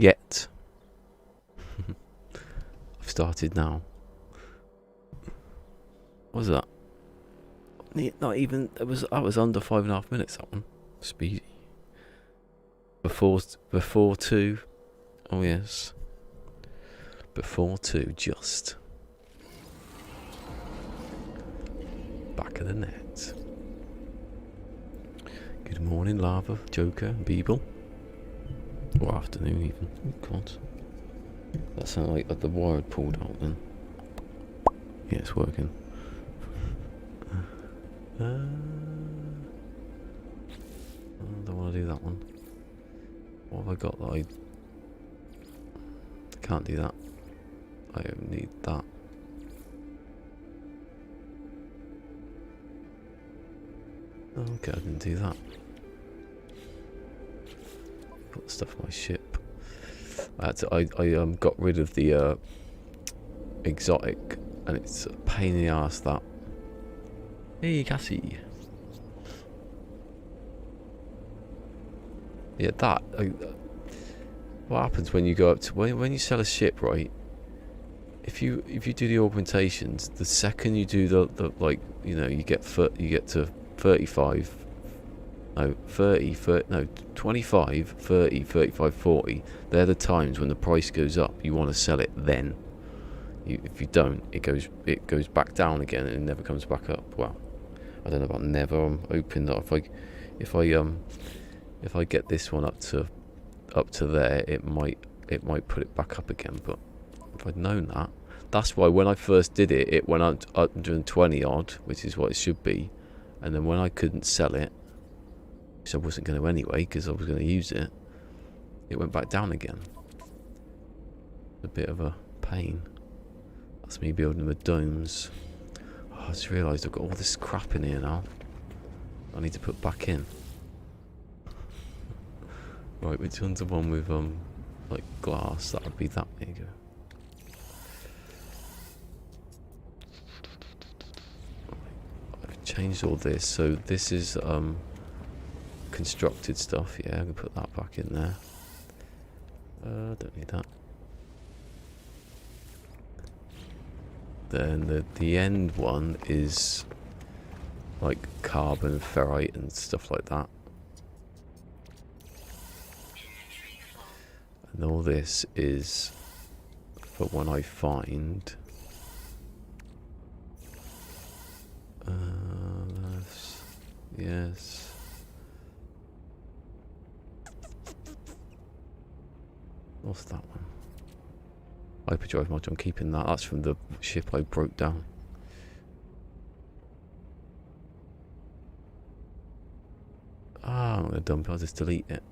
Yet. I've started now. What was that? Not even. It was. I was under 5.5 minutes. That one. Speedy. Before 2. Oh yes. Before 2. Just. Back of the net. Good morning, Lava, Joker, Beeble. Or afternoon even. Oh God. That sounded like the wire had pulled out then. Yeah, it's working. I don't want to do that one. What have I got that I can't do that. I need that. Okay, I didn't do that. Got the stuff on my ship. I got rid of the exotic, and it's a pain in the ass that. Hey Cassie. Yeah, that. What happens when you go up to when you sell a ship, right? If you do the augmentations, the second you do the like, you know, you get to 35. No, 30, no, 25, 30, 35, 40. They're the times when the price goes up. You want to sell it then. If you don't, it goes back down again and it never comes back up. Well, I don't know about never. I'm hoping that if I get this one up to there, it might put it back up again. But if I'd known that, that's why when I first did it, it went up 120 odd, which is what it should be. And then when I couldn't sell it, which I wasn't going to anyway, because I was going to use it, it went back down again. A bit of a pain. That's me building the domes. Oh, I just realised I've got all this crap in here now. I need to put back in. Right, which one's the one with like glass? That would be that. There you go. I've changed all this, so this is constructed stuff. Yeah, I can put that back in there. Don't need that. Then the end one is like carbon, ferrite and stuff like that. And all this is for when I find yes. What's that one? Hyperdrive module, I'm keeping that. That's from the ship I broke down. Ah, I'm gonna dump it, I'll just delete it.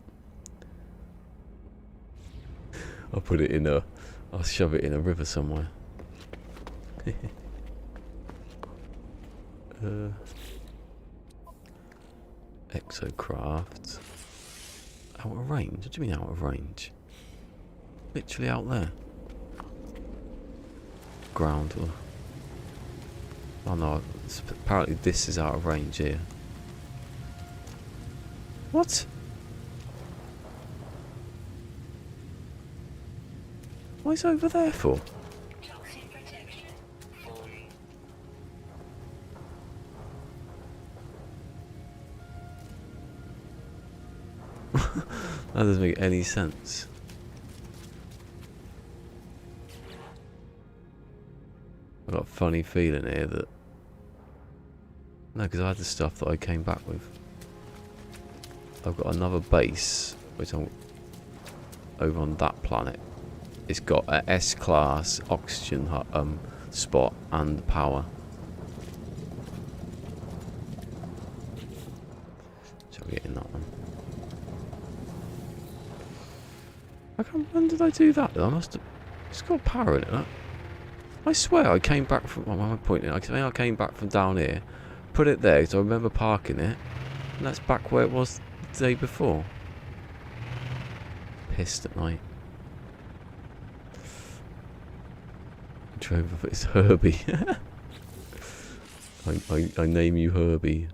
I'll put it in I'll shove it in a river somewhere. Exocraft. Out of range? What do you mean out of range? Literally out there. Ground. Oh no, apparently this is out of range here. What? What is over there for? That doesn't make any sense. I've got a funny feeling here that... No, because I had the stuff that I came back with. I've got another base, which I'm over on that planet. It's got a S-class oxygen spot and power. Shall we get in that one? When did I do that? I must have... It's got power in it, that. I swear I came back from... What am I pointing? I think I came back from down here, put it there, because I remember parking it, and that's back where it was the day before. Pissed at night. Drove, it's Herbie. I name you Herbie.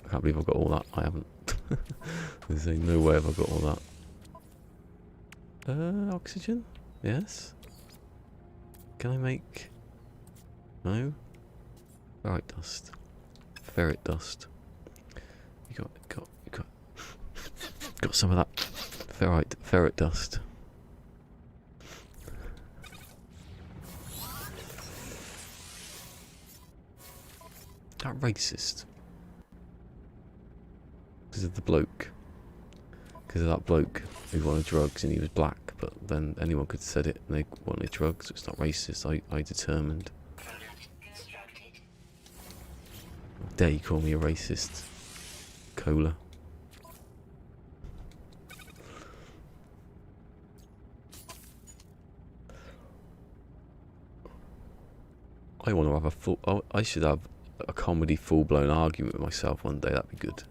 I can't believe I've got all that. I haven't. There's no way have I got all that. Oxygen? Yes. Can I make... No? Ferrite dust. Ferret dust. You got some of that ferret dust. That racist. Because of the bloke. Because of that bloke who wanted drugs and he was black, but then anyone could have said it and they wanted drugs. It's not racist. I determined. How dare you call me a racist? Cola. I want to have a full... Oh, I should have a comedy full-blown argument with myself one day. That'd be good.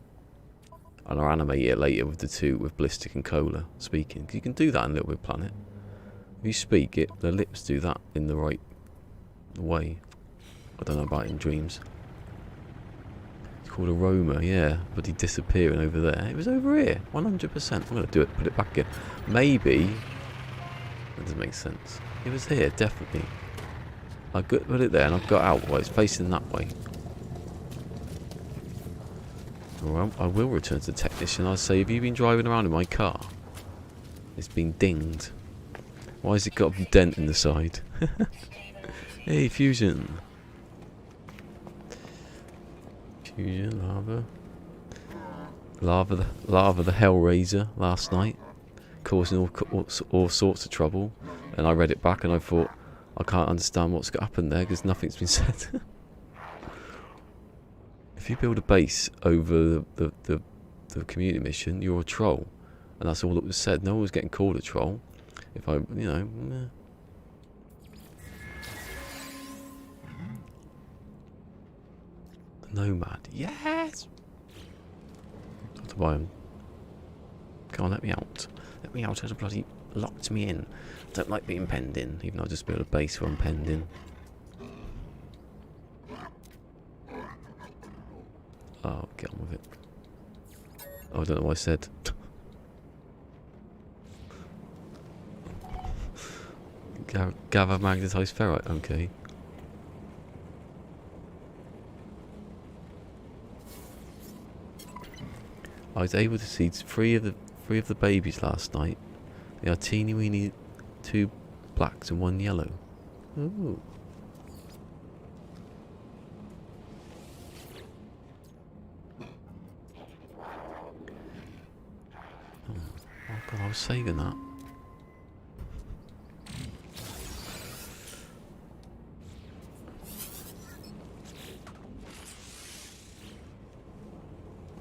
And I'll animate it later with the two, with Ballistic and Cola speaking. Because you can do that in Little Big Planet. If you speak it, the lips do that in the right way. I don't know about it in dreams. It's called Aroma, yeah. But he's disappearing over there. It was over here, 100%. I'm going to do it, put it back in. Maybe... That doesn't make sense. It was here, definitely. I put it there and I've got out. Well, it's facing that way. Well, I will return to the technician. I'll say, have you been driving around in my car? It's been dinged. Why has it got a dent in the side? Hey, Fusion. Fusion, lava. Lava the Hellraiser last night. Causing all sorts of trouble. And I read it back and I thought, I can't understand what's happened there because nothing's been said. If you build a base over the community mission, you're a troll. And that's all that was said. No one was getting called a troll. If I, you know... Meh. The Nomad. Yes! Got to buy him. Come on, let me out. Let me out. It bloody locked me in. Don't like being penned in, even though I just built a base where I'm penned in. Oh, get on with it. Oh, I don't know what I said. Gather magnetized ferrite, okay. I was able to see three of the babies last night. They are teeny weeny, 2 blacks and 1 yellow. Ooh. Oh god, I was saving that.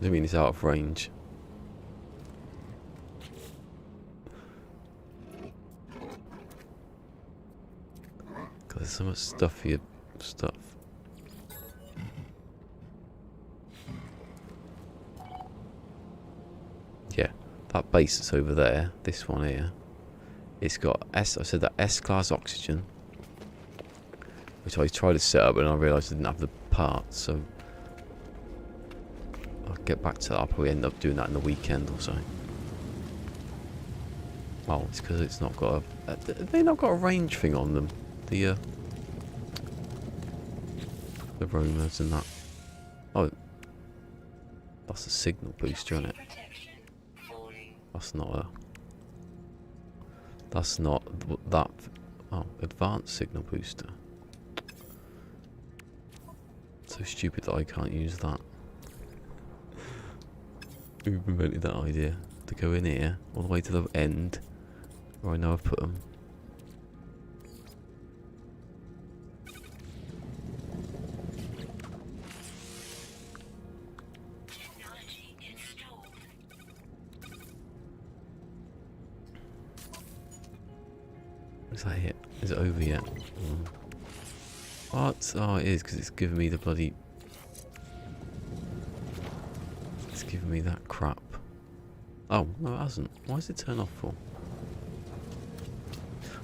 I mean it's out of range. God, there's so much stuff here. Stuff. Yeah, that base that's over there, this one here, it's got I said that S-class oxygen, which I tried to set up and I realised I didn't have the parts, so I'll get back to that. I'll probably end up doing that in the weekend or so. Well, it's because it's not got a... They not got a range thing on them. The roamers and that. Oh, that's a signal booster, isn't it? That's not a... That's not that... Oh, advanced signal booster. So stupid that I can't use that. Who invented that idea? To go in here, all the way to the end, where I know I've put them. Is that it? Is it over yet? What? Oh, it is, because it's giving me the bloody... It's giving me that crap. Oh, no it hasn't. Why does it turn off for?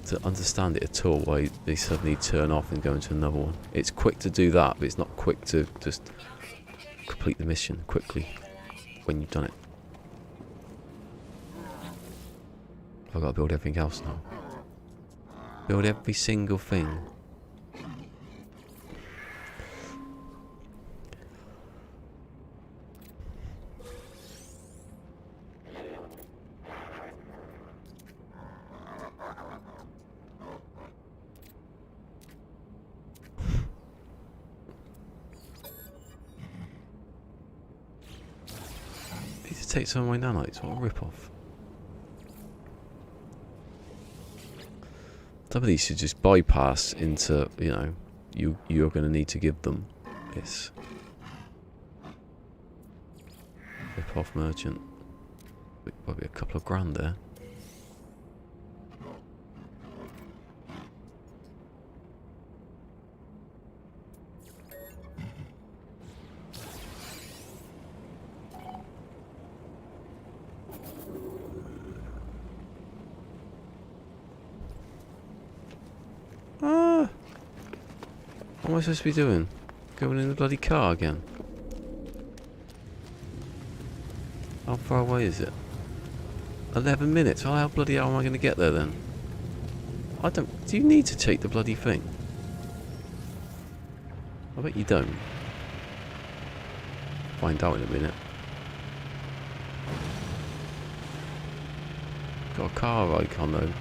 To understand it at all, why they suddenly turn off and go into another one. It's quick to do that, but it's not quick to just complete the mission quickly when you've done it. I've got to build everything else now. Build every single thing. Need to take some of my nanites. What a rip-off. Some of these should just bypass into, you know, you're going to need to give them this. Rip-off merchant. Probably a couple of grand there. What am I supposed to be doing? Going in the bloody car again? How far away is it? 11 minutes? How bloody hell am I going to get there then? I don't... Do you need to take the bloody thing? I bet you don't. Find out in a minute. Got a car icon though.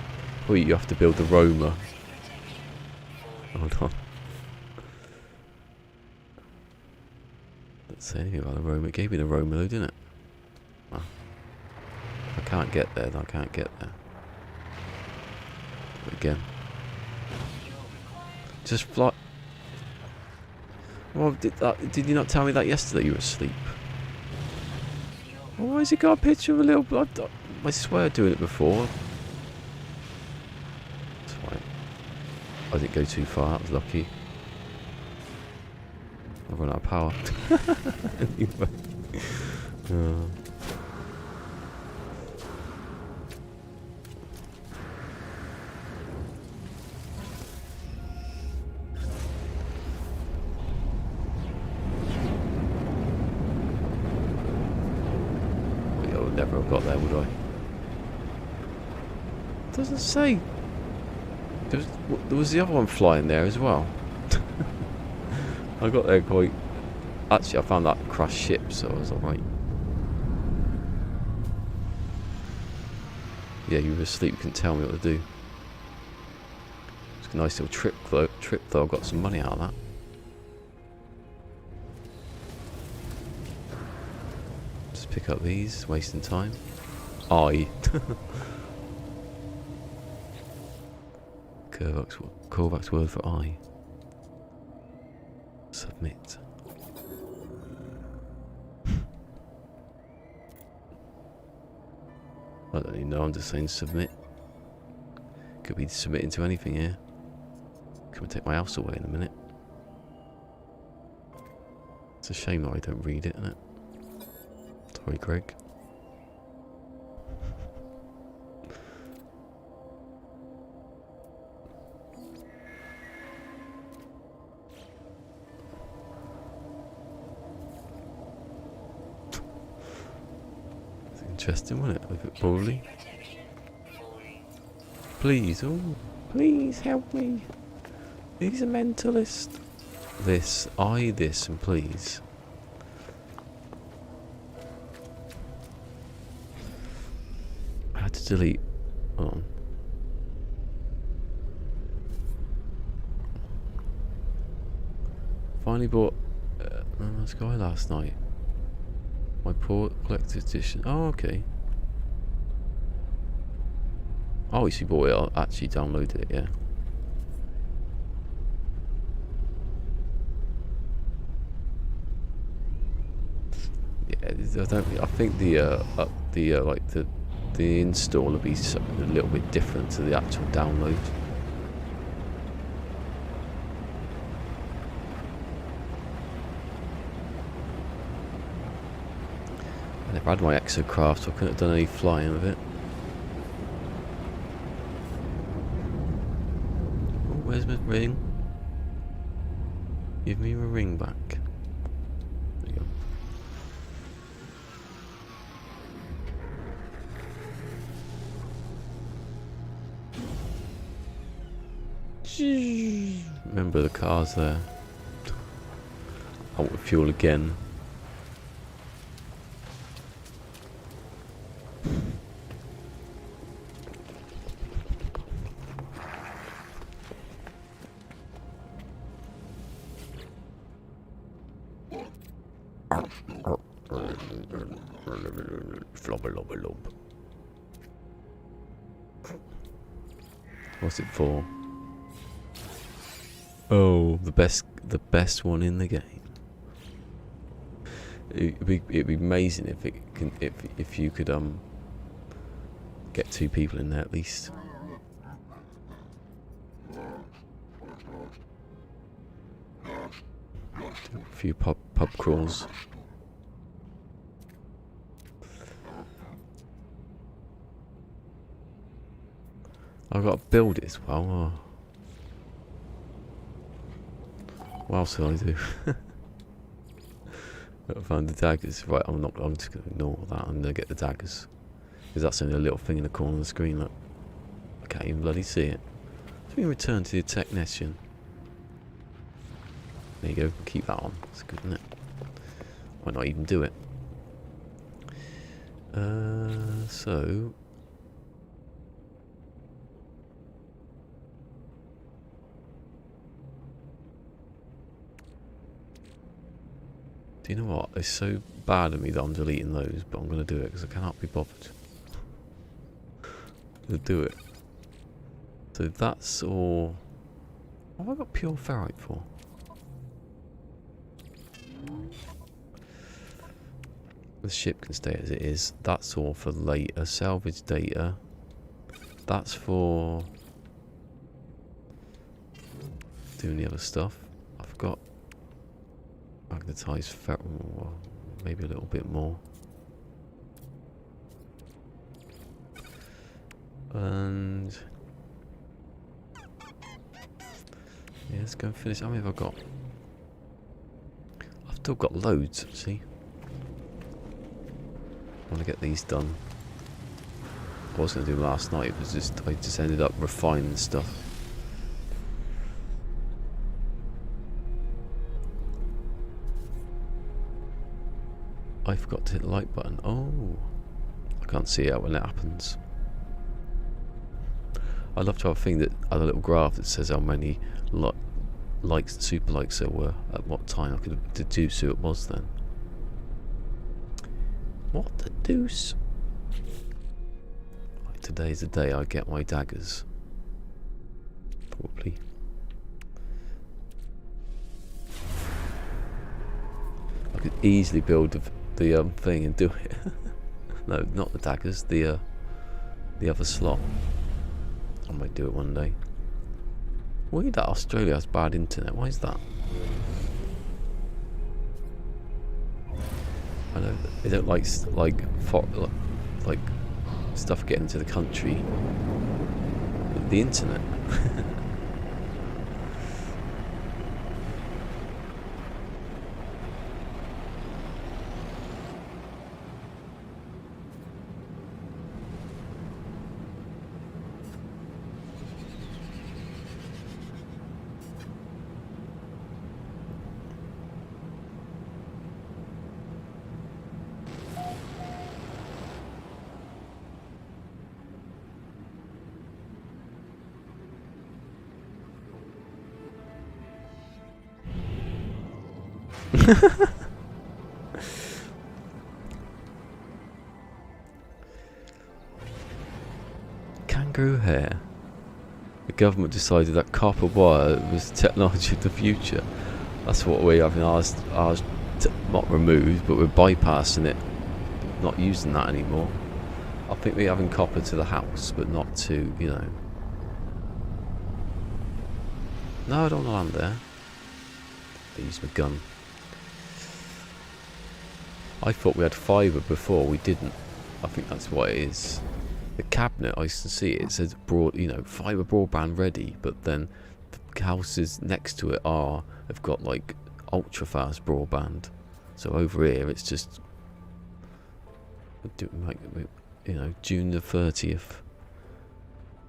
Oh, you have to build the roamer. Hold on. Let's say anything about the roamer. It gave me the roamer though, didn't it? Oh. If I can't get there, then I can't get there. But again. Just fly. Well, did you not tell me that yesterday you were asleep? Well, why has he got a picture of a little blood dot? I swear doing it before. It's fine. I didn't go too far, that was lucky. I've run out of power. Anyway. I would never have got there, would I? It doesn't say. There was the other one flying there as well. I got there quite... Actually, I found that crashed ship, so I was alright. Yeah, you were asleep, you couldn't tell me what to do. It's a nice little trip though. I got some money out of that. Just pick up these, wasting time. Korvac's word for I. Submit. I don't even know, I'm just saying submit. Could be submitting to anything here. Could take my house away in a minute. It's a shame that I don't read it, isn't it? Sorry, Greg. Interesting, wasn't it? A bit probably. Please, oh, please help me. He's a mentalist. This, this, and please. I had to delete. Hold on. Finally bought No Man's Sky last night. My poor collector's edition. Oh, okay. Oh, you bought it. I actually downloaded it, yeah. Yeah, I think the install will be a little bit different to the actual download. I never had my Exocraft, so I couldn't have done any flying with it. Oh, where's my ring? Give me my ring back. There you go. Remember the cars there. Out with fuel again. What's it for? Oh, the best one in the game. It'd be amazing if it can, if you could get 2 people in there at least. A few pub crawls. I've got to build it as well. Oh. What else do I do? I found the daggers. Right, I'm just going to ignore that. I'm going to get the daggers. Because that's only a little thing in the corner of the screen. Look. I can't even bloody see it. So we can return to the technician. There you go. Keep that on. That's good, isn't it? Might not even do it. So... Do you know what? It's so bad of me that I'm deleting those, but I'm going to do it because I cannot be bothered to do it. So that's all. What have I got pure ferrite for? The ship can stay as it is. That's all for later. Salvage data. That's for doing the other stuff. I've got magnetized ferrite, maybe a little bit more. And yeah, let's go and finish. How many have I got? I've still got loads, see? I want to get these done. What I was going to do last night was I just ended up refining stuff. I forgot to hit the like button. Oh, I can't see it when it happens. I'd love to have a thing that had a little graph that says how many likes and super likes there were at what time. I could deduce who it was then. What the deuce? Right, today's the day I get my daggers. Probably. I could easily build the thing and do it. No, not the daggers. The other slot. I might do it one day. Weird that Australia has bad internet. Why is that? I know they don't like stuff getting into the country. But the internet. Kangaroo hair. The government decided that copper wire was the technology of the future. That's what we're having ours not removed, but we're bypassing it, not using that anymore. I think we're having copper to the house, but not to, you know. No, I don't want to land there. I use my gun. I thought we had fibre before, we didn't. I think that's what it is. The cabinet, I can see it says fibre broadband ready, but then the houses next to it have got like ultra fast broadband. So over here it's just June the 30th.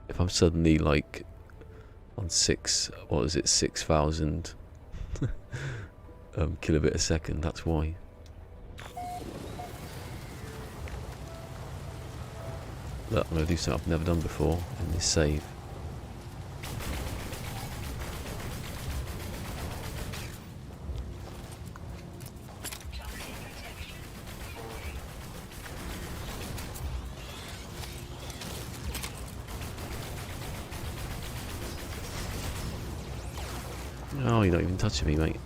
If I'm suddenly like on 6,000 kilobit a second. That's why. Look, I'm going to do something I've never done before in this save. Oh, you're not even touching me, mate.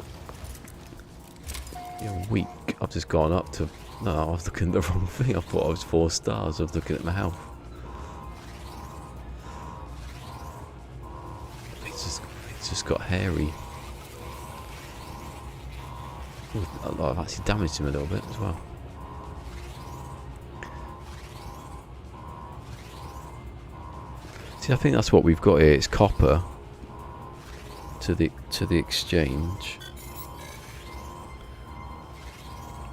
You're weak. I've just gone up to... No, I was looking at the wrong thing. I thought I was 4 stars. I was looking at my health. It's just got hairy. Ooh, I've actually damaged him a little bit as well. See, I think that's what we've got here. It's copper to the exchange,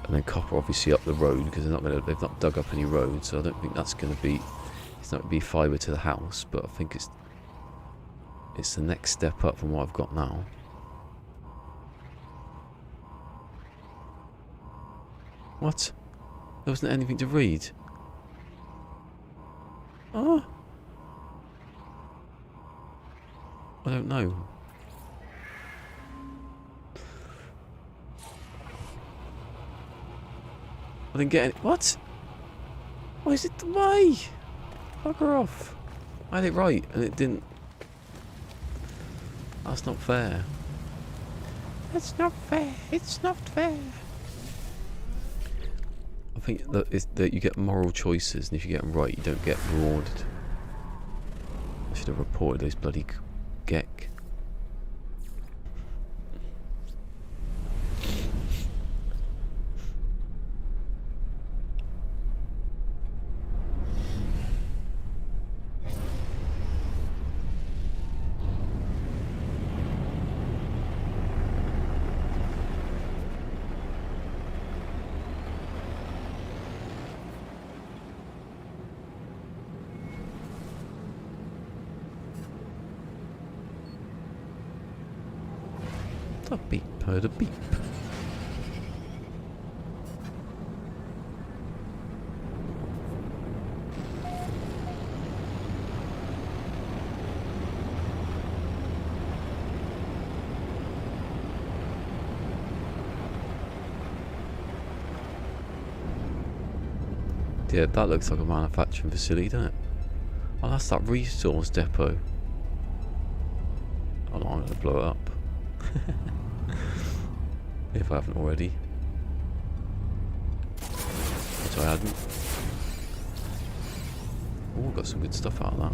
and then copper obviously up the road because they've not dug up any roads. So I don't think that's going to be. It's not going to be fibre to the house, but I think it's the next step up from what I've got now. What? There wasn't anything to read. Oh. I don't know. I didn't get it. What? Why is it the way? Bugger off. I had it right and it didn't. That's not fair. That's not fair. It's not fair. I think that you get moral choices, and if you get them right, you don't get rewarded. I should have reported those bloody geck. A beep, heard a beep. Yeah, that looks like a manufacturing facility, doesn't it? Oh, that's that resource depot. Oh no, I'm going to blow it up. If I haven't already. Which I hadn't. Oh, got some good stuff out of that.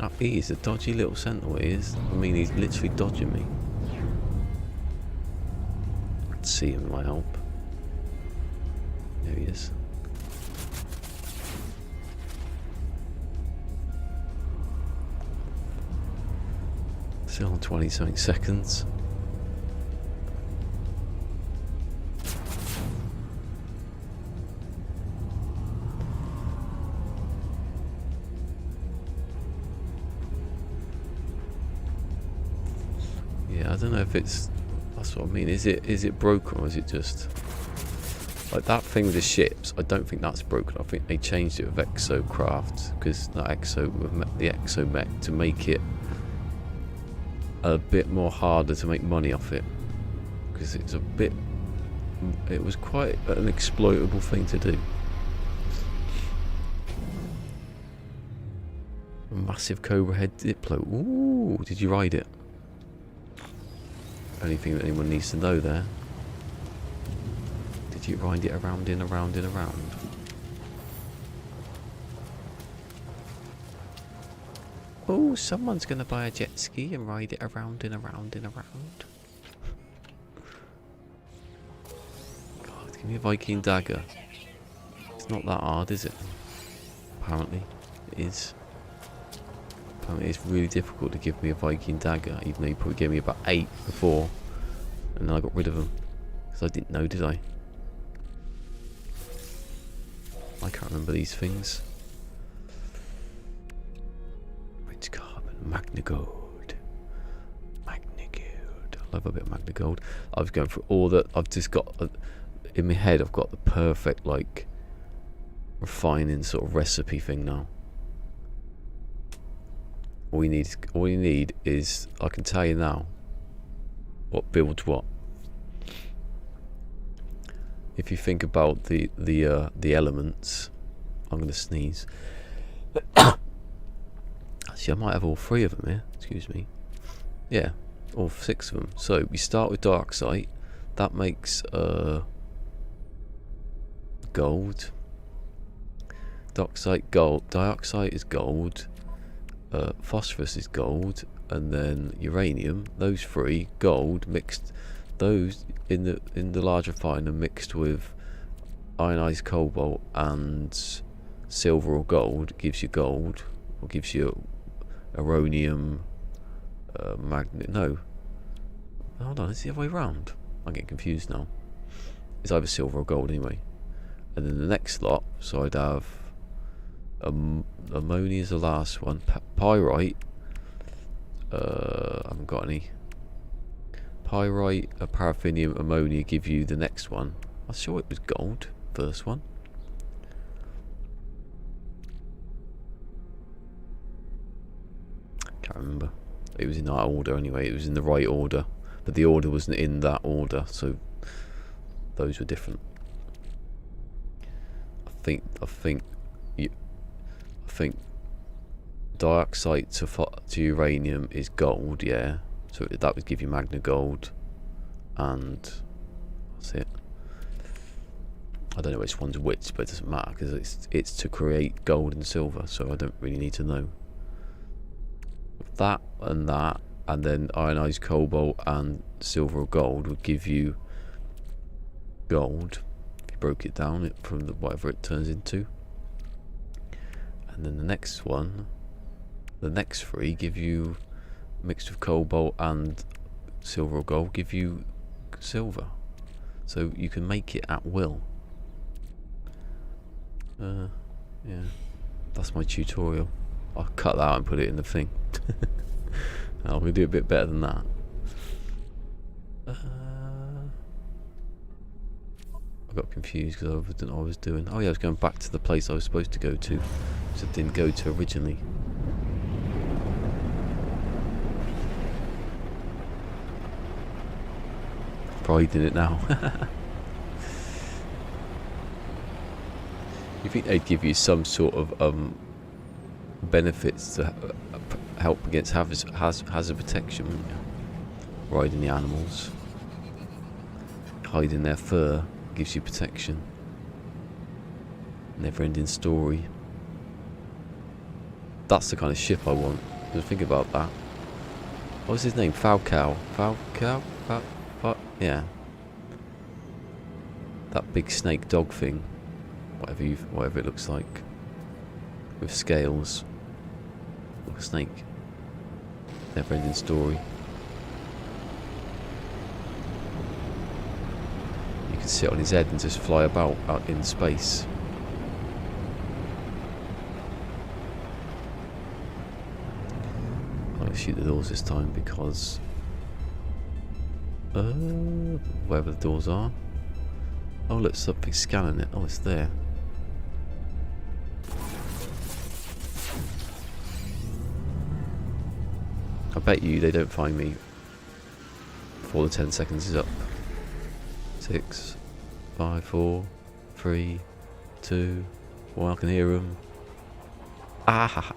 Oh, he is a dodgy little sentinel, he is. I mean, he's literally dodging me. Let's see him with my help. There he is. Still on 20-something seconds. I don't know if it's... That's what I mean. Is it broken, or is it just... Like that thing with the ships, I don't think that's broken. I think they changed it with Exocraft, because the Exomech, to make it a bit more harder to make money off it. Because it's a bit... It was quite an exploitable thing to do. A massive Cobra head Diplo. Ooh, did you ride it? Only thing that anyone needs to know there. Did you ride it around and around and around? Oh, someone's going to buy a jet ski and ride it around and around and around. God, Give me a Viking dagger. It's not that hard, is it? Apparently, it is. Apparently, it's really difficult to give me a Viking dagger, even though you probably gave me about 8 before, and then I got rid of them because I didn't know, did I? I can't remember these things. Rich carbon, magna gold, magna gold. I love a bit of magna gold. I was going through all that. I've just got in my head. I've got the perfect like refining sort of recipe thing now. All you need is I can tell you now what builds what. If you think about the elements, I'm going to sneeze. Actually, I might have all 3 of them here. Excuse me. Yeah, all 6 of them. So we start with darksite. That makes gold. Darksite gold. Dioxide is gold. Phosphorus is gold, and then uranium. Those 3 gold mixed. Those in the large refiner mixed with ionized cobalt and silver or gold gives you gold, or gives you uranium, magnet. No, hold on, it's the other way around. I'm getting confused now. It's either silver or gold anyway. And then the next lot, so I'd have ammonia is the last one. Pyrite. I haven't got any. Pyrite, paraffinium, ammonia give you the next one. I'm sure it was gold, first one. Can't remember. It was in that order anyway. It was in the right order, but the order wasn't in that order, so those were different. I think dioxide to uranium is gold, yeah. So that would give you magna gold, and that's it. I don't know which one's which, but it doesn't matter because it's to create gold and silver, so I don't really need to know. That, and then ionized cobalt and silver or gold would give you gold if you broke it down from whatever it turns into. And then the next one, the next 3 give you mixed with cobalt and silver or gold, give you silver, so you can make it at will. Yeah, that's my tutorial. I'll cut that out and put it in the thing. I'm gonna do a bit better than that. I got confused because I didn't know what I was doing. Oh yeah, I was going back to the place I was supposed to go to, which I didn't go to originally. Pride in it now. You think they'd give you some sort of benefits to help against hazard protection, wouldn't you? Riding the animals, hiding their fur gives you protection. Never-ending story. That's the kind of ship I want. Just think about that. What was his name? Falcao. Yeah. That big snake dog thing. Whatever it looks like. With scales. Like a snake. Never-ending story. You can sit on his head and just fly about out in space. I'll shoot the doors this time because wherever the doors are. Oh look, something's scanning it. Oh, it's there. I bet you they don't find me before the 10 seconds is up. 6, 5, 4, 3, 2, 1. I can hear them. Ah!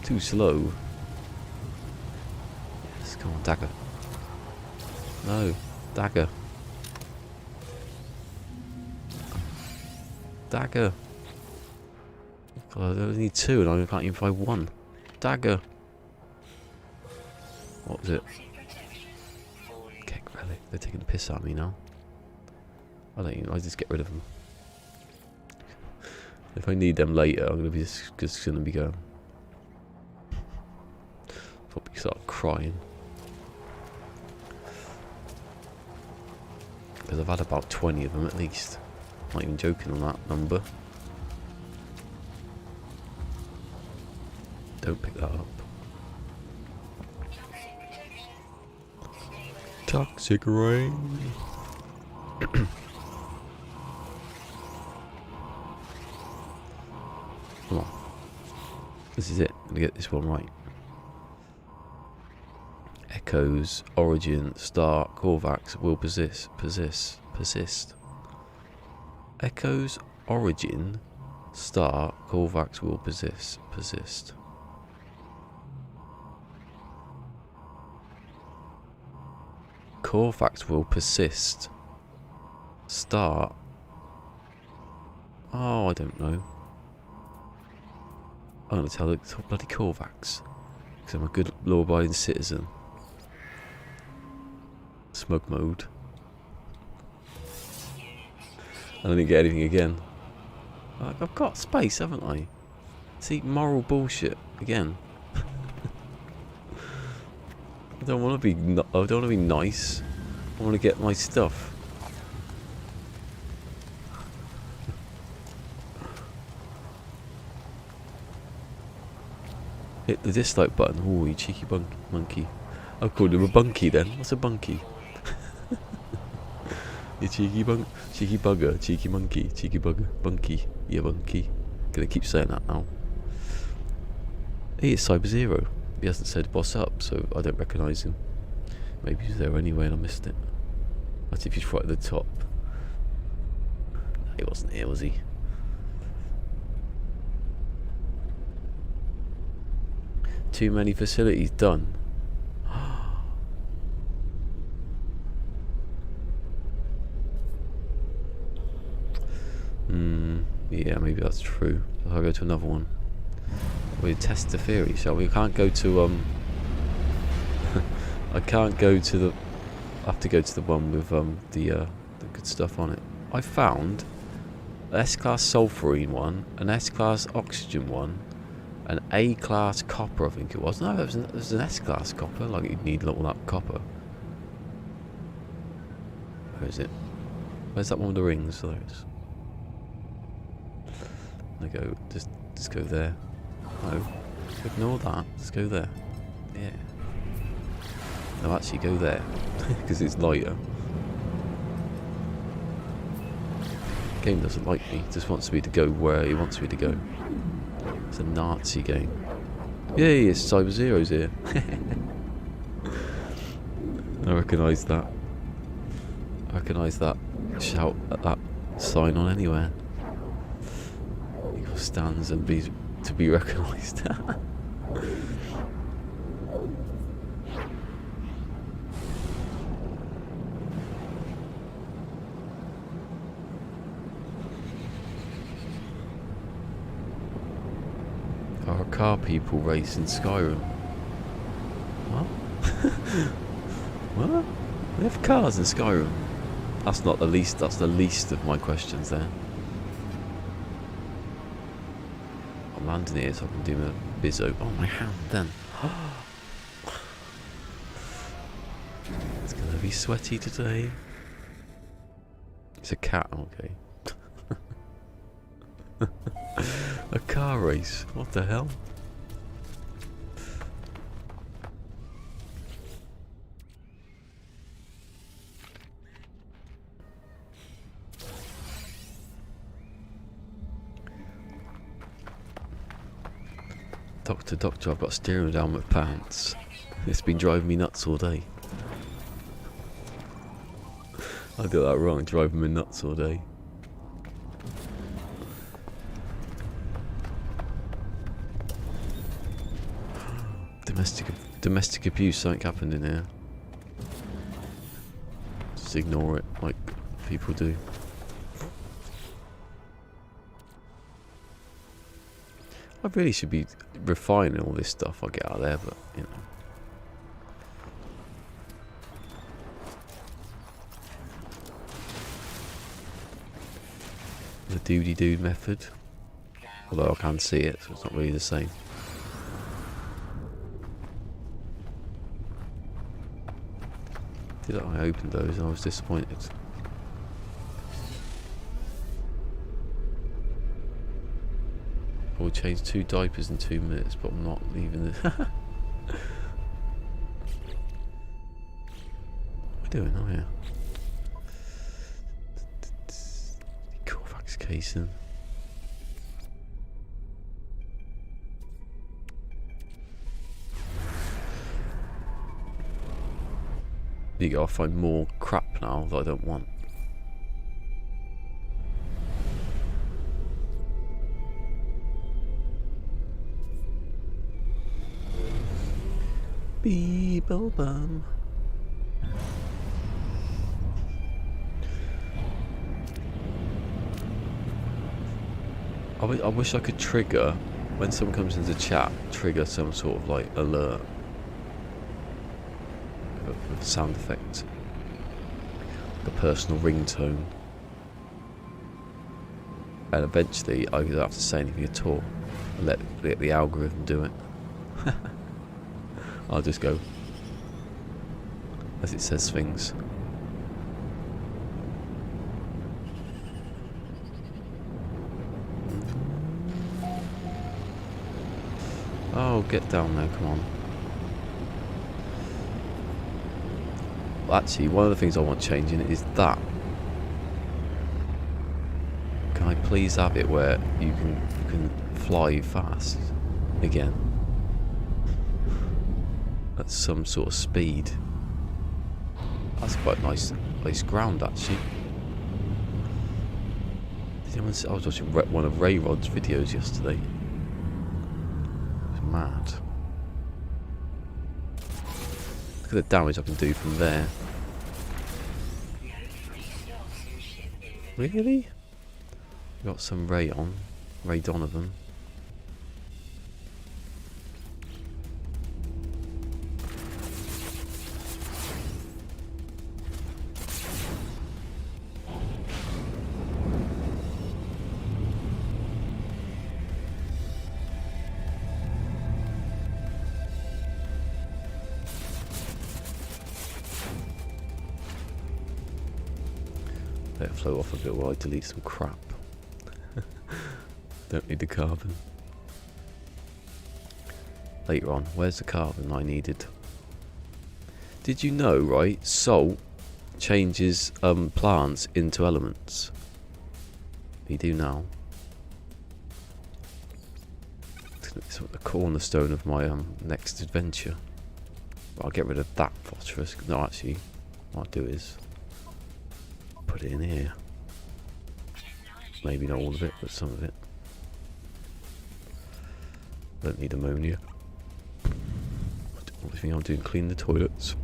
Too slow. Yes, come on, dagger. No, dagger. Dagger. God, I only need 2 and I can't even find 1. Dagger. What was it? Keg relic. They're taking the piss out of me now. I don't even, I just get rid of them. If I need them later, I'm gonna be just gonna be going. Probably start crying. Because I've had about 20 of them at least. Not even joking on that number. Don't pick that up. Toxic rain. Come on. This is it. I'm gonna get this one right. Echoes, origin, start, Corvax will persist. Echoes, origin, start, Corvax will persist. Corvax will persist. Start. Oh, I don't know. I'm going to tell the bloody Corvax. Because I'm a good law-abiding citizen. Smug mode. I didn't get anything again. I've got space, haven't I? See, moral bullshit again. I don't want to be. I don't want to be nice. I want to get my stuff. Hit the dislike button. Oh, you cheeky monkey. I'll call him a bunkie then. What's a bunkie? You cheeky bugger, cheeky monkey, cheeky bugger, bunkie, yeah bunkie. Gonna keep saying that now. He is Cyber Zero. He hasn't said boss up, so I don't recognise him. Maybe he's there anyway and I missed it. That's if he's right at the top. No, he wasn't here, was he? Too many facilities done. Yeah, maybe that's true. I'll go to another one. We'll test the theory, shall we? Can't go to I can't go to the. I have to go to the one with the good stuff on it. I found an S-class sulfurine one, an S-class oxygen one, an A-class copper. I think it was. No, it was an S-class copper. Like you'd need all that copper. Where is it? Where's that one with the rings? There it is. I go, just go there. No, ignore that. Just go there. Yeah. No, actually go there because it's lighter. Game doesn't like me. Just wants me to go where he wants me to go. It's a Nazi game. Yeah, it's Cyber Zero's here. I recognise that. I recognise that shout at that sign on anywhere. Stands and to be recognised. Are car people race in Skyrim? What? What? They have cars in Skyrim? That's not the least. That's the least of my questions there. I'm landing here so I can do my bizzo. Oh, my hand then. It's gonna be sweaty today. It's a cat, okay. A car race. What the hell? Doctor, I've got steering down my pants. It's been driving me nuts all day. I got that wrong, driving me nuts all day. Domestic abuse, something happened in here. Just ignore it like people do. I really should be refining all this stuff I get out of there, but you know. doody doo method. Although I can see it, so it's not really the same. Did I open those and I was disappointed. I will change 2 diapers in 2 minutes, but I'm not leaving it. What are we doing? Oh yeah. Corvax casing. You gotta find more crap now that I don't want. Beeble bum. I wish I could trigger, when someone comes into chat, trigger some sort of like alert with a sound effect, like a personal ringtone, and eventually I don't have to say anything at all and let the algorithm do it. I'll just go as it says things. Oh, get down there, come on. Well, actually, one of the things I want changing is that. Can I please have it where you can fly fast again? At some sort of speed. That's quite nice ground, actually. I was watching one of Ray Rod's videos yesterday. It was mad. Look at the damage I can do from there. Really? Got some Ray on. Ray Donovan. Let it flow off a bit while I delete some crap. Don't need the carbon. Later on, where's the carbon I needed? Did you know, right, salt changes plants into elements? You do now. It's the cornerstone of my next adventure. But I'll get rid of that phosphorus. No, actually, what I'll do is put it in here. Maybe not all of it, but some of it. Don't need ammonia. What do you think I'm doing? Clean the toilets.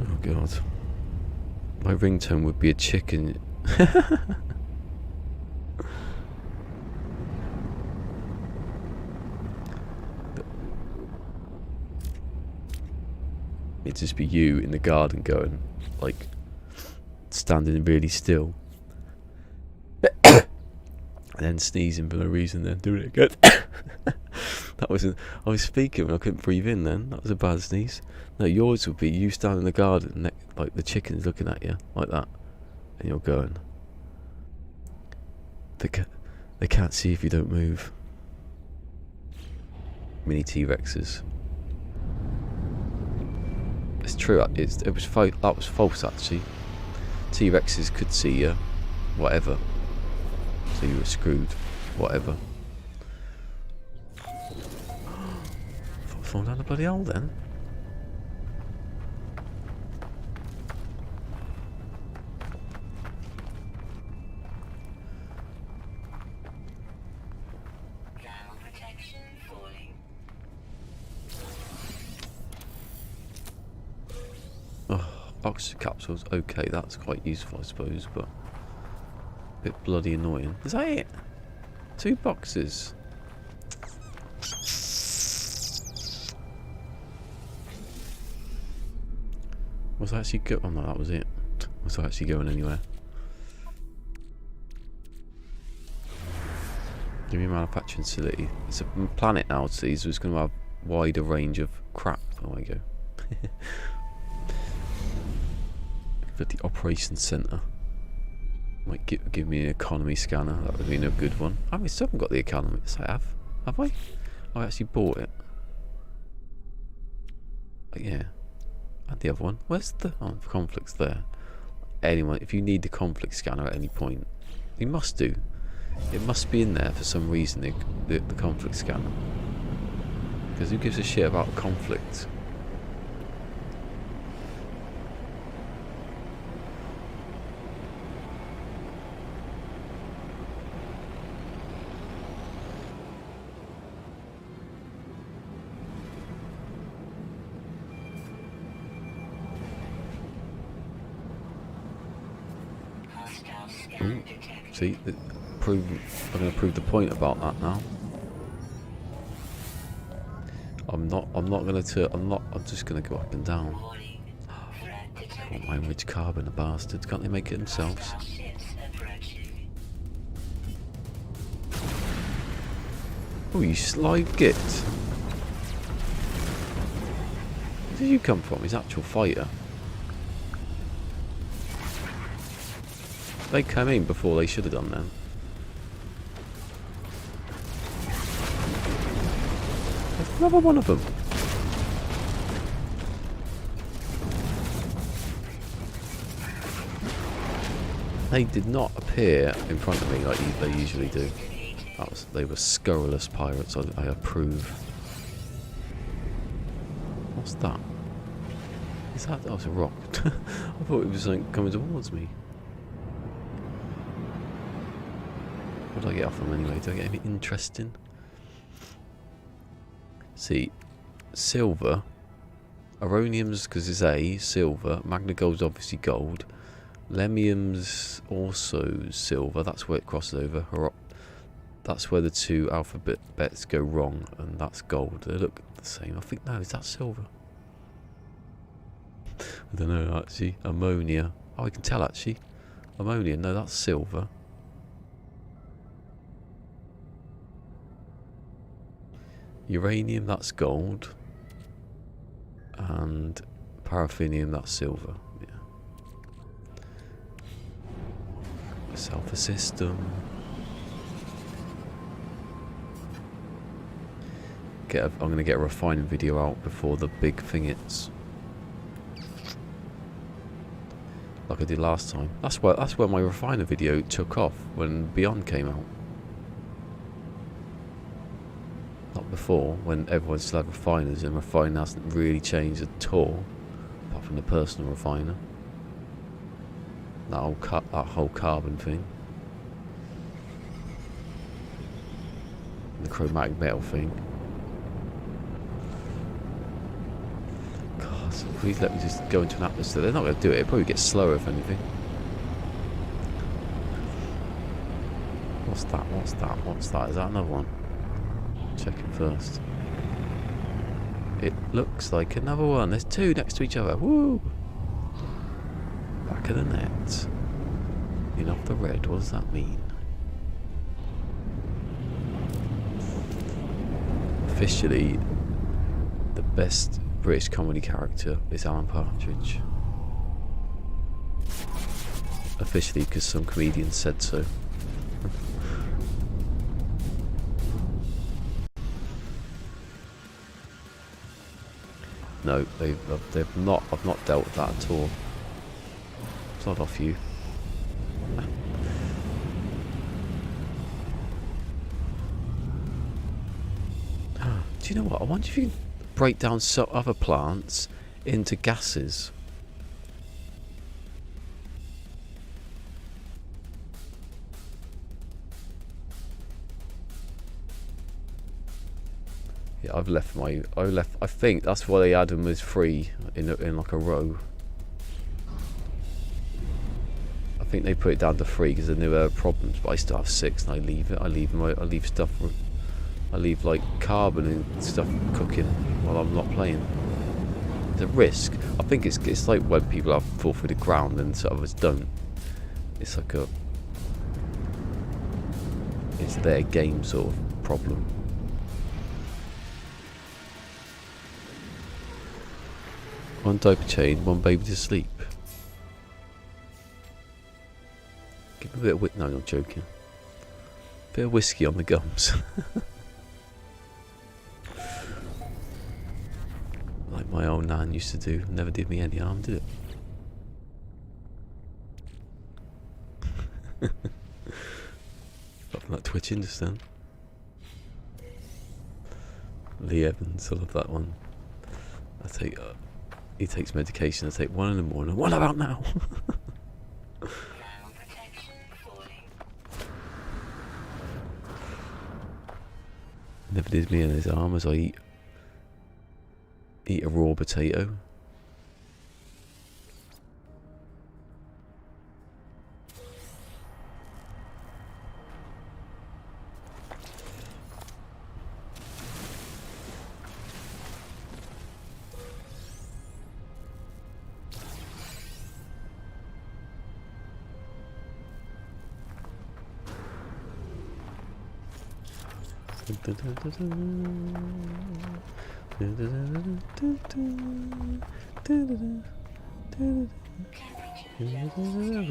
Oh god. My ringtone would be a chicken. It'd just be you in the garden going, like, standing really still. And then sneezing for no reason, then doing it again. That wasn't. I was speaking and I couldn't breathe in then. That was a bad sneeze. No, yours would be you standing in the garden, like the chicken's looking at you, like that. And you're going. They can't see if you don't move. Mini T-Rexes. It's true, that was false actually. T-Rexes could see you, whatever. So you were screwed, whatever. Fall down the bloody hole then. Oh, oxygen capsules, okay, that's quite useful I suppose, but a bit bloody annoying. Is that it? 2 boxes. Was I actually go? Oh no, that was it. Was I actually going anywhere? Give me a manufacturing facility. It's a planet now, so it's going to have wider range of crap. Oh, there you go. Got the operations centre. Might give me an economy scanner. That would have been a good one. I still haven't got the economy. Yes, I have. Have I? I actually bought it. But yeah. And the other one. Where's the conflicts there? Anyone, if you need the conflict scanner at any point, you must do. It must be in there for some reason, the conflict scanner. Because who gives a shit about conflict? Ooh, see, I'm going to prove the point about that now. I'm just going to go up and down. I want my rich carbon, the bastards. Can't they make it themselves? Oh, you sly git. Where did you come from? His actual fighter. They came in before they should have done then. There's another one of them. They did not appear in front of me like they usually do. They were scurrilous pirates. I approve. What's that? Is that? That was a rock. I thought it was something coming towards me. What do I get off them anyway? Do I get anything interesting? See, silver, Aronium's because it's A, silver, Magna Gold's obviously gold, Lemium's also silver, that's where it crosses over, that's where the two alphabets go wrong, and that's gold. They look the same. I think, no, is that silver? I don't know actually. Ammonia, oh I can tell actually. Ammonia, no that's silver. Uranium, that's gold. And paraffinium, that's silver. Yeah. Alpha system. I'm going to get a refining video out before the big thing hits. Like I did last time. That's where my refiner video took off, when Beyond came out. Not before, when everyone still had refiners, and refining hasn't really changed at all, apart from the personal refiner. That whole carbon thing. The chromatic metal thing. God, so please let me just go into an atmosphere. They're not going to do it. It'll probably get slower if anything. What's that? What's that? What's that? Is that another one? Check it first. It looks like another one. There's two next to each other. Woo! Back of the net. In off the red. What does that mean? Officially, the best British comedy character is Alan Partridge. Officially, because some comedian said so. No, they've not. I've not dealt with that at all. It's not off you. Do you know what? I wonder if you can break down some other plants into gases. Yeah, I think that's why they had them as free in like a row. I think they put it down to 3 because they knew there were problems, but I still have 6 and I leave it. I leave stuff. I leave like carbon and stuff cooking while I'm not playing. It's a risk. I think it's like when people have fall through the ground and others don't. It's like it's their game sort of problem. One diaper chain, one baby to sleep. Give me a bit of no, I'm not joking. Bit of whiskey on the gums. Like my old nan used to do. Never did me any harm, did it? Apart from that twitching just then. Lee Evans, I love that one. He takes medication. I take one in the morning. What about now? Never did me in his arm as I eat a raw potato.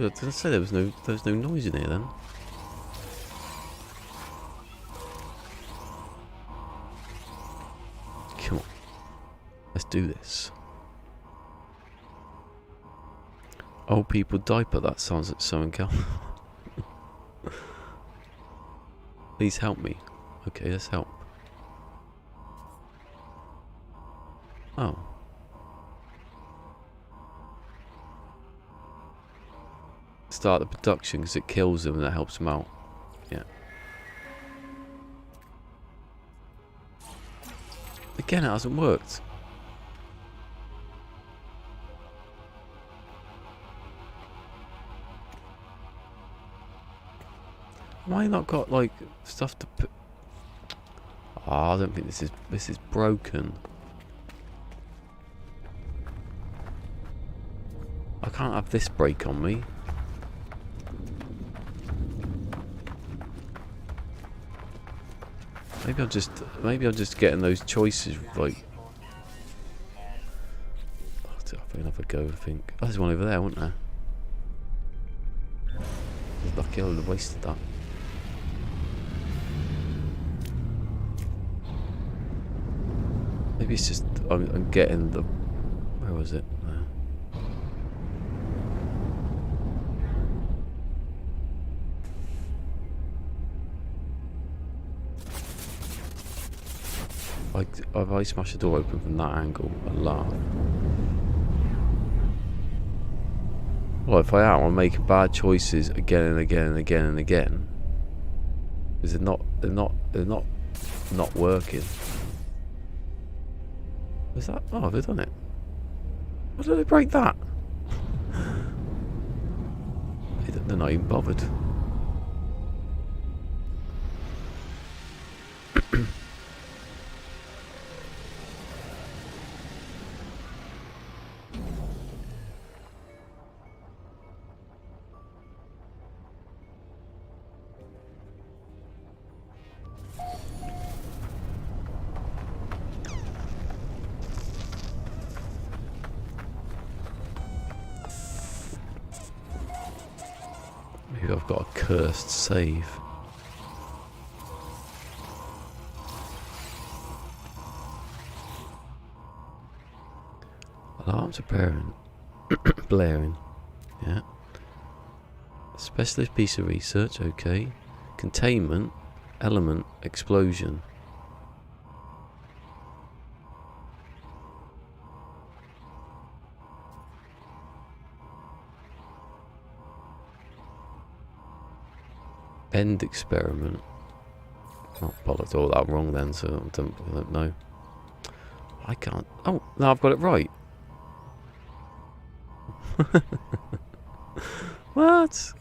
Did I say there was no noise in here then? Come on, let's do this. Old people diaper. That sounds like something else. Please help me. Okay, let's help. Oh. Start the production because it kills them and it helps them out. Yeah. Again, it hasn't worked. Why not got like stuff to put? Oh, I don't think this is broken. I can't have this break on me. Maybe I'm just getting those choices like. I'll have another go. I think. Oh, there's one over there, wasn't there? I was lucky I would have wasted that. Maybe it's just I'm getting the. Where was it? If I smash the door open from that angle, I laugh. Well, if I am, I'm making bad choices again and again and again and again. Because they're not working. Is that? Oh, have they done it? Why did they break that? They're not even bothered. Maybe I've got a cursed save. Alarms are blaring. Yeah. Specialist piece of research, okay. Containment, element, explosion. End experiment. Oh, bollocks, all that wrong then, so I don't know. I can't. Oh, no, I've got it right. What?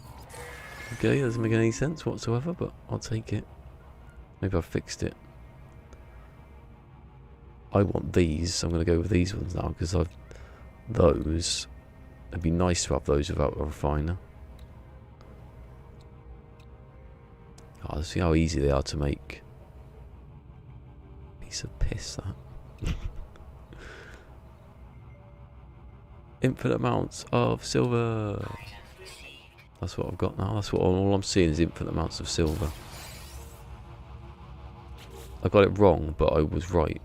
Okay, doesn't make any sense whatsoever, but I'll take it. Maybe I've fixed it. I want these, so I'm going to go with these ones now, because those. It'd be nice to have those without a refiner. Oh, Oh, see how easy they are to make. Piece of piss, that. Infinite amounts of silver. That's what I've got now. That's what all I'm seeing is infinite amounts of silver. I got it wrong, but I was right.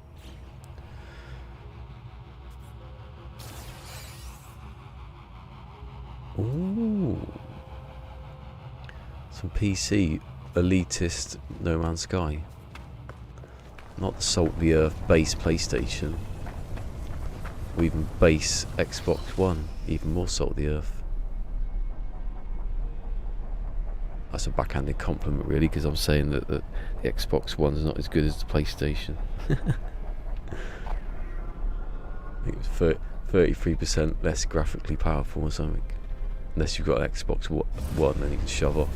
Ooh. Some PC elitist No Man's Sky. Not the Salt the Earth base PlayStation. Or even base Xbox One. Even more Salt the Earth. That's a backhanded compliment really, because I'm saying that the Xbox One's not as good as the PlayStation. I think it was 33% less graphically powerful or something. Unless you've got an Xbox One, then you can shove off.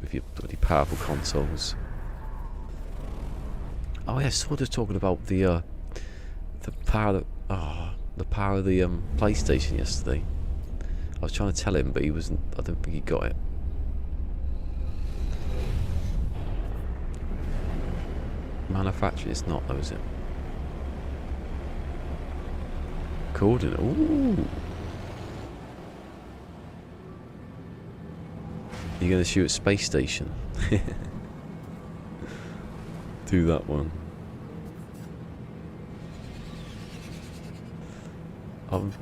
with your bloody powerful consoles. Oh yeah, sort of talking about the power of the PlayStation yesterday. I was trying to tell him, but he wasn't. I don't think he got it. Manufacturing, it's not though, is it? Coordinate. Ooh. You're gonna shoot at space station. Do that one.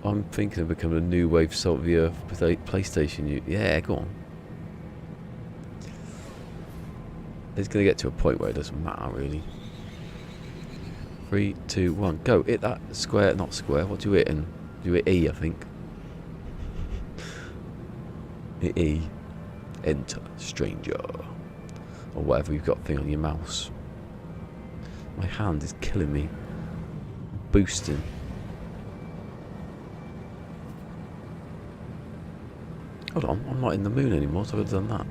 I'm thinking of becoming a new wave salt of the earth with a PlayStation. Yeah, go on. It's gonna get to a point where it doesn't matter really. 3, 2, 1, go! Hit that square, not square. What do you hit in? You hit E, I think. Hit E. Enter, stranger, or whatever you've got thing on your mouse. My hand is killing me. Boosting. Hold on, I'm not in the moon anymore, so I've done that.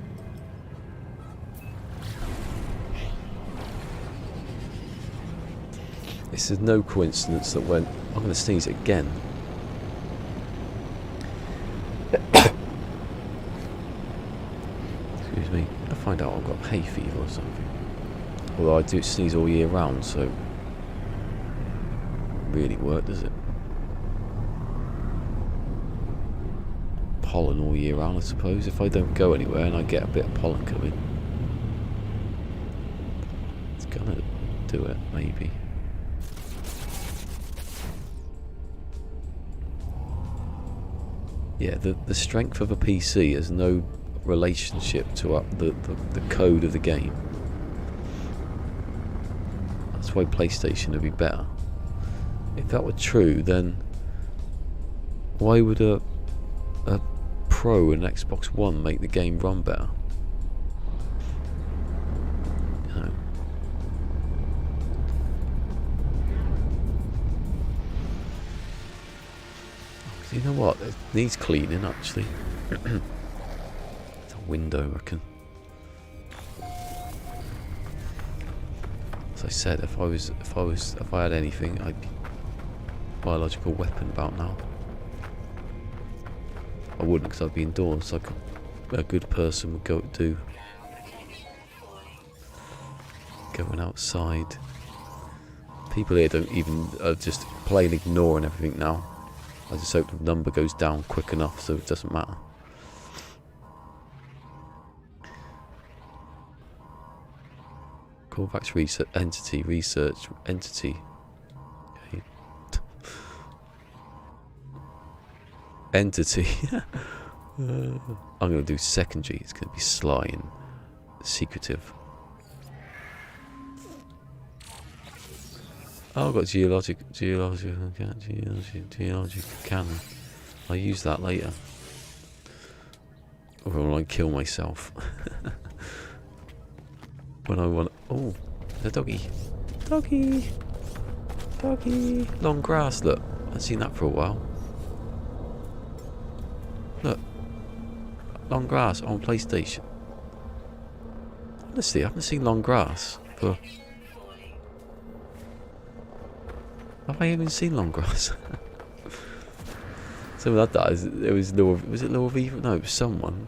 This is no coincidence that when I'm going to sneeze again. Excuse me. I find out I've got hay fever or something. Although I do sneeze all year round, so really work, does it? Pollen all year round, I suppose. If I don't go anywhere and I get a bit of pollen coming, it's gonna do it, maybe. Yeah, the strength of a PC has no relationship to the code of the game. That's why PlayStation would be better. If that were true, then why would a Pro and Xbox One make the game run better? You know. You know what? It needs cleaning actually. It's a window, I reckon. As I said, if I had anything, I'd be biological weapon about now. I wouldn't, because I'd be indoors like a good person would do. Going outside. People here don't even just plain ignoring everything now. I just hope the number goes down quick enough so it doesn't matter. Corvax research entity research entity. Okay. Entity. I'm going to do secondary. It's going to be sly and secretive. Oh, I've got geological cannon. I'll use that later. Or will I kill myself? When I want... Oh, the doggy. Doggy. Doggy. Long grass, look. I haven't seen that for a while. Look. Long grass on PlayStation. Honestly, I haven't seen long grass for... Have I even seen long grass? Someone had that. It was Law. Was it Law of Evil? No, it was someone.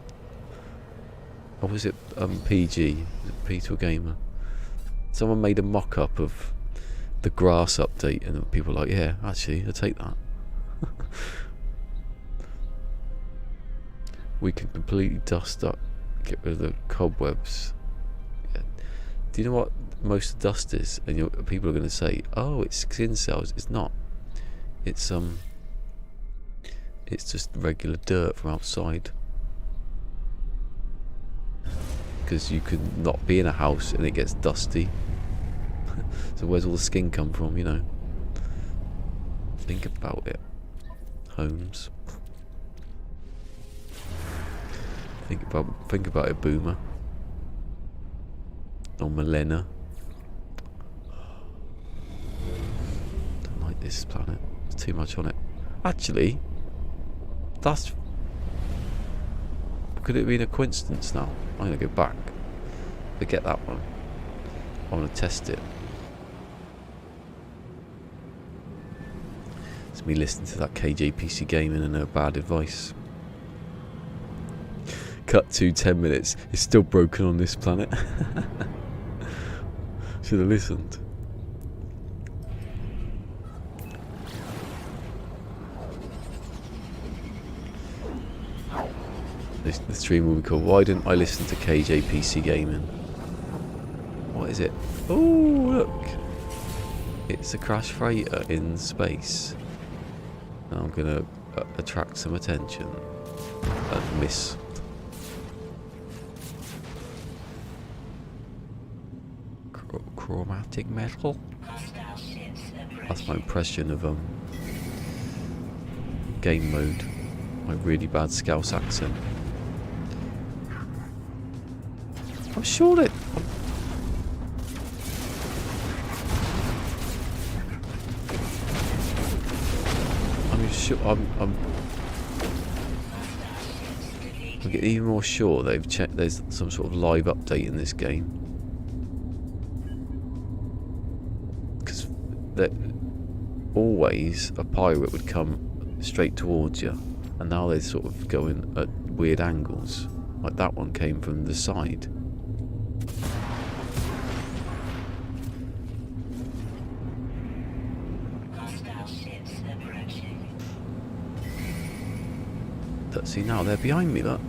Or was it PG? Was it Peter Gamer? Someone made a mock-up of the grass update, and people were like, "Yeah, actually, I'll take that." We can completely dust up, get rid of the cobwebs. Yeah. Do you know what most of the dust is? And people are going to say, "Oh, it's skin cells." It's not. It's just regular dirt from outside. Because you could not be in a house and it gets dusty. So where's all the skin come from? You know. Think about it, Holmes. Think about it, Boomer. Or Milena. Don't like this planet. There's too much on it. Actually, that's... Could it have been a coincidence now? I'm going to go back. Forget that one. I want to test it. It's me listening to that KJPC gaming and her bad advice. Cut to 10 minutes. It's still broken on this planet. Should have listened. The stream will be called "Why Didn't I Listen to KJPC Gaming?" What is it? Oh, look! It's a crash freighter in space. And I'm gonna attract some attention and miss. Chromatic metal. That's my impression of game mode. My really bad Scouse accent. I'm sure that I'm sure I'm getting even more sure they've checked there's some sort of live update in this game. Because that always a pirate would come straight towards you, and now they're sort of going at weird angles. Like that one came from the side. See, now they're behind me, look.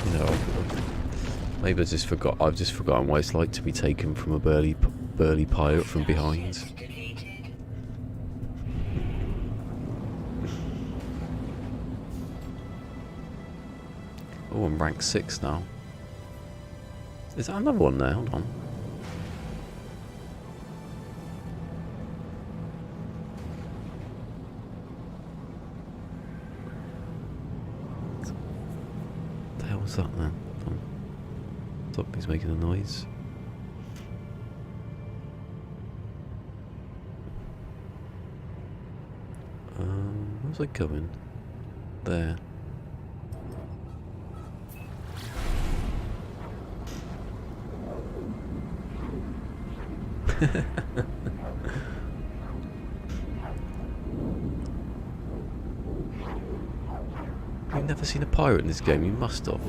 You know, maybe I've just forgotten what it's like to be taken from a burly pirate from behind. Oh, I'm rank 6 now. Is that another one there? Hold on. What the hell was that then? Something's making a noise. Where's it going? There. You've never seen a pirate in this game? You must have.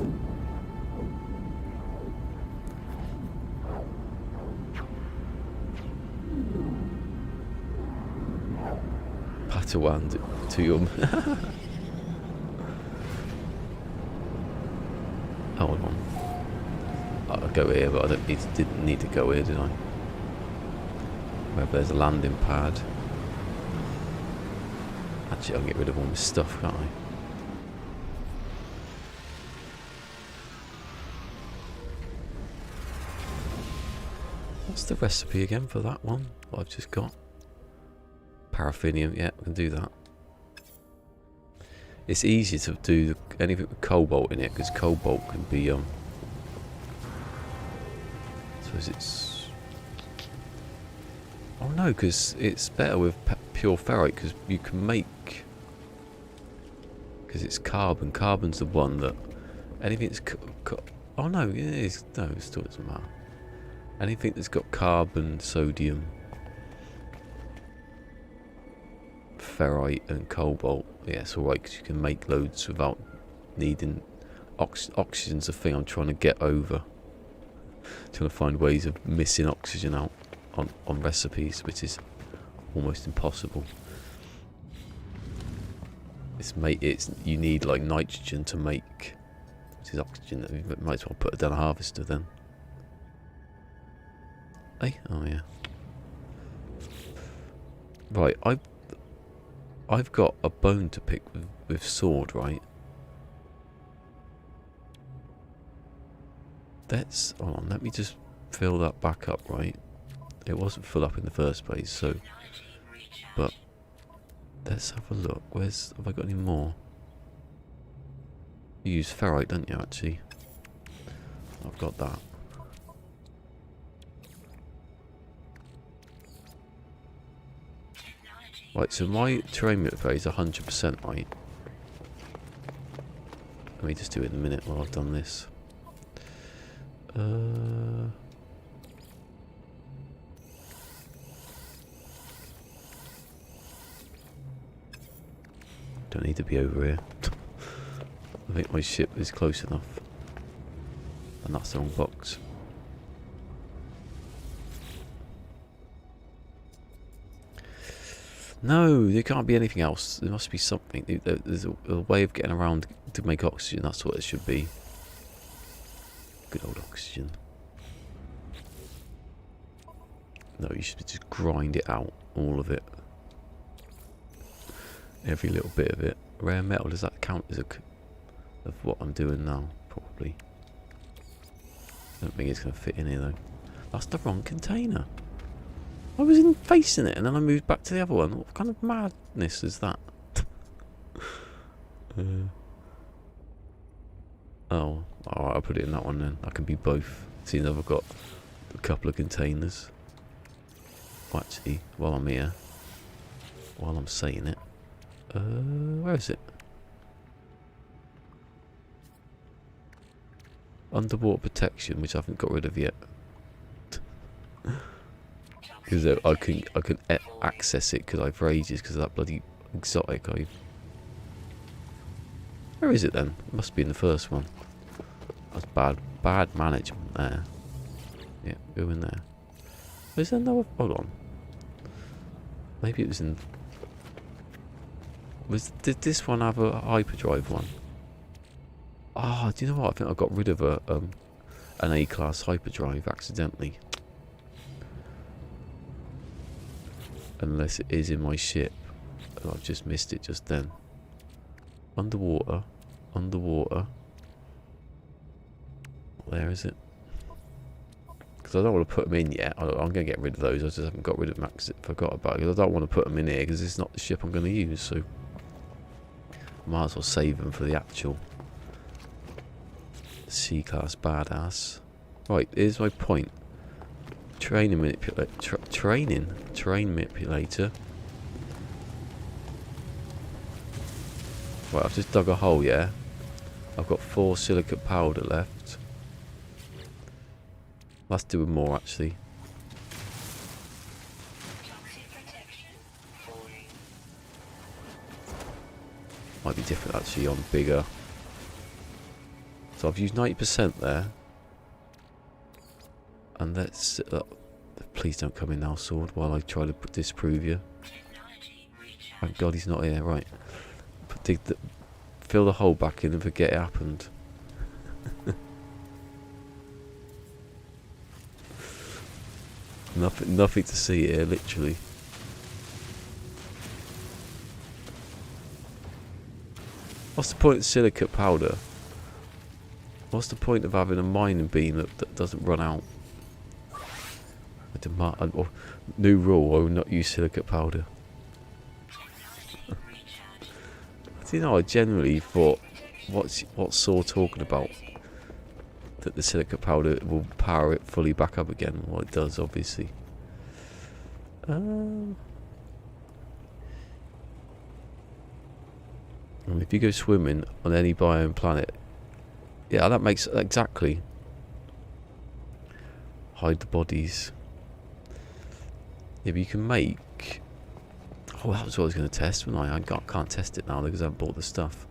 Padawan to your... Hold on. I'll go here, but I didn't need to go here, did I? Whether there's a landing pad. Actually, I can get rid of all my stuff, can't I? What's the recipe again for that one? What I've just got? Paraffinium, yeah, we can do that. It's easier to do anything with cobalt in it, because cobalt can be, I suppose it's Oh no, because it's better with pure ferrite, because you can make... Because it's carbon. Carbon's the one that... Anything that's... oh no, it is. No, it still doesn't matter. Anything that's got carbon, sodium, ferrite and cobalt, yeah, it's alright, because you can make loads without needing... oxygen's the thing I'm trying to get over. Trying to find ways of missing oxygen out on recipes, which is almost impossible. It's you need like nitrogen to make, which is oxygen. You might as well put it down a harvester then. Hey, oh yeah. Right, I've got a bone to pick with sword, right? Hold on, let me just fill that back up, right? It wasn't full up in the first place, so... But... Let's have a look. Have I got any more? You use ferrite, don't you, actually? I've got that. Right, so my terrain manipulator is 100%, right? Let me just do it in a minute while I've done this. Don't need to be over here. I think my ship is close enough. And that's the wrong box. No, there can't be anything else. There must be something. There's a way of getting around to make oxygen. That's what it should be. Good old oxygen. No, you should just grind it out. All of it. Every little bit of it. Rare metal, does that count as of what I'm doing now? Probably. I don't think it's going to fit in here though. That's the wrong container. I was facing it and then I moved back to the other one. What kind of madness is that? Oh, alright, I'll put it in that one then. I can be both. Seeing I've got a couple of containers. Well, actually, while I'm here, while I'm saying it, where is it? Underwater protection, which I haven't got rid of yet. Because I can access it because I've ages because of that bloody exotic. Where is it then? It must be in the first one. That's bad management there. Yeah, go in there. Is there no? Hold on. Maybe it was in. Did this one have a hyperdrive one? Ah, do you know what? I think I got rid of an A-class hyperdrive accidentally. Unless it is in my ship. And I've just missed it just then. Underwater. Where is it? Because I don't want to put them in yet. I'm going to get rid of those. I just haven't got rid of them. Forgot about it. I don't want to put them in here because it's not the ship I'm going to use. So I might as well save them for the actual C-class badass. Right, here's my point. Terrain manipulator. Right, I've just dug a hole, yeah. I've got 4 silicate powder left. Let's do more actually. Might be different actually on bigger. So I've used 90% there. And let's... please don't come in now, sword, while I try to disprove you. Thank God he's not here. Right. Fill the hole back in and forget it happened. Nothing to see here, literally. What's the point of silicate powder? What's the point of having a mining beam that doesn't run out? New rule, I will not use silicate powder. Do you know, I generally thought, what's Saw talking about? That the silicate powder will power it fully back up again. Well, it does, obviously. If you go swimming on any biome planet, yeah, that makes exactly. Hide the bodies. Yeah, but you can make. Oh, that was what I was going to test, wasn't I? Can't test it now because I haven't bought the stuff.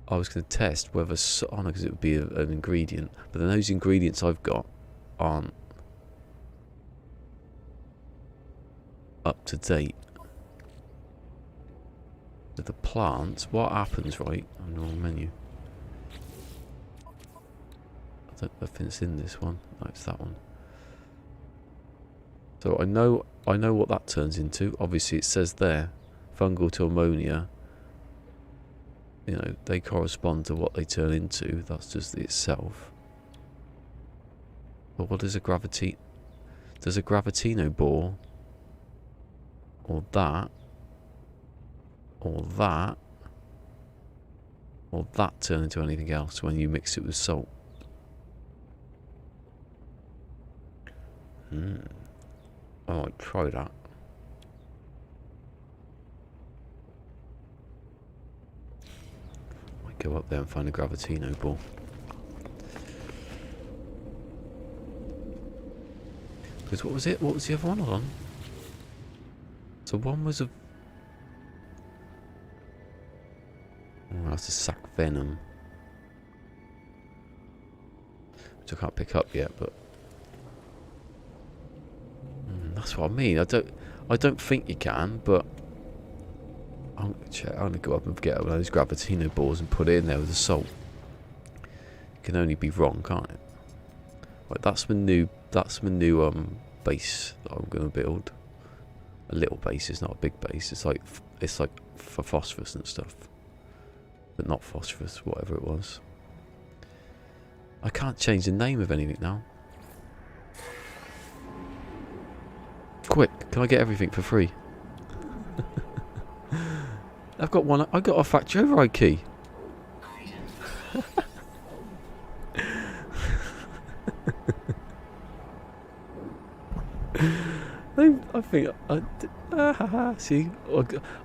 I was going to test whether. Oh no, because it would be an ingredient. But then those ingredients I've got aren't up to date. With the plants, what happens, right? On the wrong menu. I don't know if it's in this one. No, it's that one. So I know what that turns into. Obviously, it says there, fungal to ammonia. You know, they correspond to what they turn into. That's just itself. But what is a gravity? Does a gravitino bore, or that, or that, or that turn into anything else when you mix it with salt? I might try that. Might go up there and find a gravitino ball. Because what was it? What was the other one on? So one was a... Oh, that's a sac venom. Which I can't pick up yet, but... That's what I mean. I don't think you can, but... I'm gonna go up and get one of those gravitino balls and put it in there with the salt. It can only be wrong, can't it? Right, that's my new base that I'm gonna build. A little base, it's not a big base. It's like for phosphorus and stuff, but not phosphorus, whatever it was. I can't change the name of anything now. Quick, can I get everything for free? I've got one. I got a factory override key. I think see,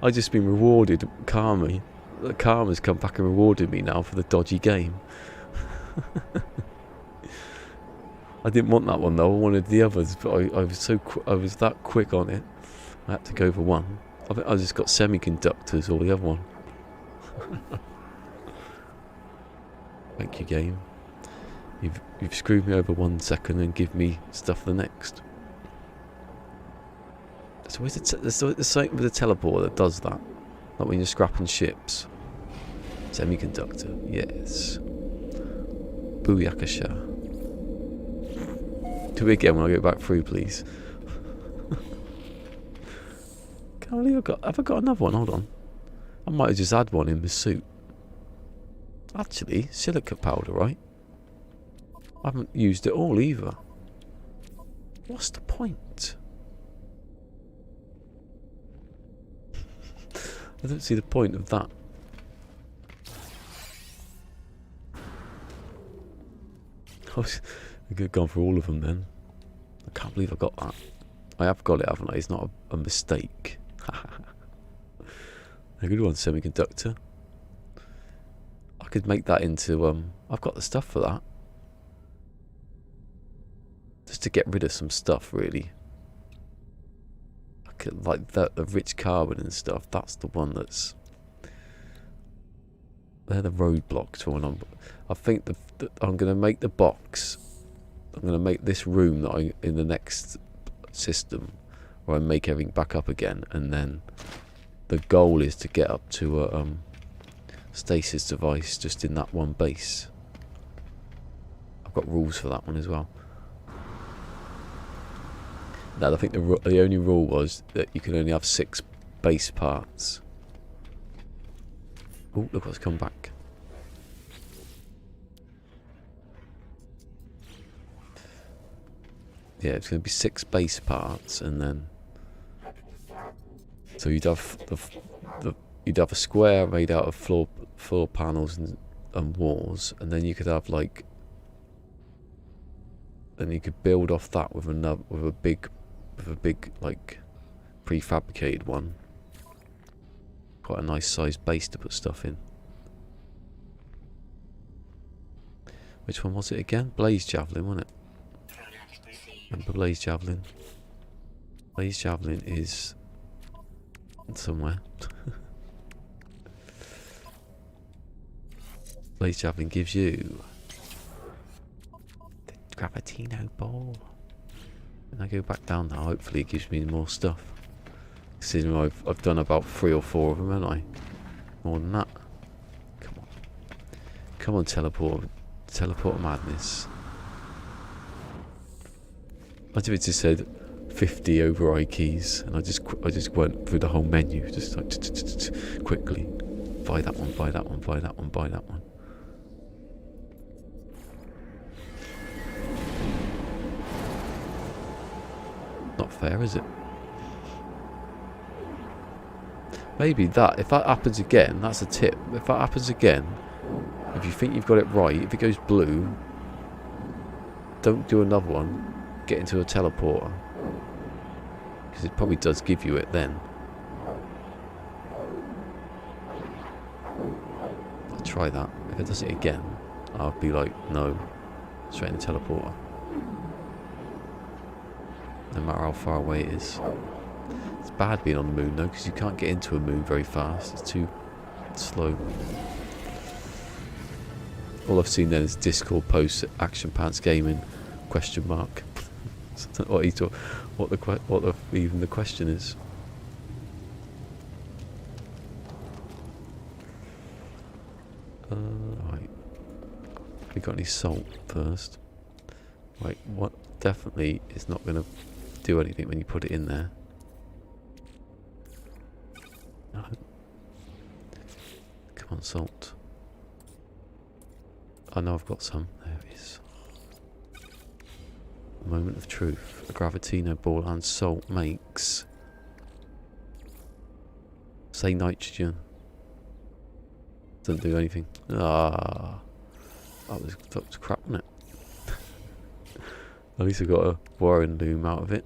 I just been rewarded. Karma's come back and rewarded me now for the dodgy game. I didn't want that one though. I wanted the others, but I was that quick on it. I had to go for one. I think I just got semiconductors or the other one. Thank you, game. You've screwed me over 1 second and give me stuff the next. So where's the something with the teleporter that does that? Like when you're scrapping ships. Semiconductor, yes. Booyakasha. Do it again when I go back through, please. Can't believe have I got another one? Hold on. I might have just had one in the suit. Actually, silica powder, right? I haven't used it all either. What's the point? I don't see the point of that. I could have gone for all of them then. I can't believe I got that. I have got it, haven't I? It's not a mistake. A good one, semiconductor. I could make that into... I've got the stuff for that. Just to get rid of some stuff, really. I could, like the rich carbon and stuff. That's the one that's... They're the roadblocks for when I think I'm going to make the box. I'm going to make this room that in the next system where I make everything back up again, and then the goal is to get up to a stasis device just in that one base. I've got rules for that one as well. Now I think the only rule was that you can only have 6 base parts. Oh, look what's come back. Yeah, it's going to be 6 base parts, and then so you'd have you'd have a square made out of floor panels and walls, and then you could have like then you could build off that with another, with a big like prefabricated one. Quite a nice sized base to put stuff in. Which one was it again? Blaze Javelin, wasn't it? Remember Blaze Javelin? Blaze Javelin is somewhere. Blaze Javelin gives you the Gravitino Ball. And I go back down now, hopefully it gives me more stuff. Considering I've done about 3 or 4 of them, haven't I? More than that. Come on. Come on, teleport madness. I just said 50 override keys, and I just went through the whole menu, just like quickly. Buy that one, buy that one, buy that one, buy that one. Not fair, is it? Maybe that, if that happens again, that's a tip. If that happens again, if you think you've got it right, if it goes blue, don't do another one. Get into a teleporter. Because it probably does give you it then. I'll try that. If it does it again, I'll be like, no. Straight in the teleporter. No matter how far away it is. It's bad being on the moon though, because you can't get into a moon very fast. It's too slow. All I've seen then is Discord posts Action Pants Gaming ? What even the question is. Right. We got any salt first? Right. What definitely is not going to do anything when you put it in there. No. Come on, salt. I know I've got some. There it is. Moment of truth. A Gravitino Ball and salt makes. Say nitrogen. Doesn't do anything. Ah. That was crap, wasn't it? At least I got a wiring loom out of it.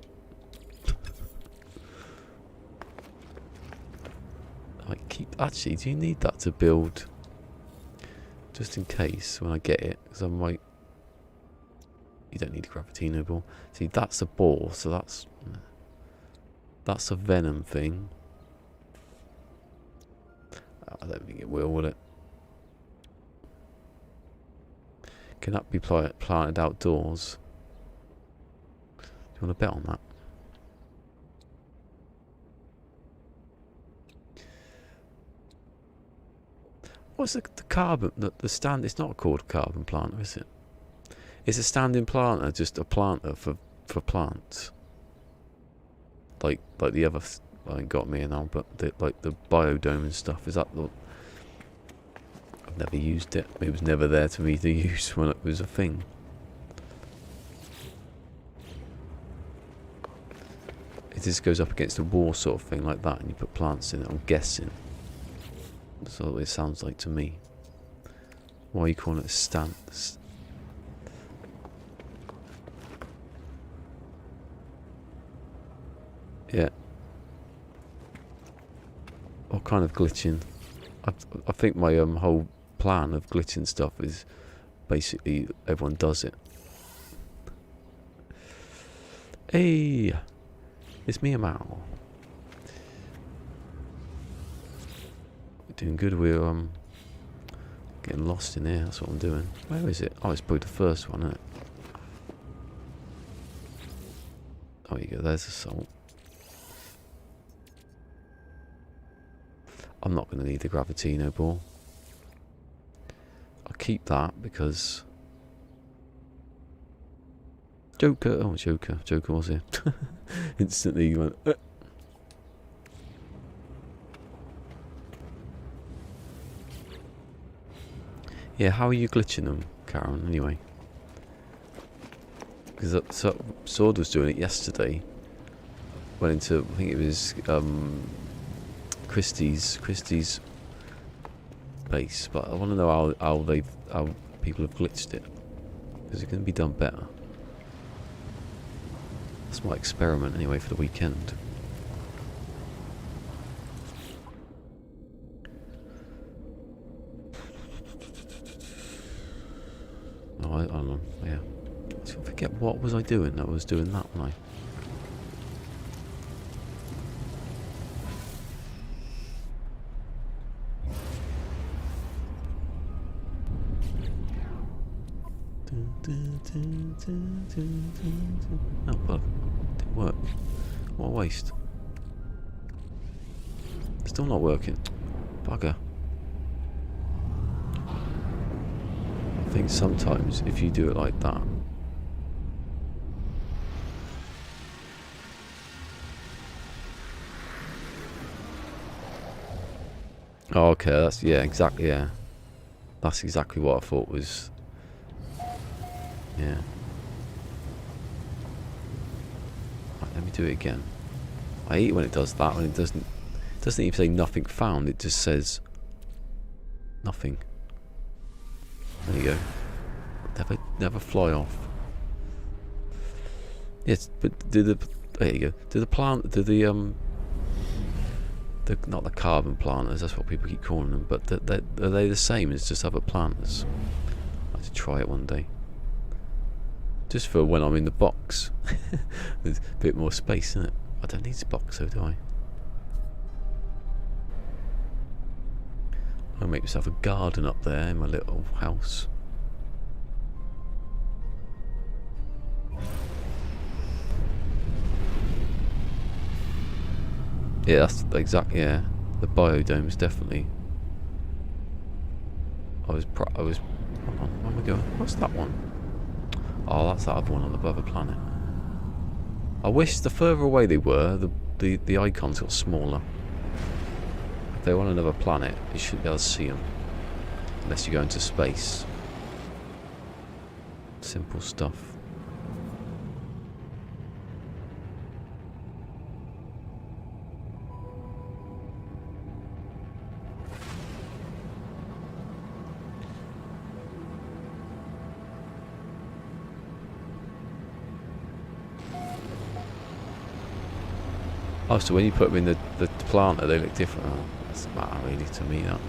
Actually, do you need that to build? Just in case when I get it, because I might. You don't need a Gravitino Ball. See, that's a ball, so that's a venom thing. I don't think it will it? Can that be planted outdoors? Do you want to bet on that? What's the carbon? The stand? It's not called a carbon planter, is it? Is a standing planter just a planter for plants? Like the other, I ain't got me now, but like the biodome and stuff. Is that the? I've never used it. It was never there to me to use when it was a thing. It just goes up against a wall sort of thing like that, and you put plants in it. I'm guessing. That's what it sounds like to me. Why are you calling it a stand? Yeah. What kind of glitching? I think my whole plan of glitching stuff is basically everyone does it. Hey, it's me, Mal. We're doing good. We're getting lost in here. That's what I'm doing. Where is it? Oh, it's probably the first one, isn't it? Oh, you go. There's the salt. I'm not going to need the Gravitino Ball. I'll keep that because Joker. Oh, Joker was here. Instantly you went. Yeah, how are you glitching them, Karen? Anyway, because Sword was doing it yesterday. Went into, I think it was Christie's base, but I want to know how people have glitched it, because it can be done better. That's my experiment anyway for the weekend. Oh, I don't know. Yeah. I forget what was I doing. I was doing that, wasn't I? Oh, bug. Didn't work. What a waste. Still not working. Bugger. I think sometimes if you do it like that. Oh, okay, that's, yeah, exactly, yeah. That's exactly what I thought was, yeah. Right, let me do it again. I hate when it does that, when it doesn't even say nothing found, it just says nothing. There you go. Never fly off. Yes, but there you go. Not the carbon planters, that's what people keep calling them, but are they the same as just other planters? I have to try it one day. Just for when I'm in the box. There's a bit more space in it. I don't need this box though, do I? I'll make myself a garden up there in my little house. Yeah, that's exactly, yeah. The biodome's definitely. I was, hold on, where am I going? What's that one? Oh, that's that other one on above a planet. I wish the further away they were, the icons got smaller. If they were on another planet, you shouldn't be able to see them. Unless you go into space. Simple stuff. Oh, so when you put them in the planter, they look different. Oh, that's matter really to me, that.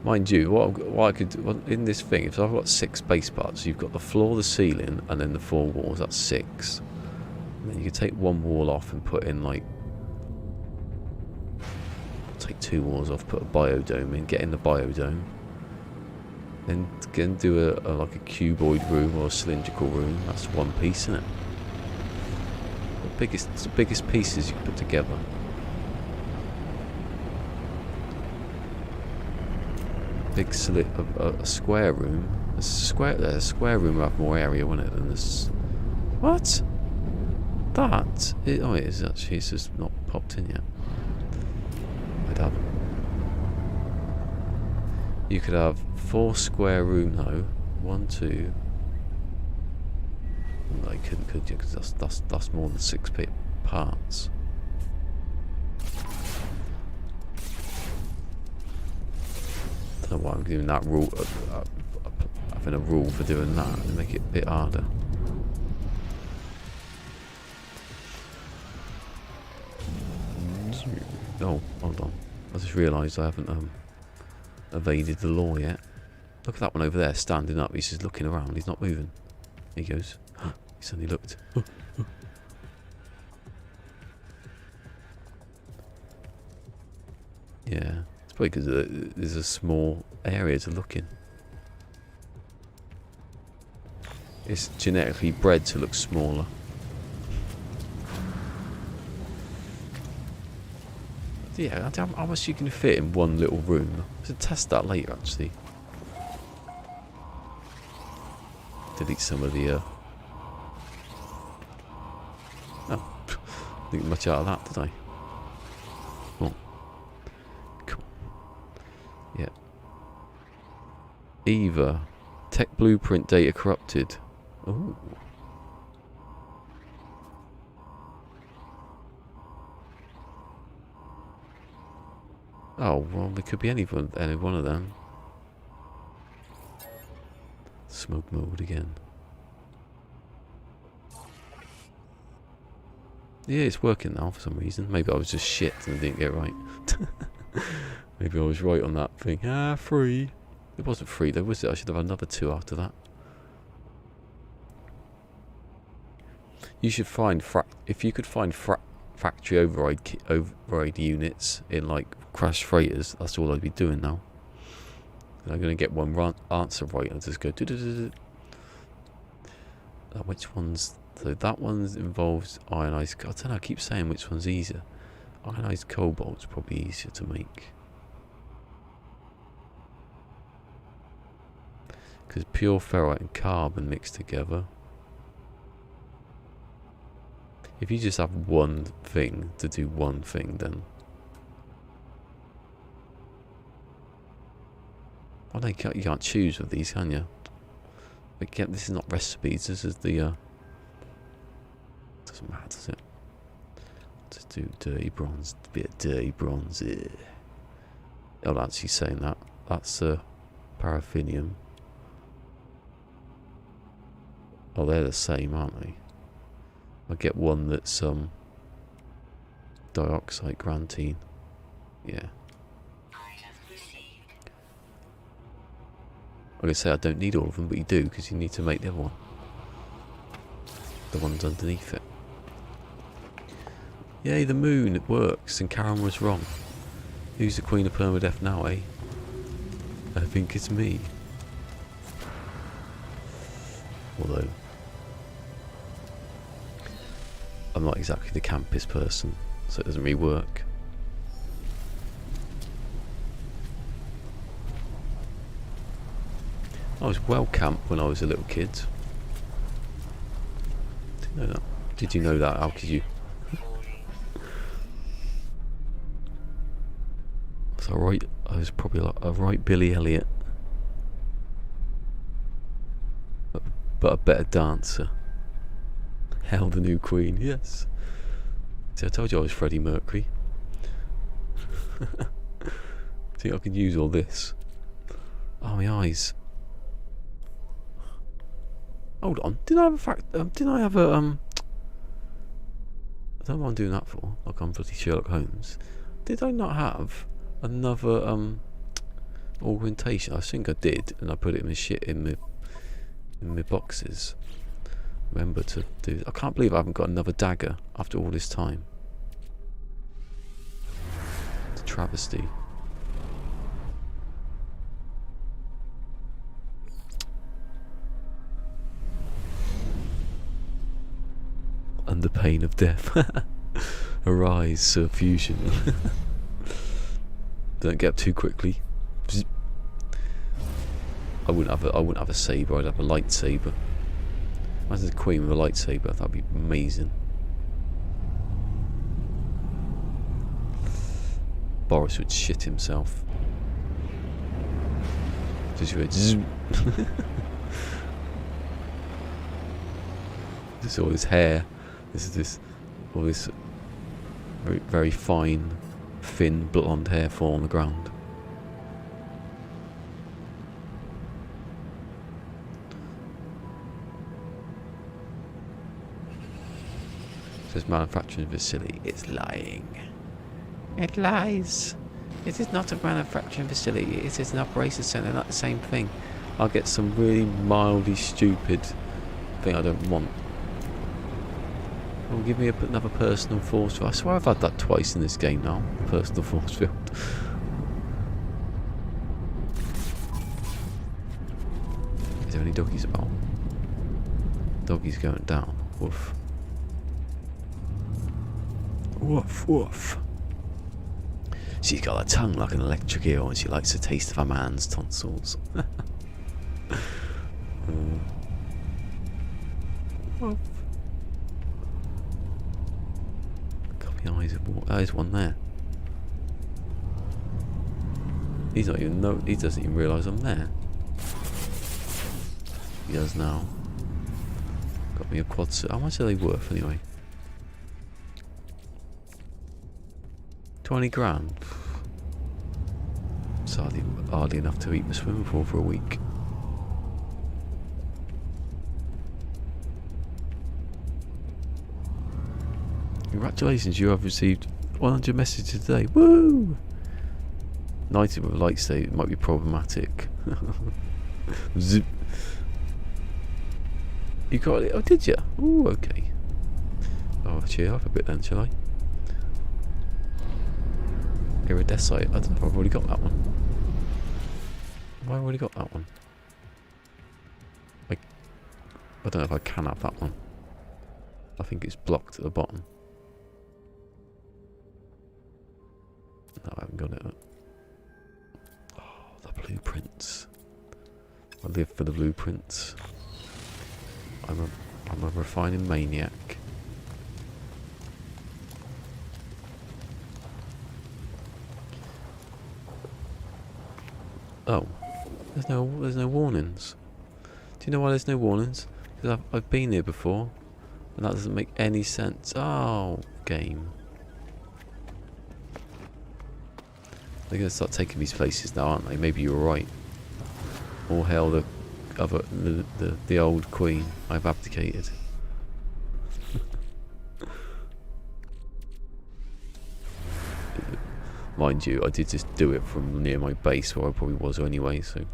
Mind you, what I could do, in this thing, if I've got 6 base parts, you've got the floor, the ceiling, and then the 4 walls, that's 6. And then you could take 1 wall off and put in, like, take 2 walls off, put a biodome in, get in the biodome. Then do like a cuboid room or a cylindrical room. That's 1 piece, isn't it? The biggest pieces you can put together. Big a square room. A square room will have more area, won't it, than this? What? That? Oh, it is actually. It's just not popped in yet. I'd have. You could have 4 square room though. 1, 2. No, you couldn't, could you? Because that's more than 6 parts. I don't know why I'm giving that rule. Having a rule for doing that to make it a bit harder. Oh, hold on. I just realised I haven't evaded the law yet. Look at that one over there, standing up. He's just looking around. He's not moving. He goes. He suddenly looked. Yeah, it's probably because there's a small area to look in. It's genetically bred to look smaller. Yeah, how much you can fit in 1 little room. I should test that later, actually. Delete some of the. Oh, didn't get much out of that, did I? Oh, cool. Yeah. Eva, tech blueprint data corrupted. Ooh. Oh, well, there could be any one of them. Smoke mode again. Yeah, it's working now for some reason. Maybe I was just shit and didn't get it right. Maybe I was right on that thing. Ah, 3. It wasn't 3 though, was it? I should have had another 2 after that. You should find if you could find factory override units in like crash freighters. That's all I'd be doing now. I'm gonna get one answer right and just go. Which one's? So that one involves ionized. I don't know. I keep saying which one's easier. Ionized cobalt's probably easier to make because pure ferrite and carbon mixed together. If you just have one thing to do one thing, then well, you can't choose with these, can you? But this is not recipes. This is the. Doesn't matter, does it? Just do dirty bronze. A bit of dirty bronze. Yeah. I'm actually saying that. That's paraffinium. Oh, they're the same, aren't they? I'll get one that's dioxide grantine. Yeah. I'm going to say I don't need all of them, but you do, because you need to make the other one. The ones underneath it. Yay, the moon, it works, and Karen was wrong. Who's the queen of Permadeath now, eh? I think it's me. Although I'm not exactly the campest person, so it doesn't really work. I was well camped when I was a little kid. Didn't know that. Did you know that? How could you? So I was probably like a right Billy Elliot, but a better dancer. Hell, the new queen, yes. See, I told you I was Freddie Mercury. See, I could use all this. Oh, my eyes. Hold on. Did I have a fact? Did I have a I don't know what I'm doing that for. Like I'm bloody Sherlock Holmes. Did I not have another augmentation? I think I did, and I put it in my boxes. Remember to do. I can't believe I haven't got another dagger after all this time. It's a travesty. Under pain of death. Arise, Sir Fusion. Don't get up too quickly. I wouldn't have a saber. I'd have a lightsaber. Imagine the queen with a lightsaber. That'd be amazing. Boris would shit himself. Just go zoom. This is all his hair. All this very, very fine, thin, blonde hair fall on the ground. Says manufacturing facility. It's lying. It lies. It is not a manufacturing facility. It is an operations centre, not the same thing. I'll get some really mildly stupid thing I don't want. Will give me another personal force field. I swear I've had that twice in this game now. Personal force field. Is there any doggies about? Doggies going down. Woof. Woof woof. She's got a tongue like an electric eel and she likes the taste of a man's tonsils. Woof. Eyes of water. There's one there. He doesn't even realise I'm there. He does now. Got me a quad suit. How much are they worth anyway? 20 grand. It's hardly enough to eat my swimming pool for a week. Congratulations, you have received 100 messages today. Woo! Knighted with a light state might be problematic. Zip. You got it? Oh, did you? Ooh, okay. Oh, cheer up a bit then, shall I? Iridescite. I don't know if I've already got that one. Have I already got that one? I don't know if I can have that one. I think it's blocked at the bottom. No, I haven't got it. Oh, the blueprints. I live for the blueprints. I'm a refining maniac. Oh, there's no warnings. Do you know why there's no warnings? Because I've been here before, and that doesn't make any sense. Oh, game. They're gonna start taking these places now, aren't they? Maybe you were right. All hail the old queen. I've abdicated. Mind you, I did just do it from near my base where I probably was anyway, so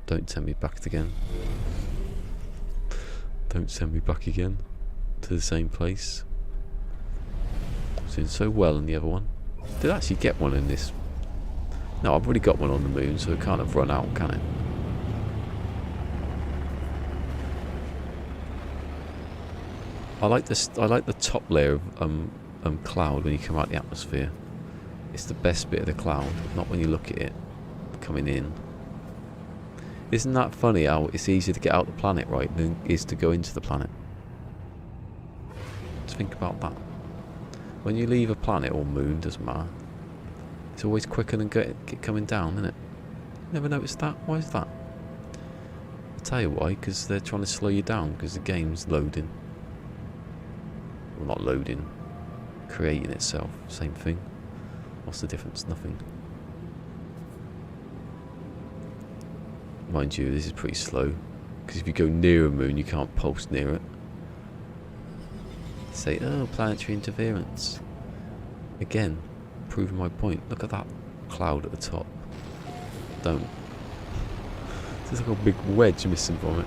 don't send me back again. Don't send me back again to the same place. I was doing so well in the other one. Did I actually get one in this? No, I've already got one on the moon, so it can't have run out, can it? I like this. I like the top layer of cloud when you come out the atmosphere. It's the best bit of the cloud, not when you look at it coming in. Isn't that funny how it's easier to get out the planet, right, than it is to go into the planet? Just think about that. When you leave a planet or moon, doesn't matter. It's always quicker than get coming down, isn't it? Never noticed that? Why is that? I'll tell you why, because they're trying to slow you down, because the game's loading. Well, not loading. Creating itself. Same thing. What's the difference? Nothing. Mind you, this is pretty slow, because if you go near a moon, you can't pulse near it. Say, oh, planetary interference. Again, proving my point. Look at that cloud at the top. Don't. There's like a big wedge missing from it.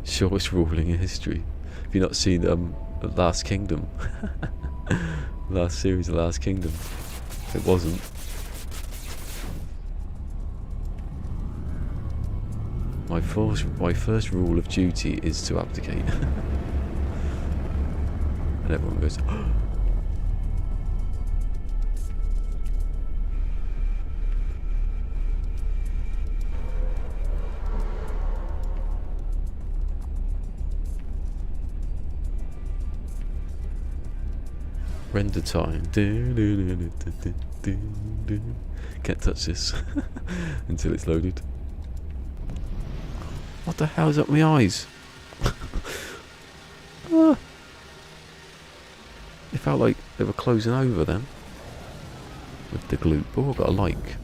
Shortest ruling in history. Have you not seen Last Kingdom? Last series of Last Kingdom. It wasn't. My first rule of duty is to abdicate. And everyone goes, oh. Render time. Can't touch this until it's loaded. What the hell is up my eyes? Ah. It felt like they were closing over then. With the gloop. Oh, I've got a like.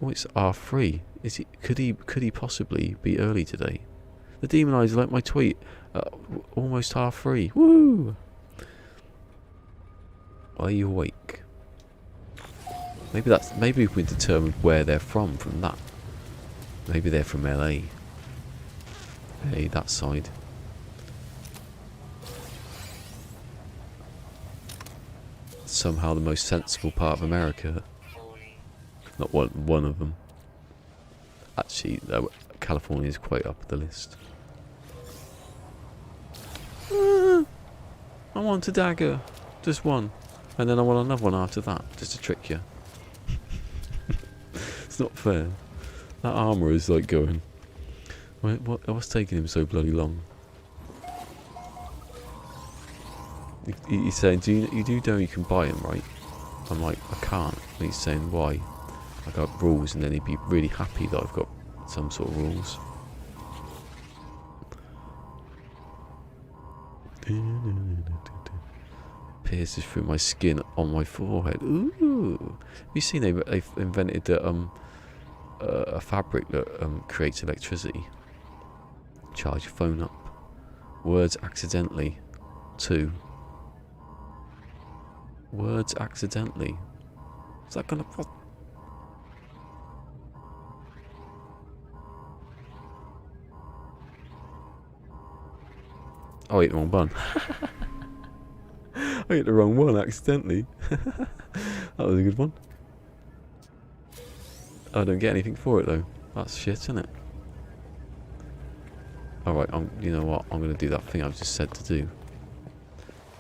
Oh, it's R3. Is it? Could he possibly be early today? The demonizer liked my tweet. Almost R3. Woo! Are you awake? Maybe we determined where they're from that. Maybe they're from LA. Hey, that side. Somehow the most sensible part of America. Not one of them. Actually, California is quite up the list. I want a dagger. Just one. And then I want another one after that. Just to trick you. It's not fair. That armour is like going... What's taking him so bloody long? He's saying, you do know you can buy him, right? I'm like, I can't. And he's saying, why? I got rules, and then he'd be really happy that I've got some sort of rules. Pierces through my skin on my forehead. Ooh! Have you seen they've invented the a fabric that creates electricity. Charge your phone up. Words accidentally. 2. Words accidentally. Is that gonna... Oh, I hit the wrong button. I hit the wrong one accidentally. That was a good one. I don't get anything for it though. That's shit, isn't it? Alright, you know what? I'm going to do that thing I've just said to do.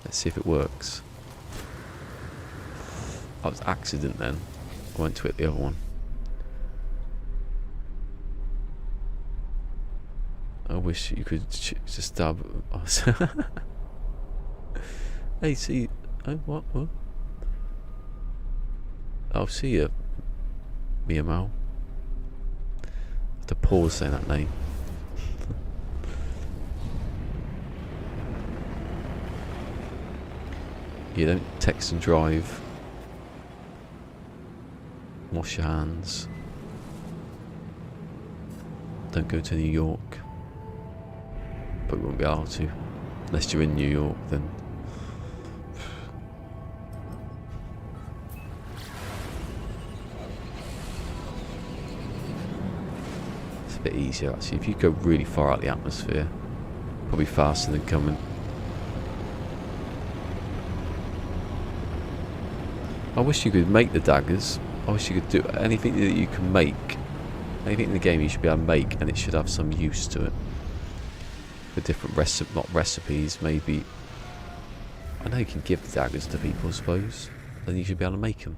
Let's see if it works. That was accident then. I went to hit the other one. I wish you could just stab us. Hey, see... Oh, what? I'll see you, Meow. I have to pause saying that name. You don't text and drive. Wash your hands. Don't go to New York. But we won't be able to. Unless you're in New York, then... It's a bit easier actually. If you go really far out the atmosphere, probably faster than coming. I wish you could make the daggers. I wish you could do anything that you can make. Anything in the game you should be able to make, and it should have some use to it. For different not recipes, maybe. I know you can give the daggers to people, I suppose. Then you should be able to make them.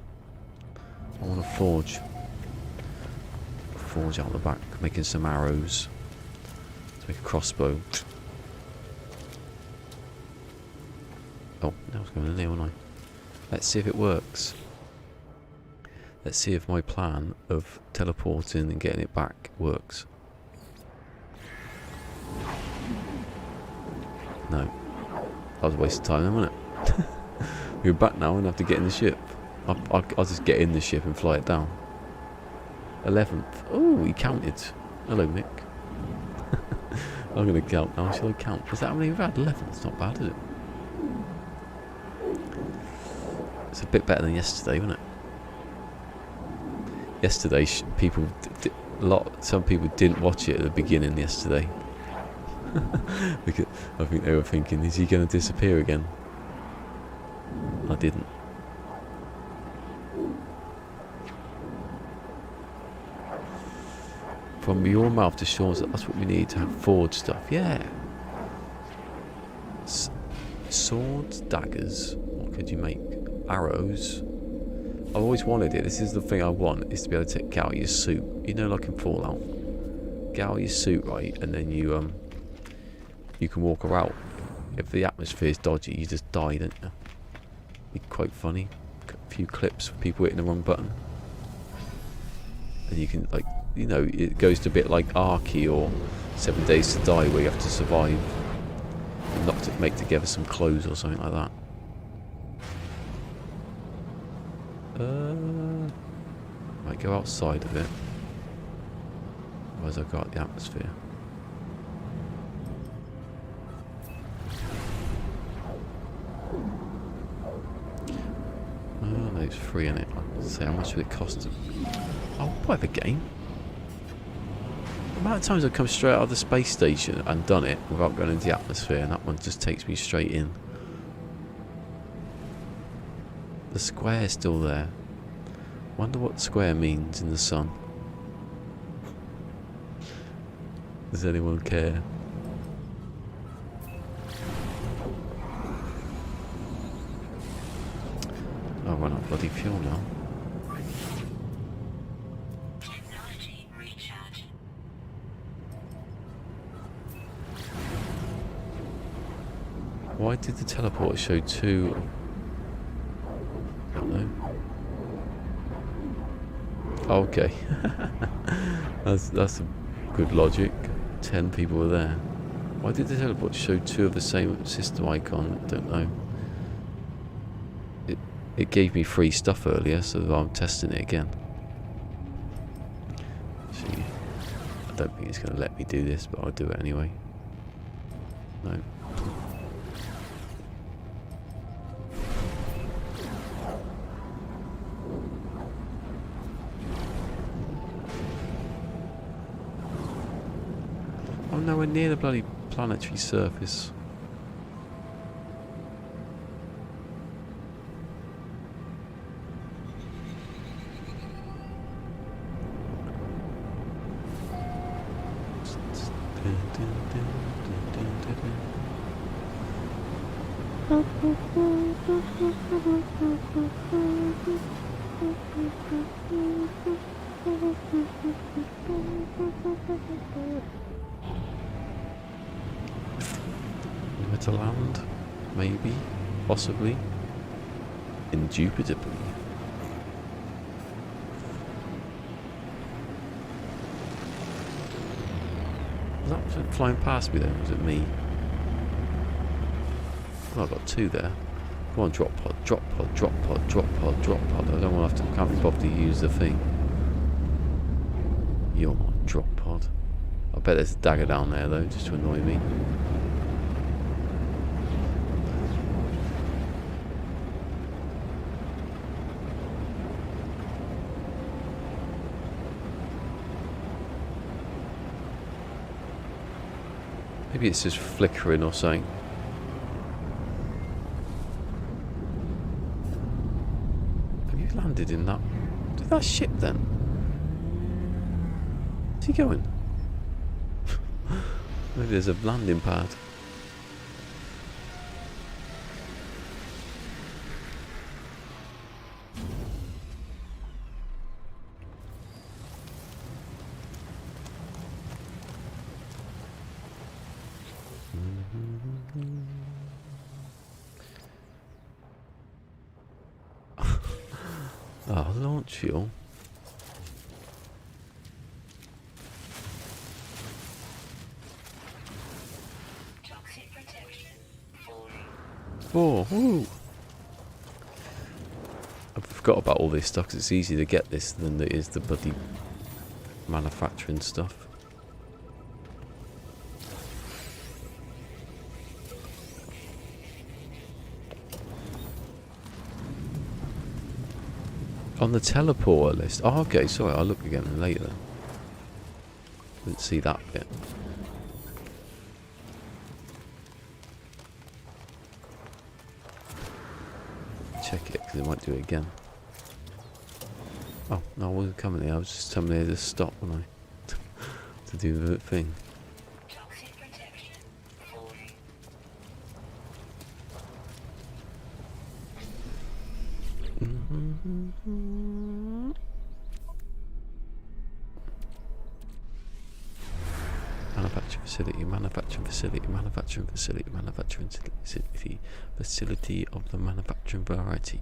I want to forge. Forge out the back, making some arrows. To make a crossbow. Oh, that was going in there, wasn't I? Let's see if it works. Let's see if my plan of teleporting and getting it back works. No. That was a waste of time then, wasn't it? We're back now and have to get in the ship. I'll just get in the ship and fly it down. 11th. Oh, he counted. Hello, Mick. I'm going to count now. Shall I count? Is that how many we've had? 11. It's not bad, is it? It's a bit better than yesterday, wasn't it? Yesterday, people, some people didn't watch it at the beginning yesterday. Because I think they were thinking, is he going to disappear again? I didn't. From your mouth to Sean's, that's what we need to have forge stuff. Yeah. Swords, daggers. What could you make? Arrows. I've always wanted it. This is the thing I want, is to be able to get out your suit. You know, like in Fallout. Get out your suit, right, and then you can walk around. If the atmosphere is dodgy, you just die, don't you? Be quite funny. A few clips of people hitting the wrong button. And you can, like, you know, it goes to a bit like Arky or 7 Days to Die, where you have to survive and not to make together some clothes or something like that. Might go outside of it. Otherwise I've got the atmosphere. Oh no, it's free in it. I'll say how much would it cost? I'll buy the game. The amount of times I've come straight out of the space station and done it without going into the atmosphere, and that one just takes me straight in. The square is still there. Wonder what square means in the sun. Does anyone care? I'll run out of bloody fuel now. Why did the teleport show 2? I don't know. Okay. that's a good logic. 10 people were there. Why did the teleport show 2 of the same system icon? I don't know. It gave me free stuff earlier, so I'm testing it again. don't think it's going to let me do this, but I'll do it anyway. No. I'm nowhere near the bloody planetary surface. Where to land? Maybe, possibly, indubitably. Was that flying past me then? Was it me? Oh, I've got two there. Come on, drop pod, drop pod, drop pod, drop pod, drop pod. I don't want to have to, can't be bothered to use the thing. You're my drop pod. I bet there's a dagger down there though, just to annoy me. Maybe it's just flickering or something. Have you landed in that ship then? Where's he going? Maybe there's a landing pad. Oh, launch fuel. Toxic protection. 4. Woo! I forgot about all this stuff because it's easier to get this than it is the bloody manufacturing stuff. On the teleporter list. Oh, okay, sorry, I'll look again later. Didn't see that bit. Check it, because it might do it again. Oh, no, I wasn't coming here. I was just telling me to stop when I to do the thing. Toxic protection. 40. Manufacturing facility, manufacturing facility, manufacturing facility, manufacturing facility, facility of the manufacturing variety.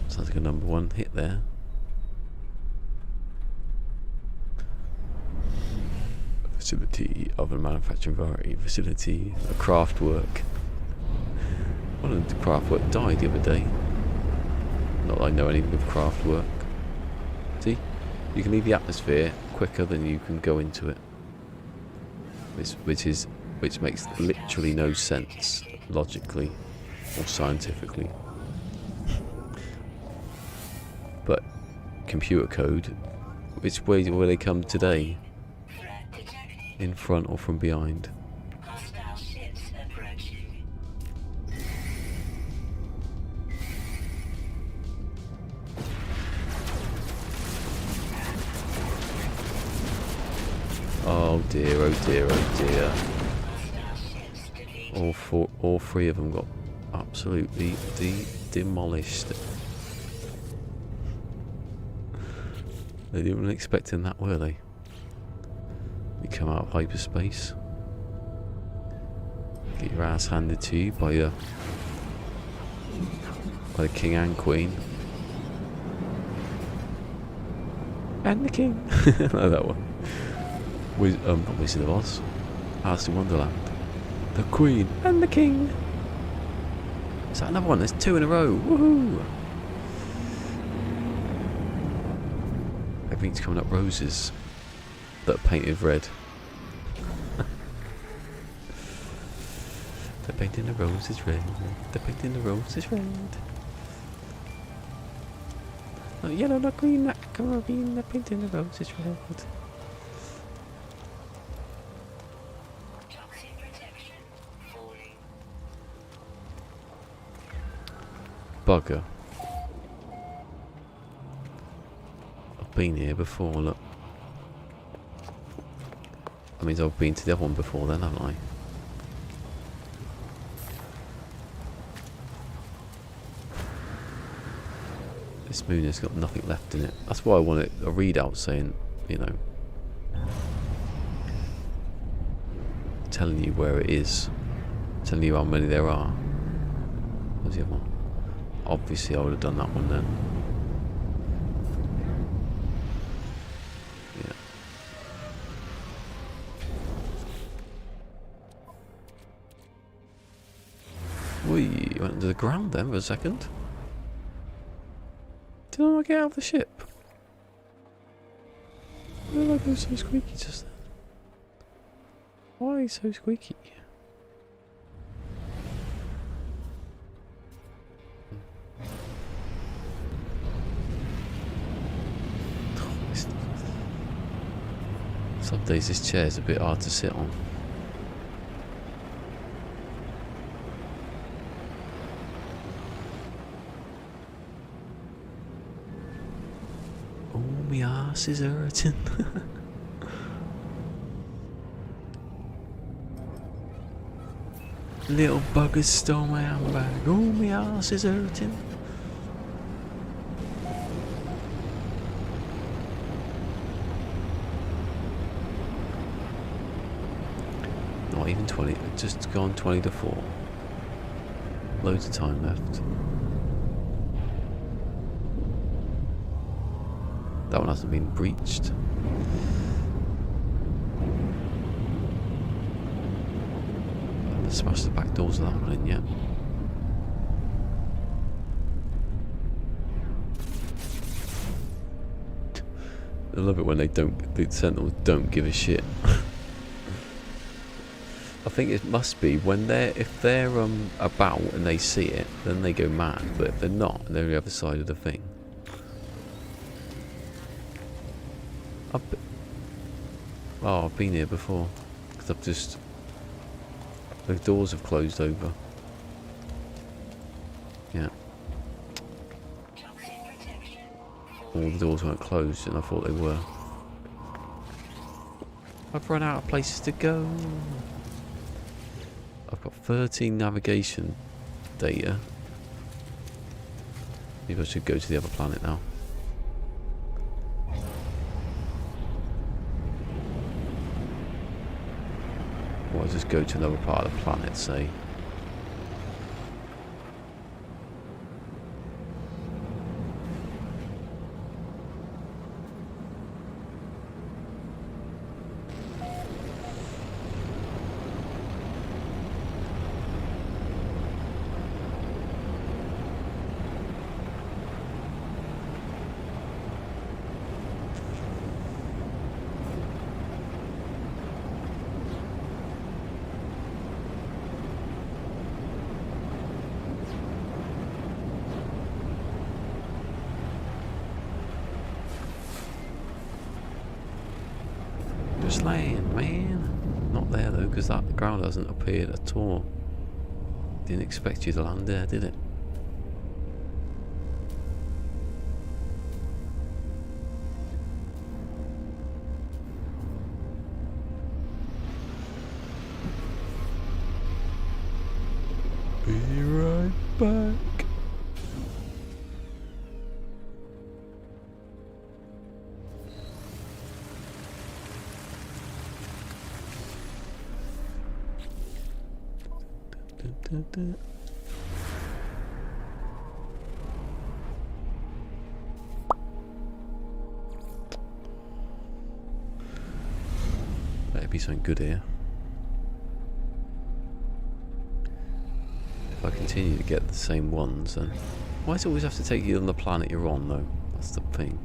Sounds like a number 1 hit there. Facility of a manufacturing variety, facility, a craft work. One of the craft work died the other day. Not that I know anything of craft work. See? You can leave the atmosphere quicker than you can go into it. Which makes literally no sense logically or scientifically. But computer code, which way will they come today? Threat detected. In front or from behind? Hostile ships approaching. Oh dear, oh dear, oh dear. Hostile ships defeated. All 3 of them got absolutely demolished. They didn't expecting that, were they? You come out of hyperspace, get your ass handed to you by the king and queen. And the king. No, that one. Not Wizard of Oz. Alice in Wonderland. The Queen and the King. Is that another one? There's 2 in a row. Woohoo! Everything's coming up roses. that are painted red. They're painting the roses red. They're painting the roses red. Not yellow, not green, not green. They're painting the roses red. Toxic protection falling. Bugger. I've been here before, look. That means I've been to the other one before then, haven't I? This moon has got nothing left in it. That's why I wanted a readout saying, you know, telling you where it is, telling you how many there are. Where's the other one? Obviously I would have done that one then. Yeah. We went under the ground then for a second. Did I not get out of the ship? Why did I go so squeaky just then? Why so squeaky? Some days this chair's a bit hard to sit on. Oh, my ass is hurting. Little buggers stole my handbag. Oh, my ass is hurting. Not even 20, just gone 20 to 4. Loads of time left. That one hasn't been breached. I haven't smashed the back doors of that one in yet. I love it when the Sentinels don't give a shit. I think it must be when if they're about and they see it, then they go mad. But if they're not, they're on the other side of the thing. I've been here before. Because the doors have closed over. Yeah. All the doors weren't closed and I thought they were. I've run out of places to go. I've got 13 navigation data. Maybe I should go to the other planet now. Or I'll just go to another part of the planet, say. Land, man. Not there though, because the ground hasn't appeared at all. Didn't expect you to land there, did it? Be right back. Better be something good here. If I continue to get the same ones, then why does it always have to take you on the planet you're on, though? That's the thing.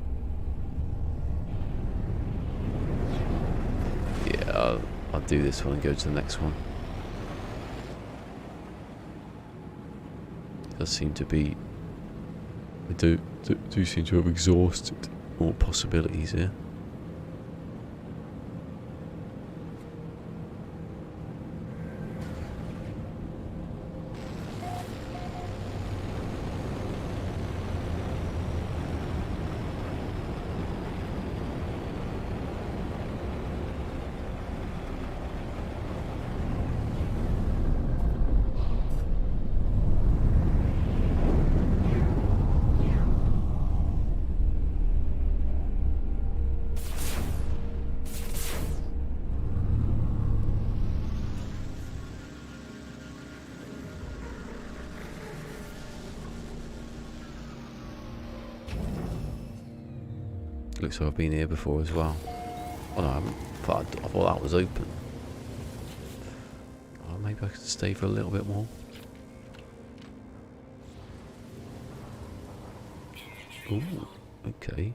I'll do this one and go to the next one. It does seem to be... I do seem to have exhausted all possibilities here. Looks like I've been here before as well. Oh no, I haven't. I thought that was open. Oh, maybe I could stay for a little bit more. Ooh, okay.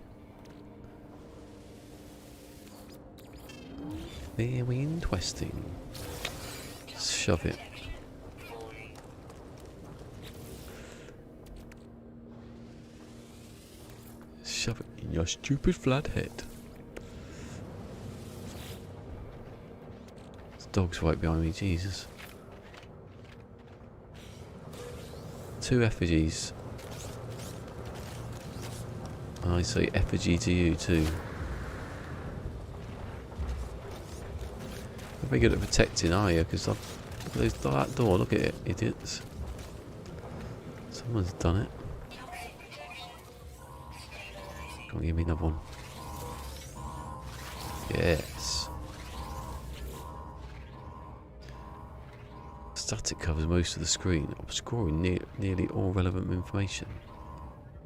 Very interesting. Let's shove it. Shove it in your stupid flat head. This dog's right behind me, Jesus. 2 effigies. And I say effigy to you too. You're very good at protecting, are you? Because that door, look at it, idiots. Someone's done it. Come on, give me another one. Yes. Static covers most of the screen, obscuring nearly all relevant information.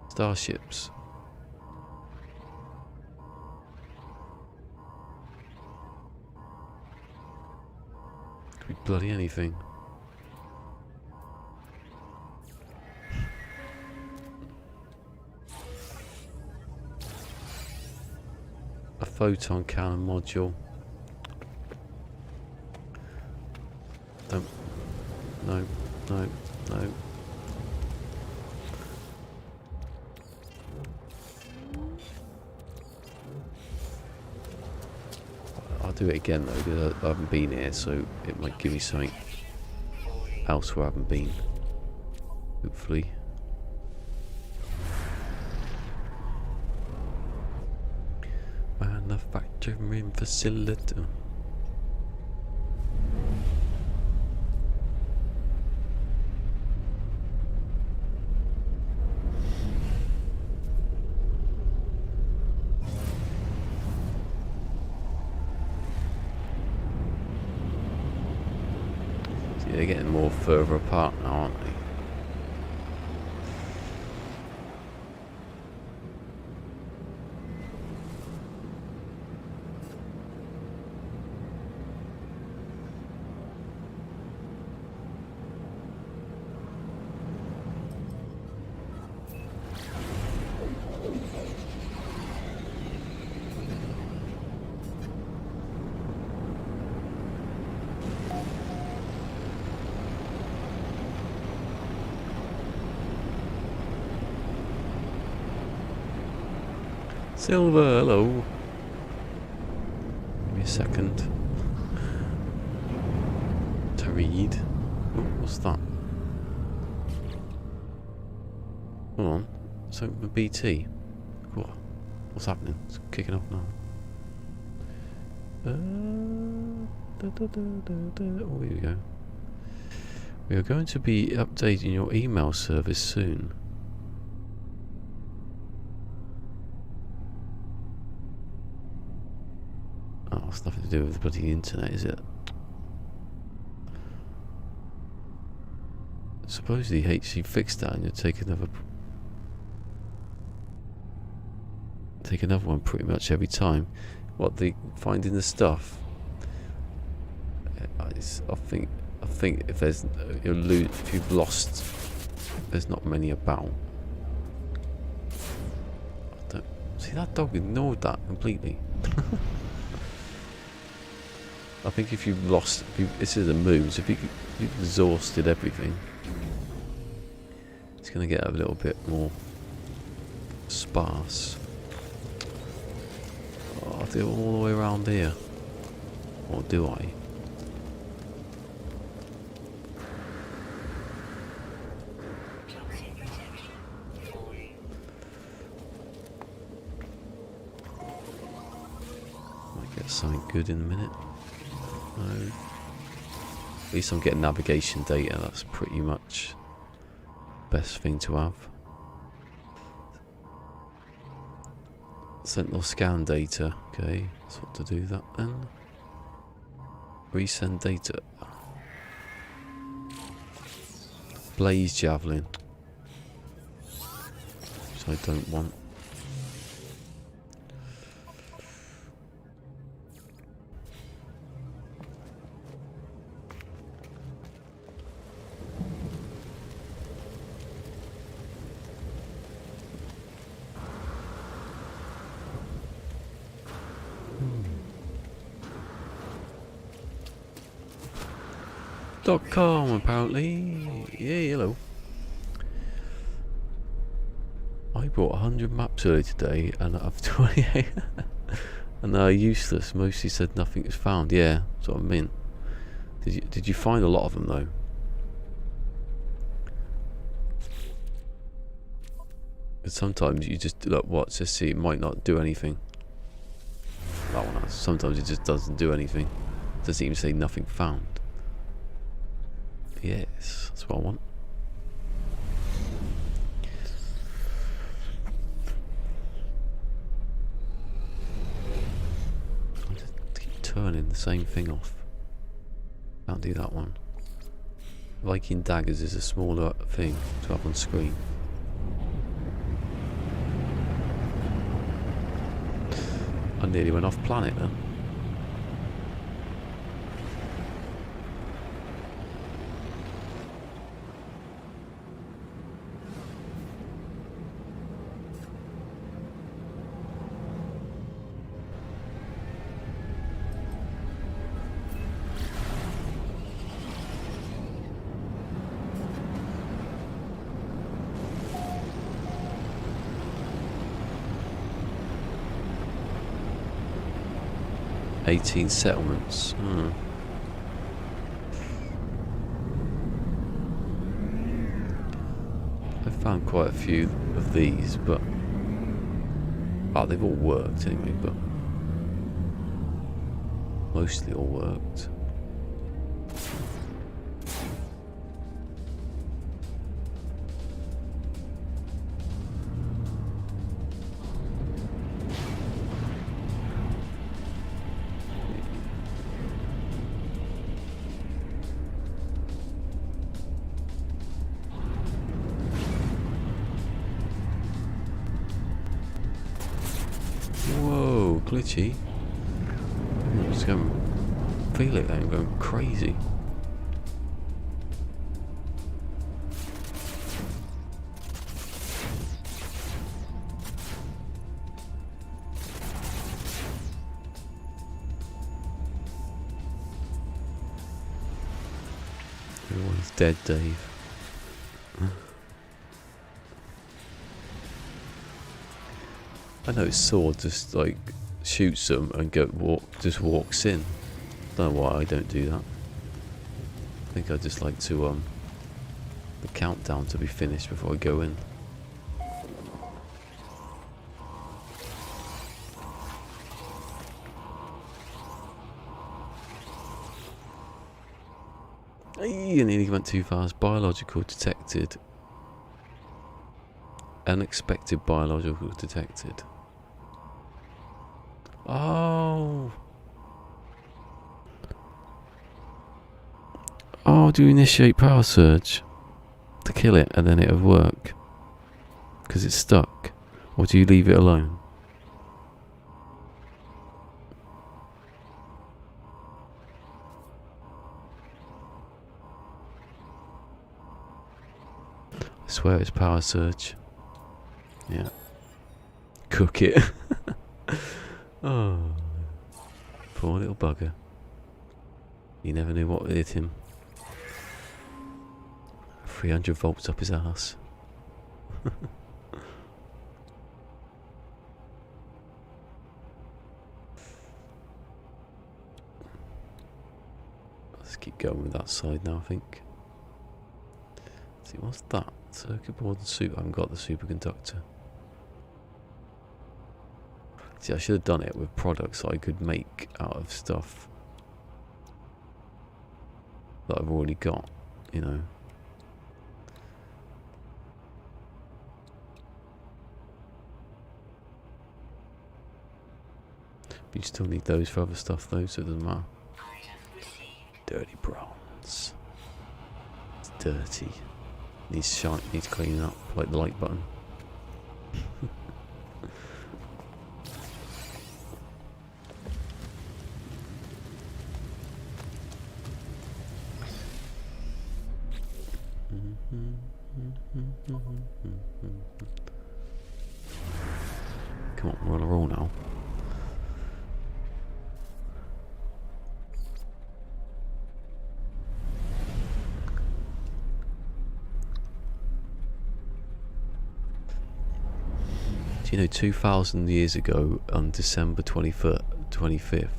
Starships. Could be bloody anything. A photon cannon module. Don't. No, no, no. I'll do it again though, because I haven't been here, so it might give me something else where I haven't been. Hopefully. Manufacturing facility. See, they're getting more further apart now, aren't they? Silver, hello. Give me a second to read. Oh, what's that? Hold on. So the BT. Cool. What's happening? It's kicking off now. Oh, here we go. We are going to be updating your email service soon. Oh, it's nothing to do with the bloody internet, is it? Supposedly HC fixed that and you'll take another one pretty much every time. What, the finding the stuff? I think if there's if you've lost, there's not many about. I don't see, that dog ignored that completely. I think if you've lost, this is a moon, so if you've exhausted everything, it's going to get a little bit more sparse. Oh, I'll do it all the way around here. Or do I? Toxic protection falling. Might get something good in a minute. No. At least I'm getting navigation data, that's pretty much best thing to have. Sentinel scan data, okay, that's what to do that then. Resend data. Blaze javelin, which I don't want. .com apparently. Yeah, hello. I bought 100 maps earlier today and I've 28 and they're useless. Mostly said nothing is found. Yeah, that's what I mean. Did you find a lot of them though? But sometimes you just look, watch, just see, it might not do anything. That one has. Sometimes it just doesn't do anything. It doesn't even say nothing found. Yes, that's what I want. I just keep turning the same thing off. Can't do that one. Viking daggers is a smaller thing to have on screen. I nearly went off planet then. "18 settlements. I found quite a few of these, but they've all worked anyway, but mostly all worked. Whoa, glitchy. I'm just going to feel it there, I'm going crazy. Everyone's dead, Dave. I know his sword just like shoots them and just walks in. Don't know why I don't do that. I think I just like to the countdown to be finished before I go in. Ay, I nearly went too fast. Biological detected. Unexpected biological detected. Oh, do you initiate power surge to kill it and then it'll work because it's stuck, or do you leave it alone? I swear it's power surge. Yeah. Cook it. Oh, poor little bugger. You never knew what hit him. 300 volts up his ass. Let's keep going with that side now, I think. Let's see, what's that? Circuit board and super. I haven't got the superconductor. See, I should have done it with products I could make out of stuff that I've already got, you know. But you still need those for other stuff though, so it doesn't matter. Dirty bronze. It's dirty. Needs shine, needs cleaning up, like the like button. Come on, we're on a roll now. Do you know 2,000 years ago on December 25th,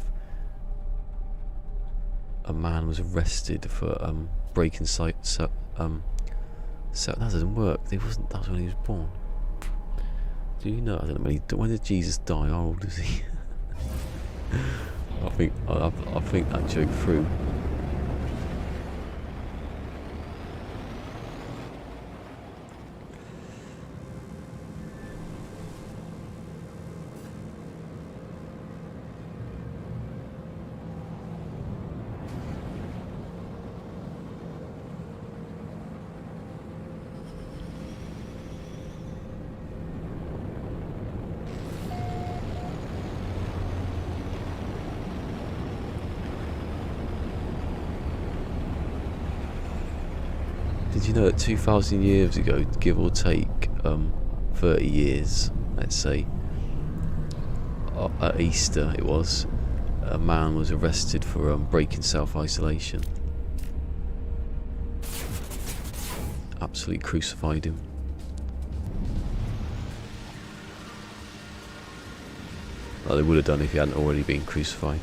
a man was arrested for breaking that doesn't work. That was when he was born. Do you know? I don't know. When did Jesus die? How old is he? I think that joke through. Did you know that 2,000 years ago, give or take 30 years, let's say, at Easter it was, a man was arrested for breaking self-isolation. Absolutely crucified him. Like they would have done if he hadn't already been crucified.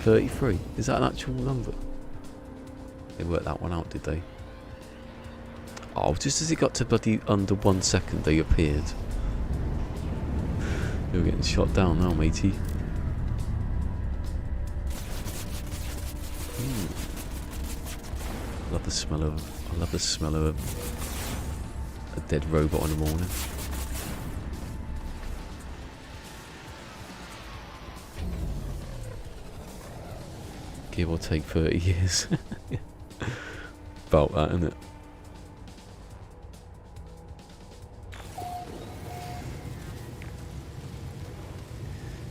33? Is that an actual number? They worked that one out, did they? Oh, just as it got to bloody under 1 second, they appeared. You're getting shot down now, matey. I love the smell of a dead robot in the morning. Give or take 30 years. About that, isn't it?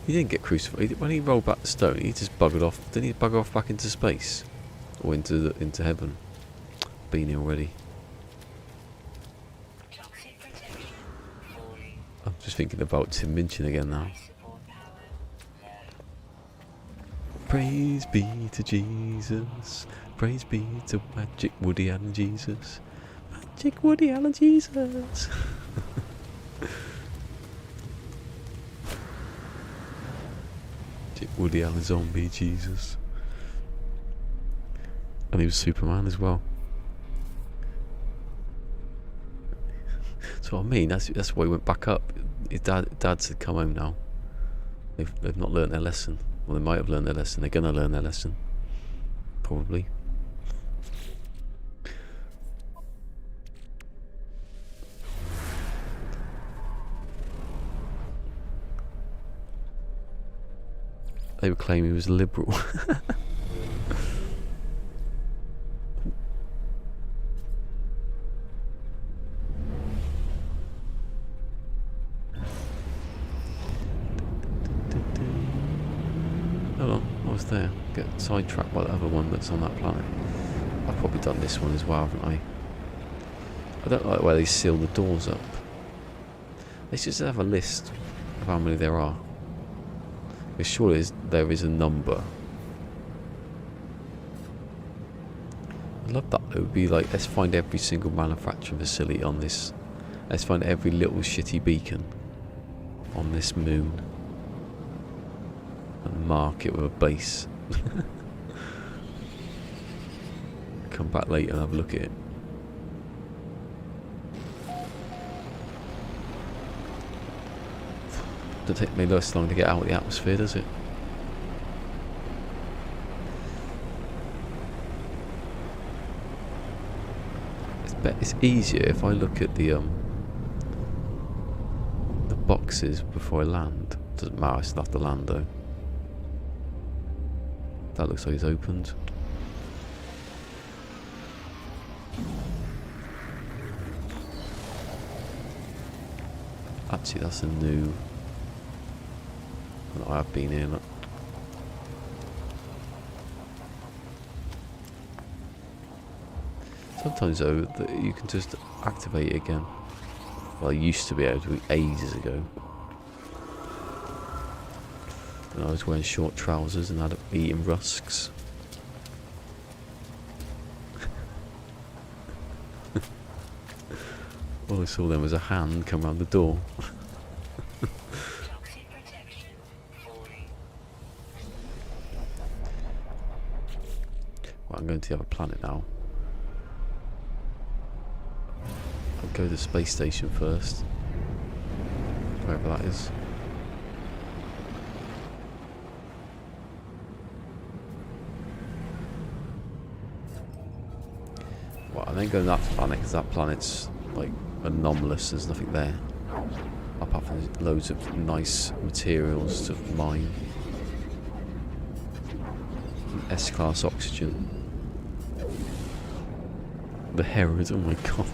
He didn't get crucified. When he rolled back the stone, he just buggered off. Didn't he bugger off back into space? Or into heaven? Been here already. I'm just thinking about Tim Minchin again now. Praise be to Jesus. Praise be to Magic Woody Allen Jesus. Magic Woody Allen Jesus. Woody Allen zombie Jesus. And he was Superman as well. So I mean, that's why he went back up. His dad said, "Come home now." They've not learnt their lesson. Well, they might have learnt their lesson. They're gonna learn their lesson, probably. They would claim he was a liberal. Hold on, I was there. Get sidetracked by the other one that's on that planet. I've probably done this one as well, haven't I? I don't like where they seal the doors up. They should just have a list of how many there are. Because surely there is a number I love that. It would be like, let's find every single manufacturing facility on this. Let's find every little shitty beacon on this moon and mark it with a base. Come back later and have a look at it. Doesn't take me less long to get out of the atmosphere, does it? It's easier if I look at the boxes before I land. Doesn't matter, I still have to land though. That looks like it's opened. Actually, that's a new. I have been here. Look. Sometimes though, you can just activate it again. Well, I used to be able to ages ago. When I was wearing short trousers and had eating rusks. All I saw then was a hand come around the door. Well, I'm going to the other planet now. I'll go to the space station first. Wherever that is. Well, and then go to that planet because that planet's like anomalous. There's nothing there. Apart from loads of nice materials to mine. S-class oxygen. The Herod, oh my god.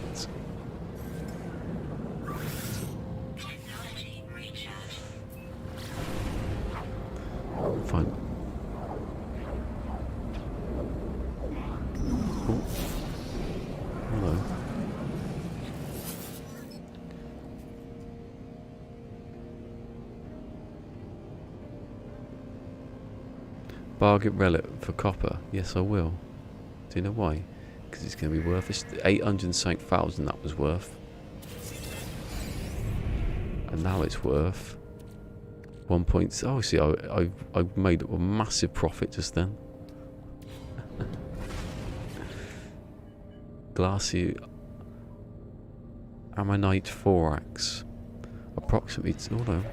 Fine. Oh. Hello. Bargain relic for copper. Yes, I will. Do you know why? Because it's going to be worth it. 800,000 that was worth. And now it's worth 1 point. Oh, see, I made a massive profit just then. Glassy ammonite thorax. Approximately. Oh no.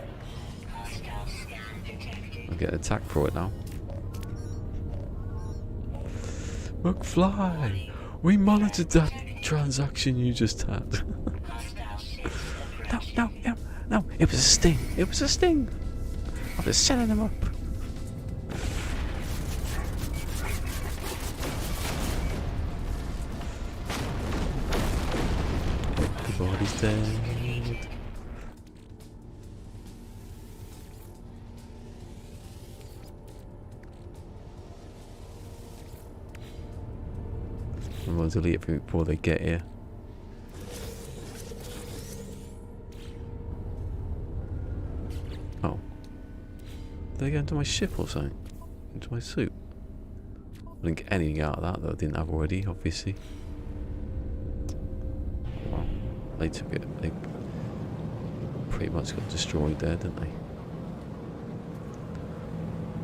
I'll get attacked for it now. McFly! We monitored that transaction you just had. No, it was a sting. It was a sting. I was setting them up. Everybody's dead. I'm going to delete everything before they get here. Oh. Did they go into my ship or something? Into my suit? I didn't get anything out of that that I didn't have already, obviously. Well, they took it. They pretty much got destroyed there, didn't they?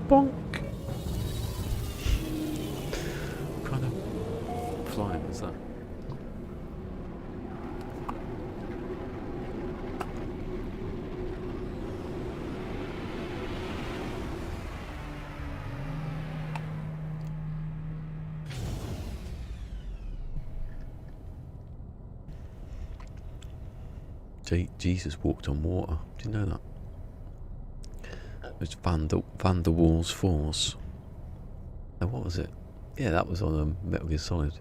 Bonk! What kind of flying was that? Jesus walked on water. Do you know that? It was Van der Waals Force. Oh, what was it? Yeah, that was on Metal Gear Solid.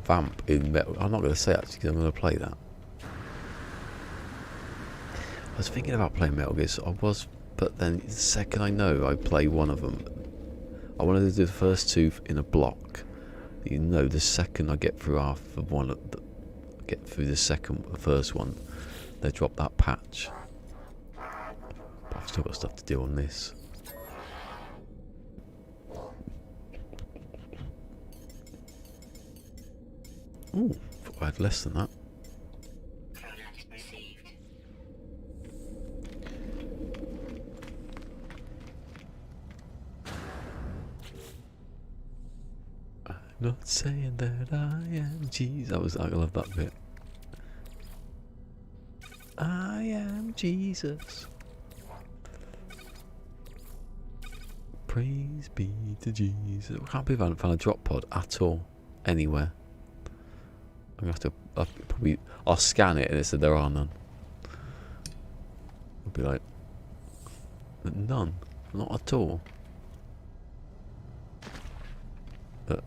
Vamp in Metal. I'm not going to say actually because I'm going to play that. I was thinking about playing Metal Gear. I was, but then the second I know I play one of them, I wanted to do the first two in a block. You know, the second I get through half of one, get through the first one, they drop that patch. But I've still got stuff to do on this. Ooh, thought I had less than that. Product received. Not saying that I am Jesus. I love that bit. I am Jesus. Praise be to Jesus. I can't believe I haven't found a drop pod at all. Anywhere. I'm gonna have to I'll scan it and it said there are none. I'll be like, none. Not at all. But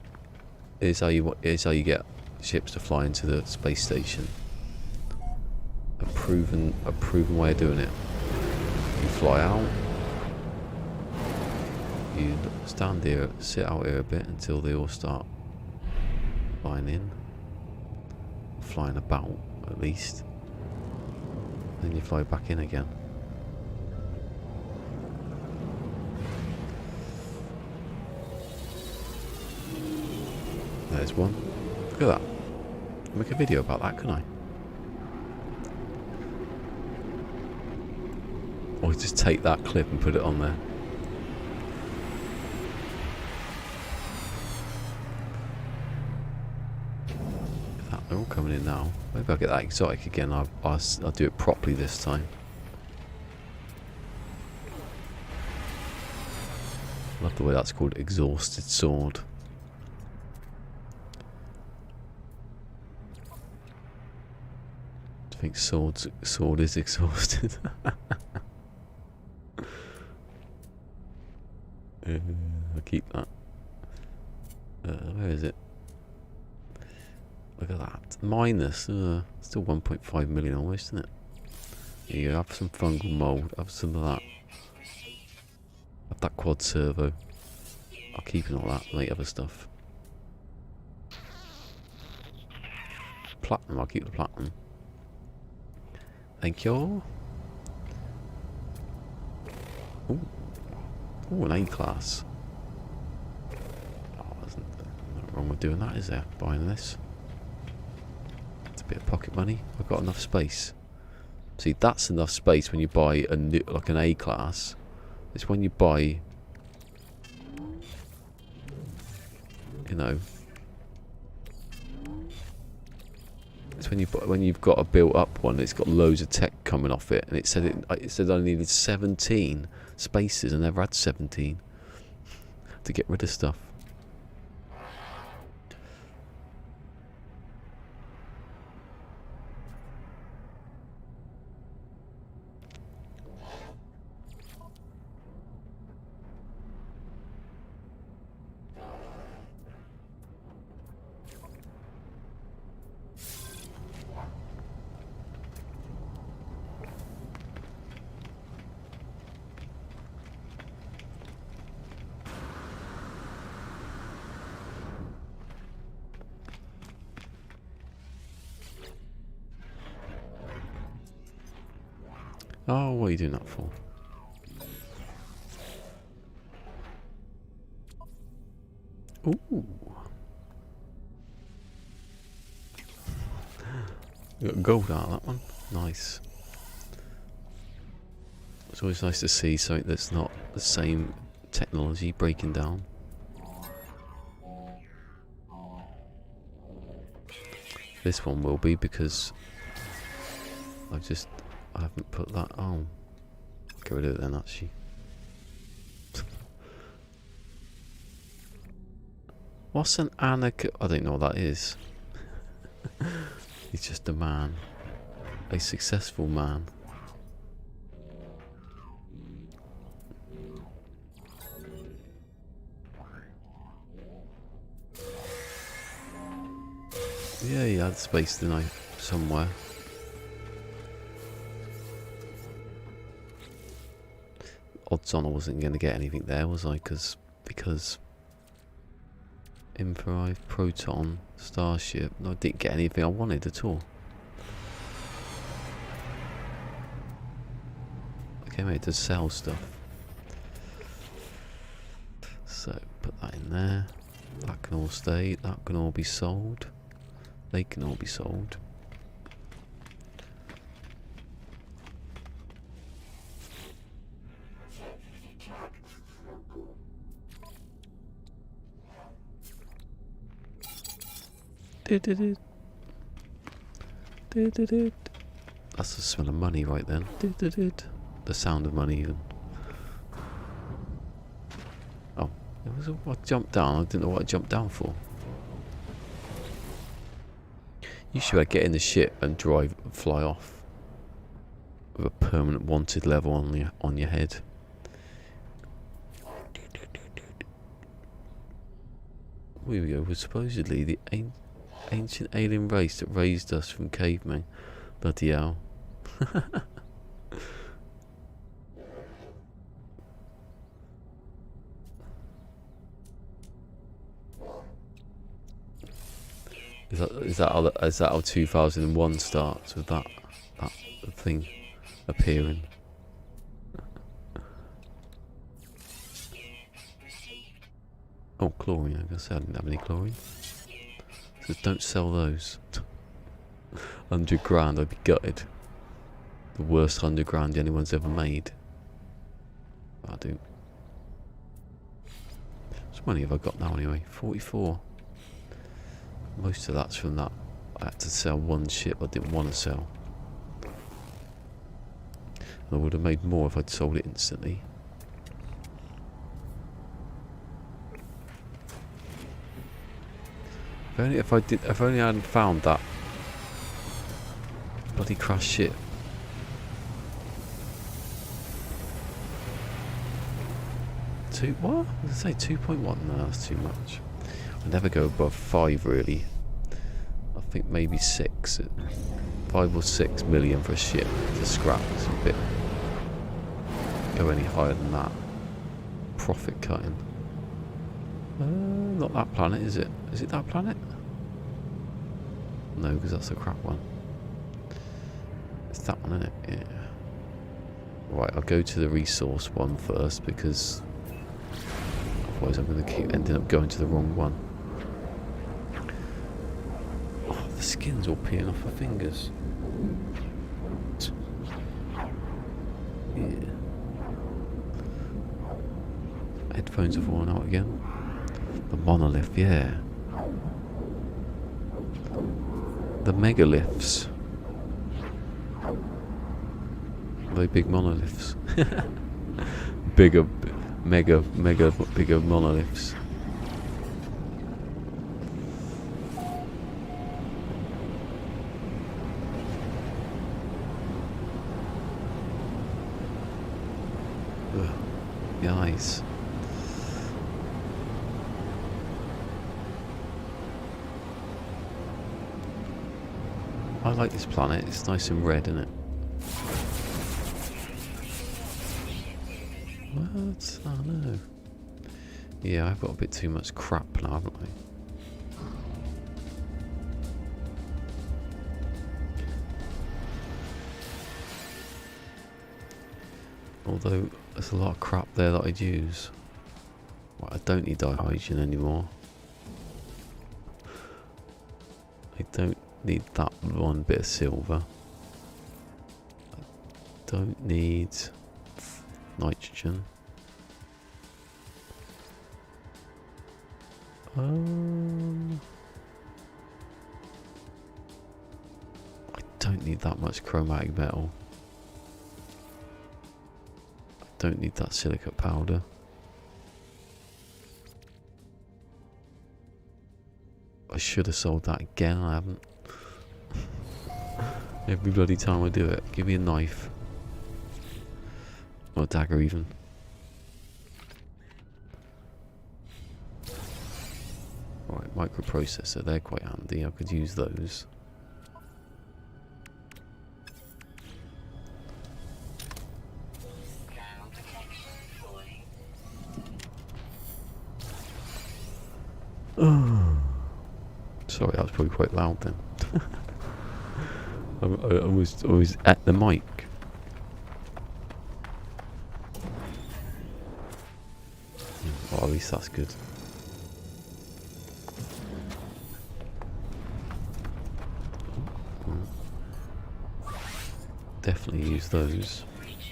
here's how you get ships to fly into the space station. A proven way of doing it. You fly out. You stand here, sit out here a bit until they all start flying in. Flying about, at least. Then you fly back in again. There's one. Look at that. I'll make a video about that, can I? Or just take that clip and put it on there. They're all coming in now. Maybe I'll get that exotic again. I'll do it properly this time. Love the way that's called, exhausted sword. I think sword is exhausted. I'll keep that. Where is it? Look at that. Minus. Still 1.5 million almost, isn't it? Here you go. Have some fungal mould. Have some of that. Have that quad servo. I'll keep in all that. Make other stuff. Platinum. I'll keep the platinum. Thank you. Ooh. Ooh, an A class. Oh, there's nothing wrong with doing that, is there? Buying this. Bit of pocket money. I've got enough space. See, that's enough space when you buy a new, like an A class. It's when you buy, you know, it's when you've got a built up one. It's got loads of tech coming off it, and it said I needed 17 spaces. I never had 17 to get rid of stuff. Oh, what are you doing that for? Ooh. You got gold out of that one. Nice. It's always nice to see something that's not the same technology breaking down. This one will be because I haven't put that on. Get rid of it then, actually. What's an anarch? I don't know what that is. He's just a man. A successful man. Yeah, he had space, didn't I? Somewhere. Odds on I wasn't going to get anything there, was I? Because Infrared, Proton, Starship. No, I didn't get anything I wanted at all. Okay, mate, it does sell stuff. So, put that in there. That can all stay. That can all be sold. They can all be sold. Du-du-du. Du-du-du. That's the smell of money right then. Du-du-du. The sound of money even. Oh, I jumped down. I didn't know what I jumped down for. You should get in the ship and drive and fly off with a permanent wanted level on your head. Here we go. We're supposedly the ancient alien race that raised us from cavemen. Bloody hell. Is that how 2001 starts, with that thing appearing? Oh, chlorine. I guess I didn't have any chlorine. So don't sell those. 100 grand, I'd be gutted. The worst 100 grand anyone's ever made. I do. How much money have I got now anyway? 44. Most of that's from that. I had to sell one ship I didn't want to sell. I would have made more if I'd sold it instantly. If only I hadn't found that bloody crashed ship. What? Did I say 2.1? No, that's too much. I never go above 5 really. I think maybe 6. 5 or 6 million for a ship to scrap is a bit. Go any higher than that. Profit cutting. Not that planet, is it? Is it that planet? No, because that's a crap one. It's that one, isn't it? Yeah. Right, I'll go to the resource one first, because otherwise I'm going to keep ending up going to the wrong one. Oh, the skin's all peeling off my fingers. Yeah. Headphones are falling out again. The monolith, yeah. The megaliths. Very big monoliths. Bigger, bigger monoliths. Ugh, the eyes. I like this planet, it's nice and red, isn't it? What? Oh no. Yeah, I've got a bit too much crap now, haven't I? Although, there's a lot of crap there that I'd use. Well, I don't need dihydrogen anymore. I don't need that one bit of silver. I don't need nitrogen. I don't need that much chromatic metal. I don't need that silicate powder. I should have sold that again, I haven't. Every bloody time I do it. Give me a knife. Or a dagger even. Right, microprocessor, they're quite handy. I could use those. Sorry, that was probably quite loud then. I was at the mic. Well, at least that's good. definitely use those. Recharge.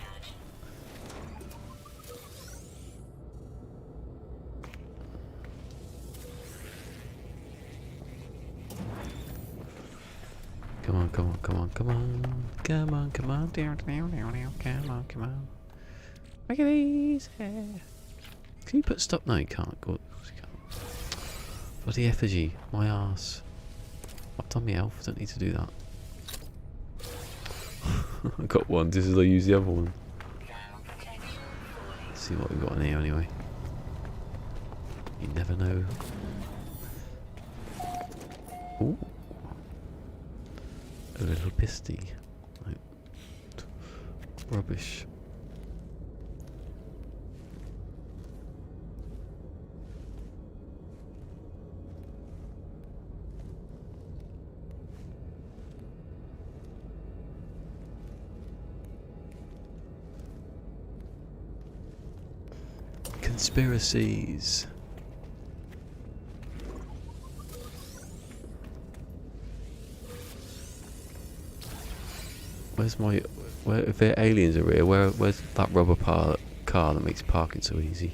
Come on, come on, come on, come on. Come on, come on. Down, down, down, down. Come on, come on. Make it easy. Can you put stop? No, you can't. Go. Bloody effigy. My arse. I've done my elf. Don't need to do that. I got one just as I use the other one. Let's see what we've got in here anyway. You never know. Ooh. A little pisty. Right. Rubbish. Conspiracies. Where's my... if they're aliens are here, where's that rubber car that makes parking so easy?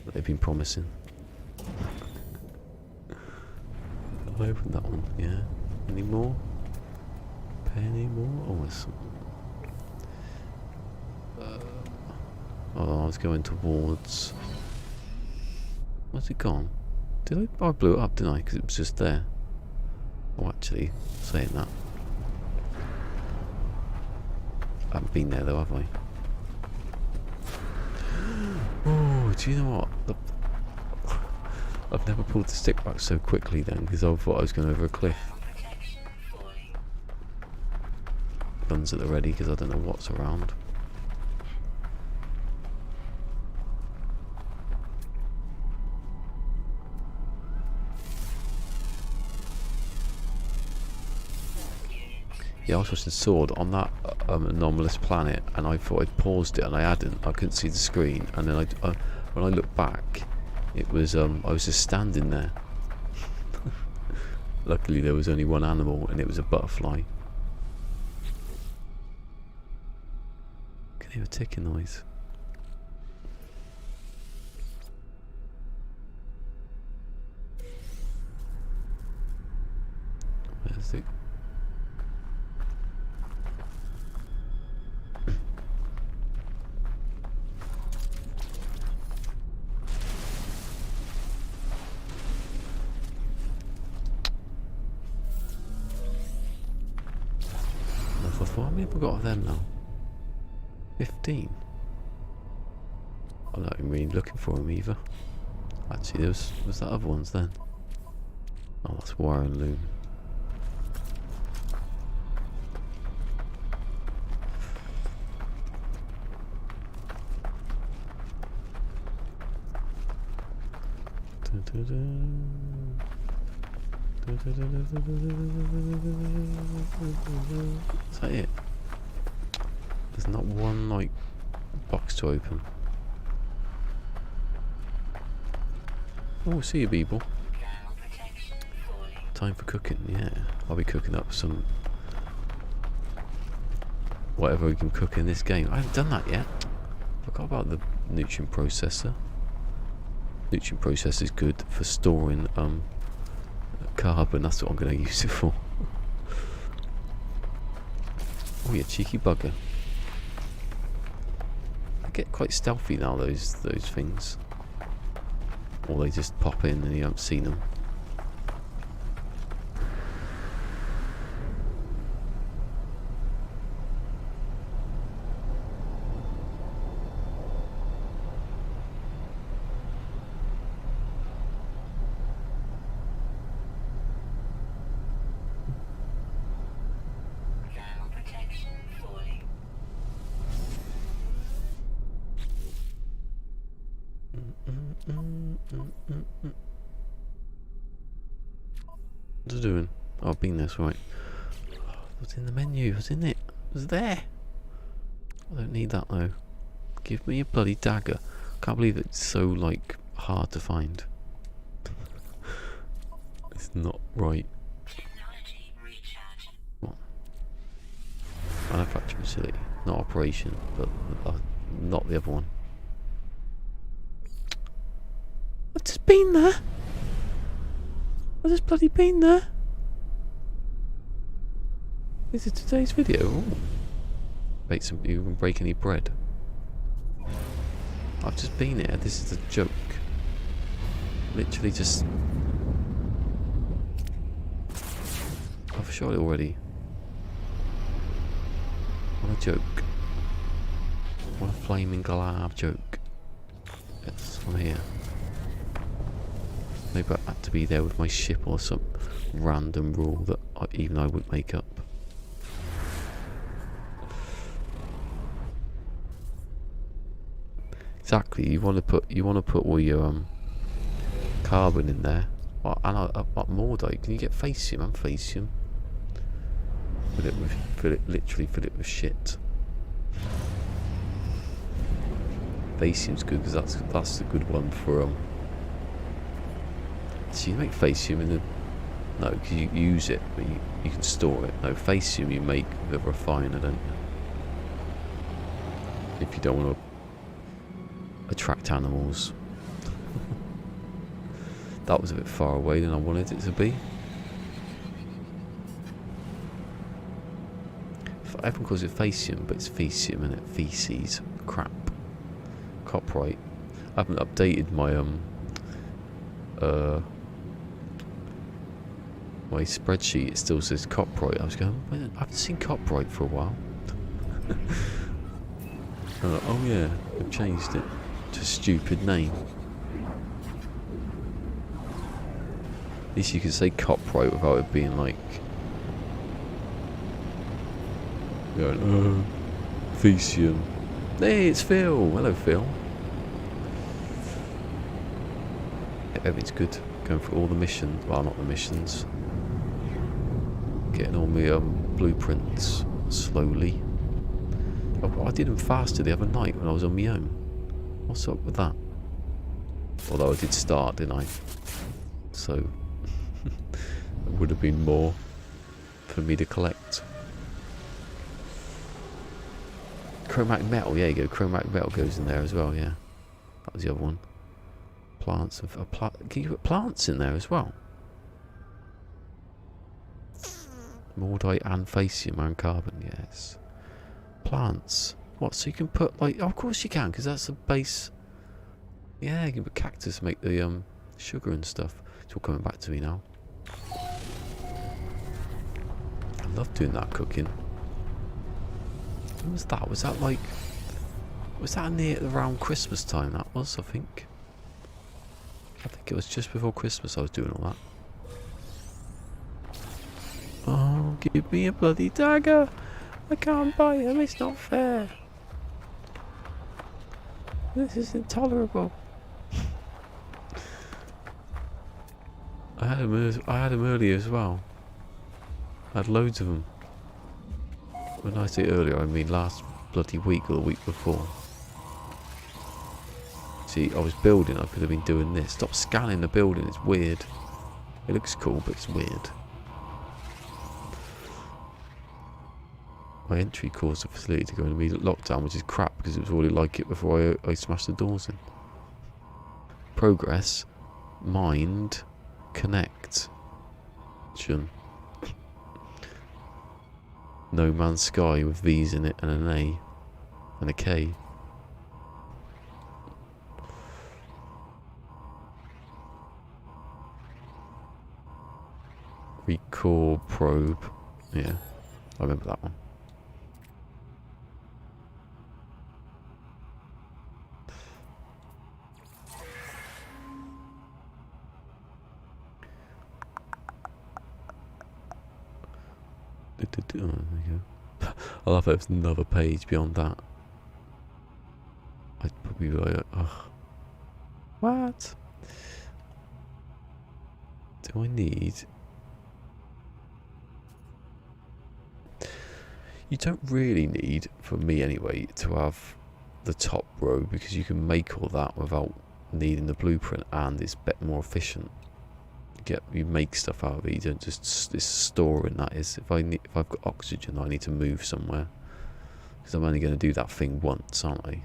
That they've been promising. Have I opened that one? Yeah. Any more? Any more? Oh, there's some... oh, I was going towards... Where's it gone? Did I blew it up, didn't I? Because it was just there. Oh, actually, saying that. I haven't been there though, have I? Oh, do you know what? I've never pulled the stick back so quickly then, because I thought I was going over a cliff. Guns at the ready, because I don't know what's around. Yeah, I was watching Sword on that anomalous planet, and I thought I'd paused it, and I hadn't. I couldn't see the screen, and then when I looked back, it was I was just standing there. Luckily, there was only one animal, and it was a butterfly. Can you hear a ticking noise? Where's it? How many have I got of them now? 15. I'm not even really looking for them either. Actually, there was that other ones then. Oh, that's wire and loom. Is that it? There's not one like box to open. Oh, see you people. Time for cooking, yeah. I'll be cooking up some whatever we can cook in this game. I haven't done that yet. Forgot about the nutrient processor. Nutrient processor is good for storing carbon. That's what I'm going to use it for. Oh, you cheeky bugger. They get quite stealthy now, those things. Or they just pop in and you haven't seen them. What's it doing? Oh, I've been this right. What's in the menu? What's in it? What's there? I don't need that though. Give me a bloody dagger. Can't believe it's so like hard to find. It's not right. What? Manufacturing facility. Not operation, but not the other one. I've just been there. I've just bloody been there. Is it today's video? Ooh. You can break any bread. I've just been here. This is a joke. Literally just... I've shot it already. What a joke. What a flaming glab joke. Yes, I'm here. Maybe I had to be there with my ship or some random rule that even I would make up. Exactly. You want to put all your carbon in there. And Mordite. Can you get Facium and Facium? Literally fill it with shit. Facium's good because that's a good one for So you make Facium in the... No, because you use it, but you can store it. No, Facium you make with a refiner, don't you? If you don't want to attract animals. That was a bit far away than I wanted it to be. Everyone calls it Facium, but it's Facium, and it feces. Crap. Copyright. I haven't updated my my spreadsheet. It still says copyright. I was going, man, I haven't seen copyright for a while. Oh yeah, they've changed it to a stupid name. At least you can say copyright without it being like going, Facium. Hey, it's Phil. Hello, Phil. Everything's good. Going through all the missions. Well, not the missions. Getting all my blueprints slowly. I did them faster the other night when I was on my own. What's up with that? Although I did start, didn't I? So it would have been more for me to collect. Chromatic metal, yeah, you go. Chromatic metal goes in there as well, yeah. That was the other one. Plants of can you put plants in there as well? Mordite and Facium and carbon, yes. Plants. What? So you can put like? Oh, of course you can, because that's the base. Yeah, you can put cactus to make the sugar and stuff. It's all coming back to me now. I love doing that cooking. When was that? Was that like... Was that near around Christmas time that was, I think? I think it was just before Christmas I was doing all that. Oh, give me a bloody dagger! I can't buy them, it's not fair. This is intolerable. I had them earlier as well. I had loads of them. When I say earlier, I mean last bloody week or the week before. See, I was building, I could have been doing this. Stop scanning the building, it's weird. It looks cool, but it's weird. My entry caused the facility to go in immediate lockdown, which is crap because it was already like it before I smashed the doors in. Progress. Mind. Connect. No Man's Sky with V's in it and an A and a K. Record probe. Yeah, I remember that one. Oh, there you go. I love if there's another page beyond that. I'd probably be like, ugh. What? Do I need... You don't really need, for me anyway, to have the top row because you can make all that without needing the blueprint and it's more efficient. You make stuff out of it. You don't just it's storing that is. If I've got oxygen, I need to move somewhere. Because I'm only going to do that thing once, aren't I?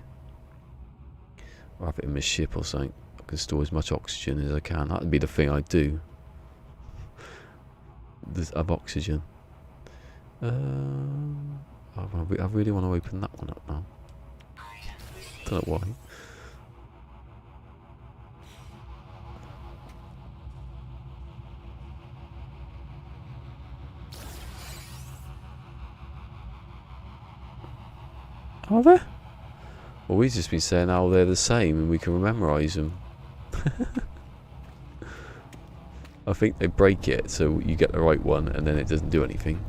Or have it in my ship or something. I can store as much oxygen as I can. That would be the thing I'd do. Of oxygen. I really want to open that one up now. Don't know why. Are there? Well, we've just been saying how they're the same and we can memorise them. I think they break it so you get the right one and then it doesn't do anything.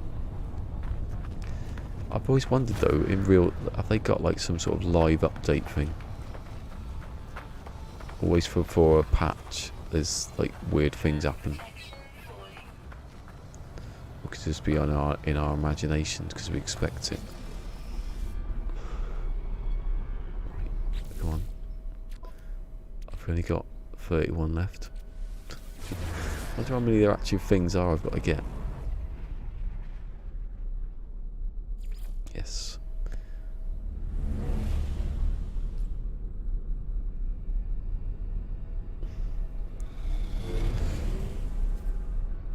I've always wondered though, in real, have they got like some sort of live update thing? Always for a patch, there's like weird things happen. It could just be in our imaginations because we expect it. Come on. I've only got 31 left. I wonder how many there actual things are I've got to get. Yes.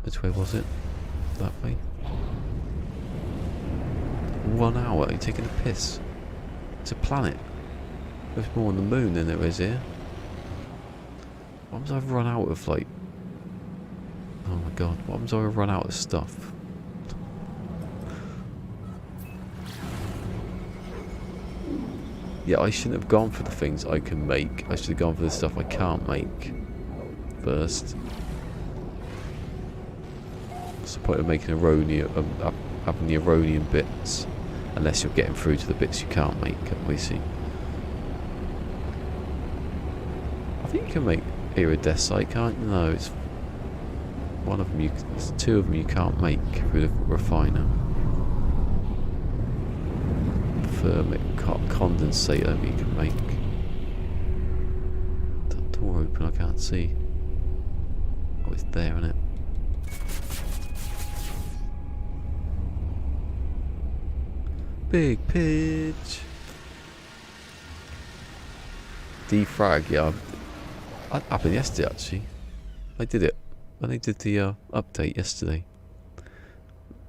Which way was it? That way? 1 hour? Are you taking a piss? It's a planet. There's more on the moon than there is here. What happens if I run out of like... Oh my god, what happens if I run out of stuff? Yeah, I shouldn't have gone for the things I can make. I should have gone for the stuff I can't make first. What's the point of making having the Eronian bits? Unless you're getting through to the bits you can't make, we see. I think you can make iridescite, can't you? No, it's one of them. There's 2 of them you can't make through the refiner. Thermic condensator you can make. That door open, I can't see. Oh, it's there, isn't it? Big pitch. Defrag, yeah. That happened yesterday actually. I did it when they did the update yesterday.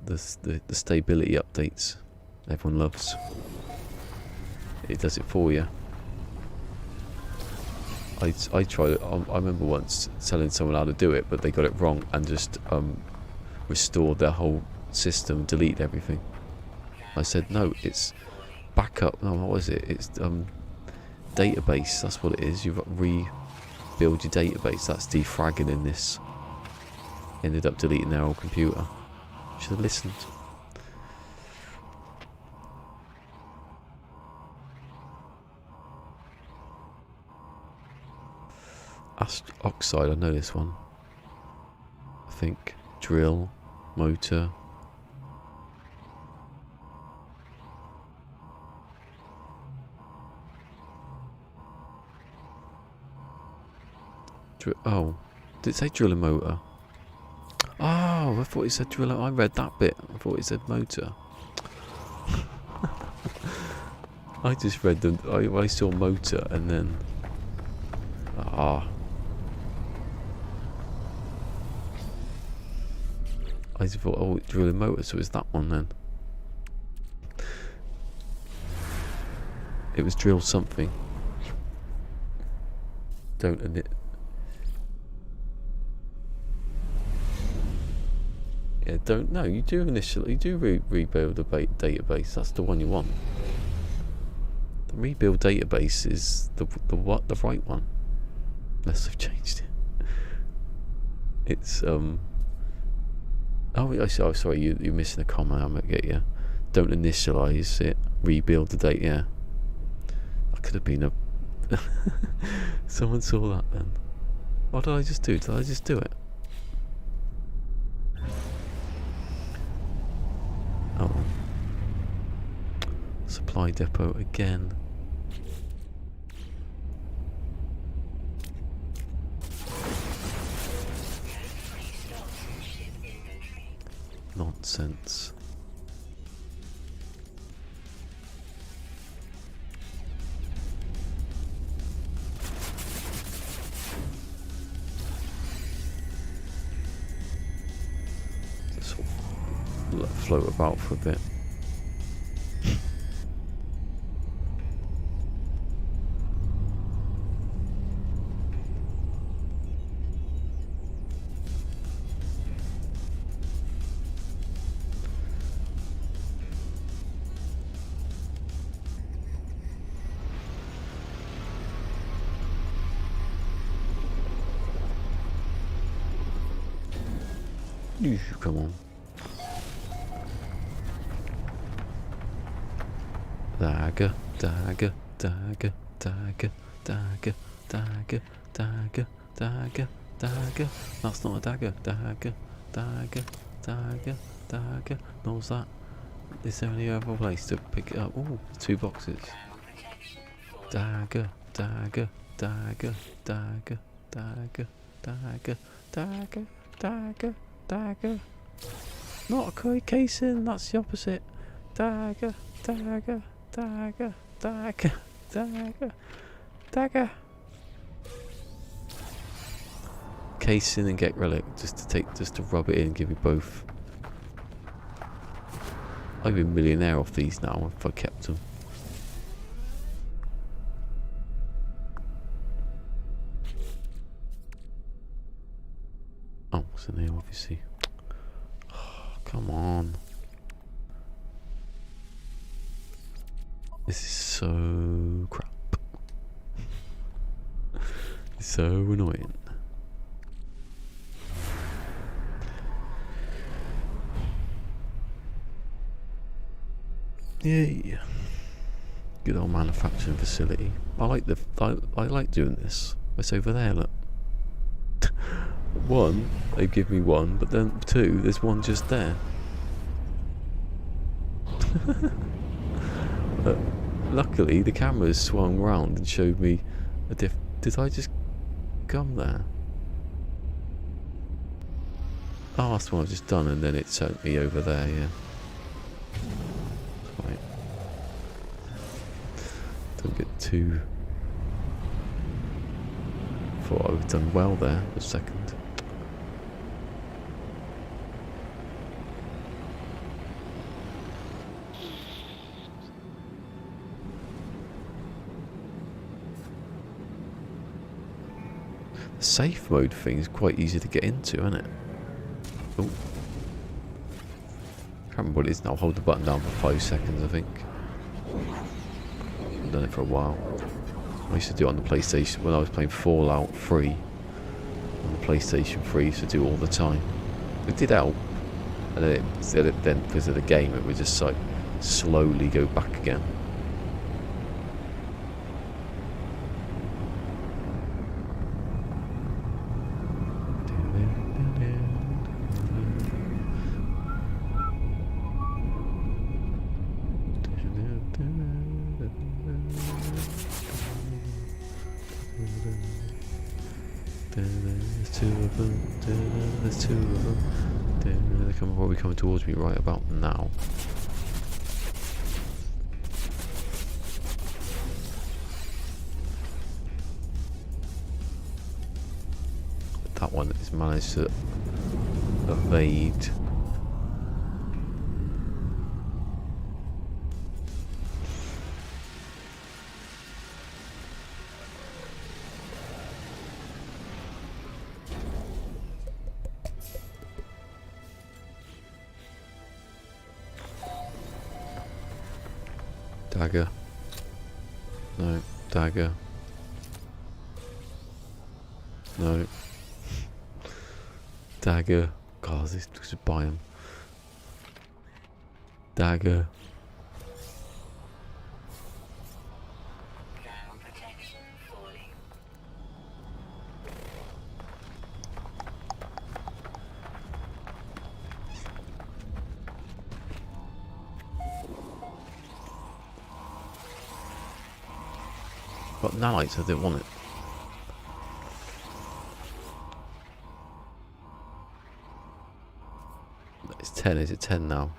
The stability updates everyone loves. It does it for you. I tried it. I remember once telling someone how to do it, but they got it wrong and just restored their whole system, deleted everything. I said no, it's backup. No, what was it? It's database. That's what it is. You've got to rebuild your database. That's defragging in this. Ended up deleting their whole computer. Should have listened. Oxide, I know this one. I think drill, motor. Oh, did it say drill and motor? Oh, I thought it said drill. I read that bit. I thought it said motor. I just read the. I saw motor and then. I just thought, oh, drill and motor, so it's that one then. It was drill something. Don't admit. Yeah, don't know. You do initially. You do rebuild the database. That's the one you want. The rebuild database is the right one. Unless they've changed it. It's Oh, sorry. You're missing a comma. I'm gonna get you. Don't initialize it. Rebuild the data. Yeah. That could have been a. Someone saw that then. What did I just do? Did I just do it? Oh. Supply depot again. Nonsense. float about for a bit. Come on. Dagger, dagger, dagger, dagger, dagger, dagger, dagger, dagger, dagger. That's not a dagger. Dagger, dagger, dagger, dagger. No, what's that? Is there any other place to pick it up? Oh, 2 boxes. Dagger, dagger, dagger, dagger, dagger, dagger, dagger, dagger, dagger. Not a koi casing, that's the opposite. Dagger, dagger, dagger, dagger, dagger, dagger. Casing and get relic, just to rub it in, give you both. I'd be a millionaire off these now if I kept them. Oh, what's in there, obviously. Oh, come on. This is so crap. It's so annoying. Yay. Good old manufacturing facility. I like doing this. It's over there, look. 1, they give me 1, but then 2, there's 1 just there. But luckily, the camera's swung round and showed me a diff. Did I just come there? Oh, that's what I've just done, and then it sent me over there, yeah. Right. Don't get too... Thought I would have done well there for a second. The safe mode thing is quite easy to get into, isn't it? Oh. Can't remember what it is now. Hold the button down for 5 seconds, I think. I've done it for a while. I used to do it on the PlayStation when I was playing Fallout 3. On the PlayStation 3, I used to do it all the time. It did help. And then because of the game, it would just like slowly go back again. There's 2 of them. There's 2 of them. They're probably coming towards me right about now. That one has managed to evade. Dagger. No. Dagger. No. Dagger. God, this should buy him. Dagger. Ground protection falling. Got nanites, I didn't want it. It's 10, is it 10 now?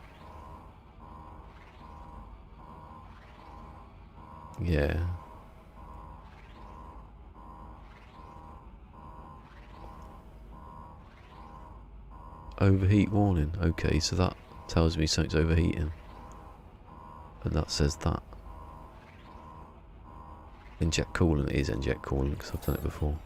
Yeah. Overheat warning. Okay, so that Tells me something's overheating. And that says that. Inject coolant. It is inject coolant because I've done it before.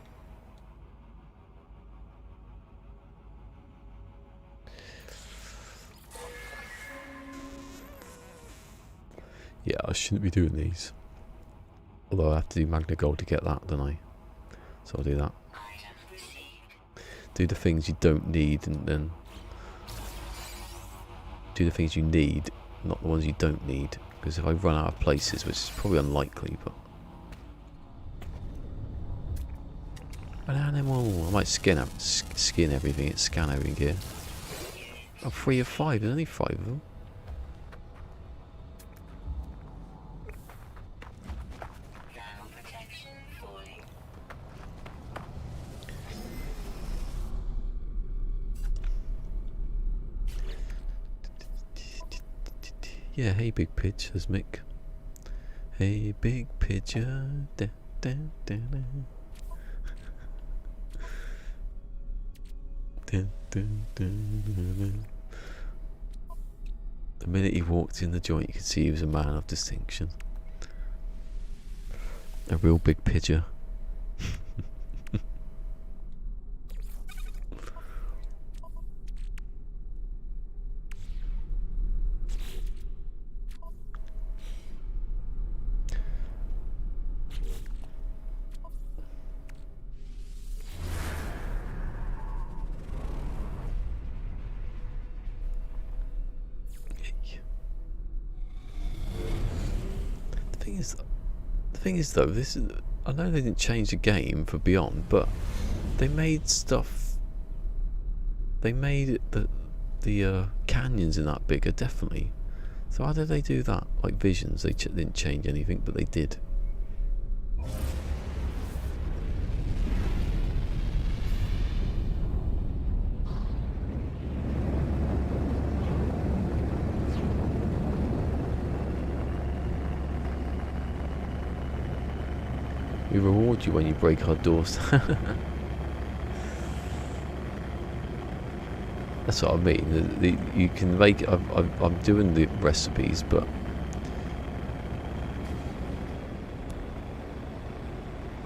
Yeah, I shouldn't be doing these. Although I have to do Magna Gold to get that, don't I? So I'll do that. Do the things you don't need and then do the things you need, not the ones you don't need. Because if I run out of places, which is probably unlikely, but... An animal! I might skin everything, scan everything here. Oh, 3 of 5, there's only 5 of them. Yeah, hey big pitch, says Mick. Hey big pitcher. Da, da, da, da. Da, da, da, da, da. The minute he walked in the joint, you could see he was a man of distinction. A real big pitcher. The thing is though, this is, I know they didn't change the game for Beyond, but they made stuff. They made the canyons in that bigger, definitely. So how did they do that? Like Visions, they didn't change anything, but they did. We reward you when you break our doors. That's what I mean. You can make. I'm doing the recipes, but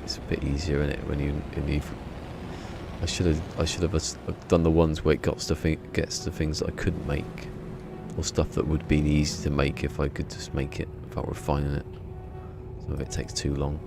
it's a bit easier, isn't it? When you I should have done the ones where it gets the things that I couldn't make, or stuff that would be easy to make if I could just make it without refining it. Some of it takes too long.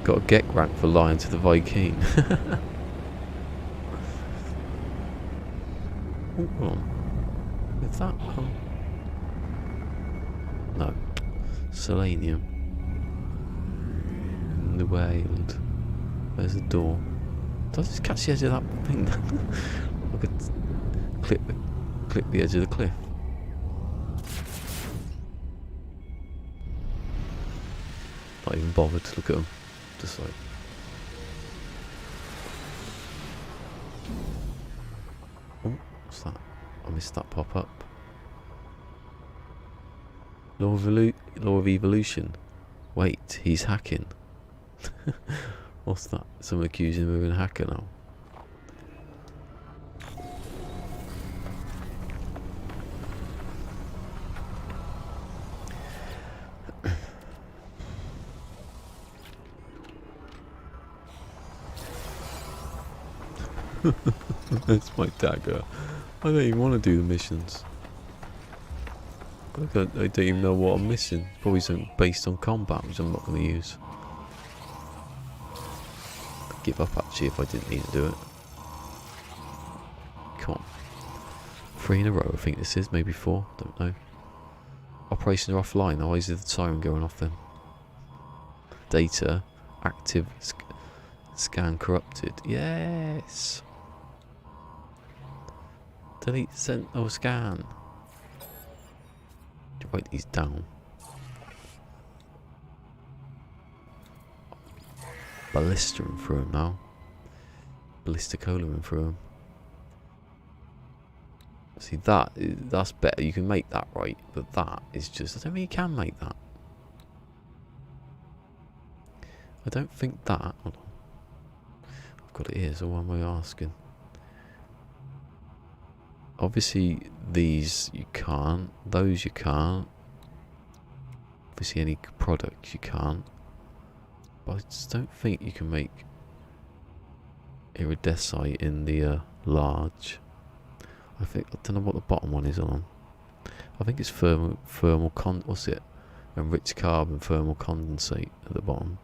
Got a get rank for lying to the Viking. Is that? Oh. No. Selenium. In the Wild. There's the door. Did I just catch the edge of that thing? I could clip the edge of the cliff. Not even bothered to look at them. Just like... Oh, what's that? I missed that pop up. Law of Evolution. Wait, he's hacking. What's that? Someone accusing him of being a hacker now. That's my dagger. I don't even want to do the missions. I don't even know what I'm missing. Probably something based on combat, which I'm not going to use. I'd give up actually if I didn't need to do it. Come on. 3 in a row I think this is, maybe 4, don't know. Operation offline, why is the siren going off then? Data, active, scan corrupted, yes! Delete sentinel scan. Write these down. Ballisterin through him now. Ballisticola through him. See, that's better. You can make that right, but that is just... I don't think you can make that. I don't think that... Hold on. I've got it here, so why am I asking? Obviously, these you can't. Those you can't. Obviously, any products you can't. But I just don't think you can make iridescent in the large. I don't know what the bottom one is on. I think it's what's it? Enriched carbon thermal condensate at the bottom.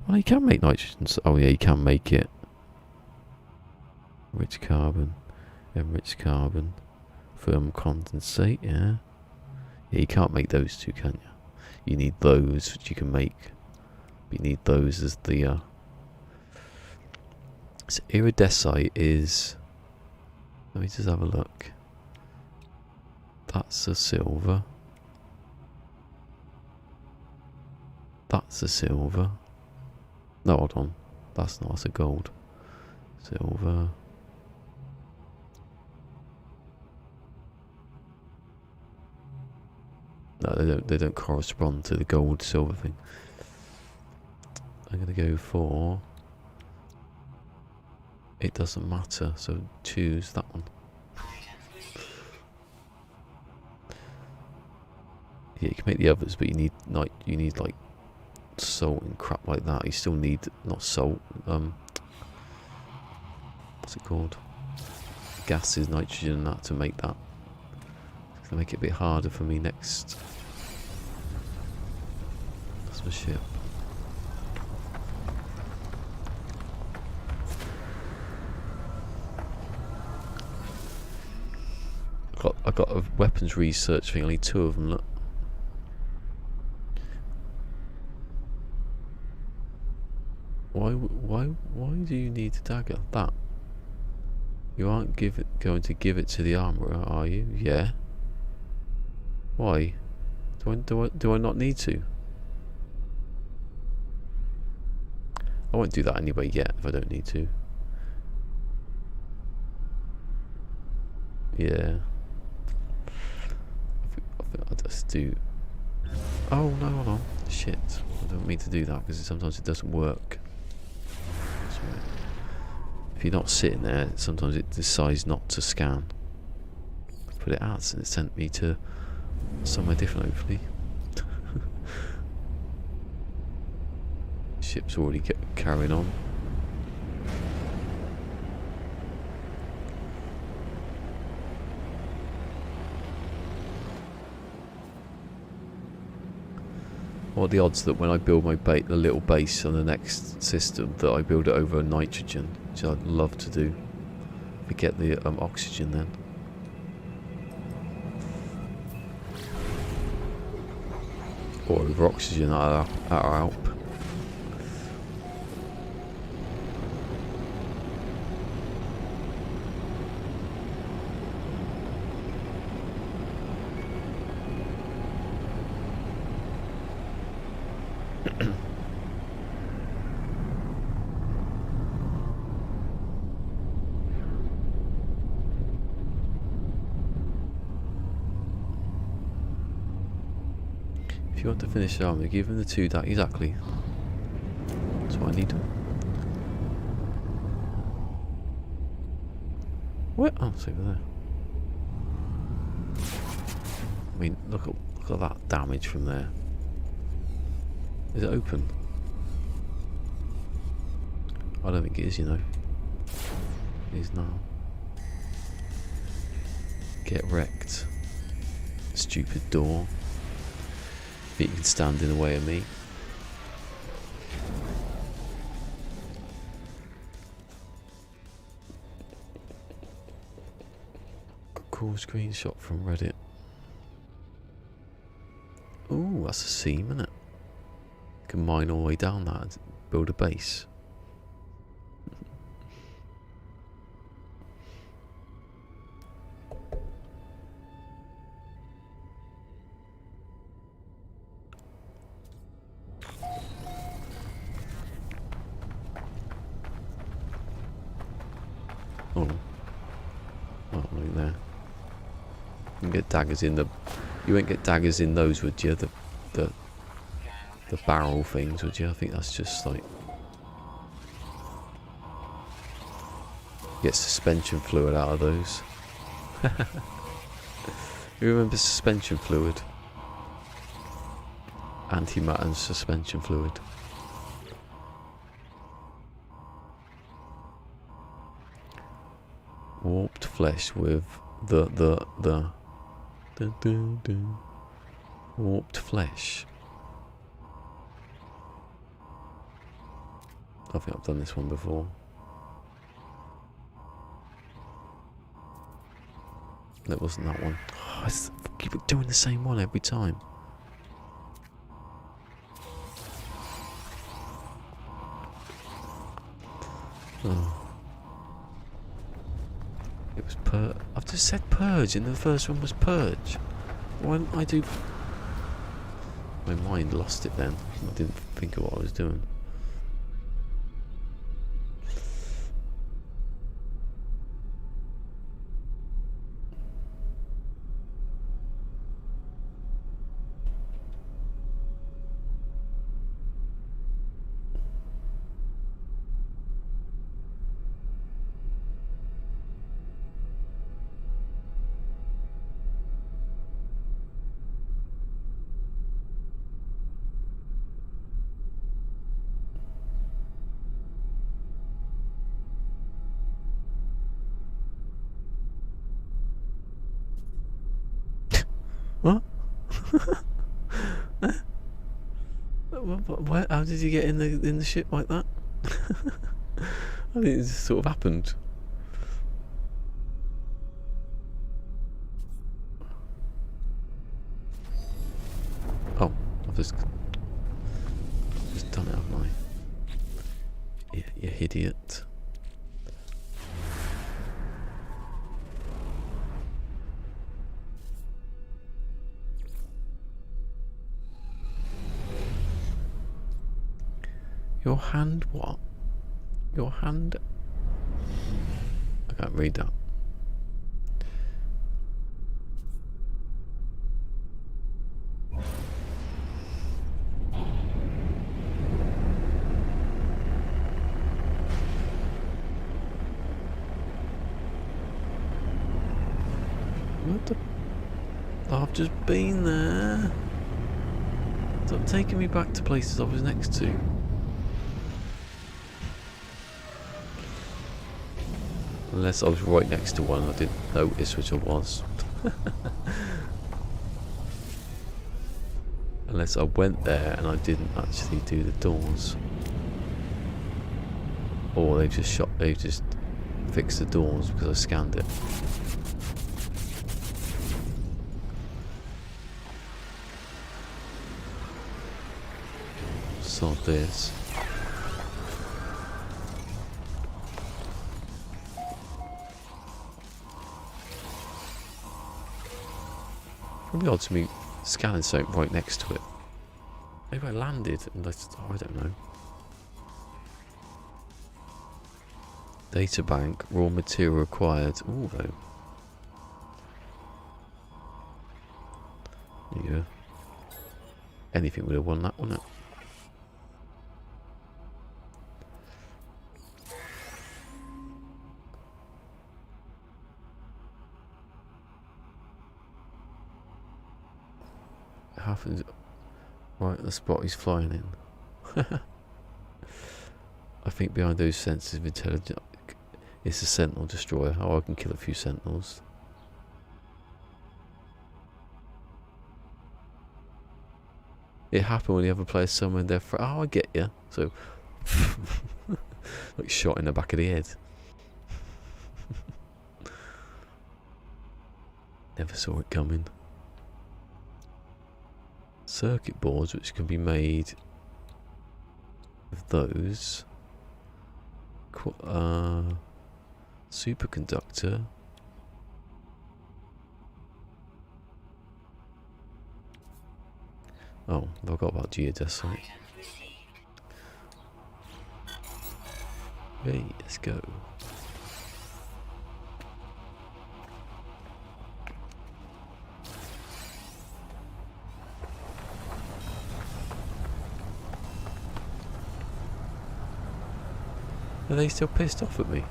Well, you can make nitrogen. Oh yeah, you can make it. Enriched carbon, thermal condensate. Yeah. Yeah, you can't make those two, can you? You need those, which you can make. But you need those as the. So iridescent is. Let me just have a look. That's a silver. That's a silver. No, hold on. That's not. That's a gold. Silver. No, they don't correspond to the gold silver thing. I'm gonna go for. It doesn't matter, so choose that one. Yeah, you can make the others, but you need like salt and crap like that. You still need not salt. What's it called? Gases, nitrogen, and that to make that. It's gonna make it a bit harder for me next. That's my ship. I got a weapons research thing. Only 2 of them. Look. Why do you need a dagger? That. You aren't going to give it to the armourer, are you? Yeah. Why? Do I not need to? I won't do that anyway yet if I don't need to. Yeah. I think I'll just do... Oh, no, hold on. Shit. I don't mean to do that because sometimes it doesn't work. If you're not sitting there, sometimes it decides not to scan. Put it out and it sent me to somewhere different, hopefully. Ship's already carrying on. What are the odds that when I build my the little base on the next system that I build it over nitrogen, which I'd love to do. Forget the oxygen then. Or over oxygen at our Alp. If you want to finish the army, give him the 2 that exactly. That's what I need. What? Oh, it's over there. I mean, look at that damage from there. Is it open? I don't think it is, you know. It is now. Get wrecked. Stupid door. You can stand in the way of me. Cool screenshot from Reddit. Ooh, that's a seam, isn't it? You can mine all the way down that and build a base. Oh, nothing there. wouldn't get daggers in the. You wouldn't get daggers in those, would you? The barrel things, would you? I think that's just like. Get suspension fluid out of those. You remember suspension fluid? Antimatter and suspension fluid. Warped flesh with the warped flesh. I think I've done this one before. That wasn't that one. Oh, I keep doing the same one every time. Oh. It was I've just said purge, and the first one was purge. Why didn't I do? My mind lost it then. I didn't think of what I was doing. What? What? How did you get in the ship like that? I think it just sort of happened. Oh, I've just done it, haven't I? Yeah, you idiot. Your hand what? Your hand... I can't read that. What the... I've just been there. Stop taking me back to places I was next to. Unless I was right next to one, I didn't notice which I was. Unless I went there and I didn't actually do the doors. Or they've just fixed the doors because I scanned it. Sod this. Probably odd to me scanning something right next to it. Maybe I landed and I don't know. Data bank, raw material required. Ooh, though. There you go. Anything would have won that, wouldn't it? Happens right at the spot he's flying in. I think behind those sensors of intelligence is a sentinel destroyer. Oh, I can kill a few sentinels. It happened when the other players summoned their oh, I get you. So, like shot in the back of the head. Never saw it coming. Circuit boards which can be made with those. Superconductor. Oh, I forgot about geodesite. Hey, let's go. Are they still pissed off at me?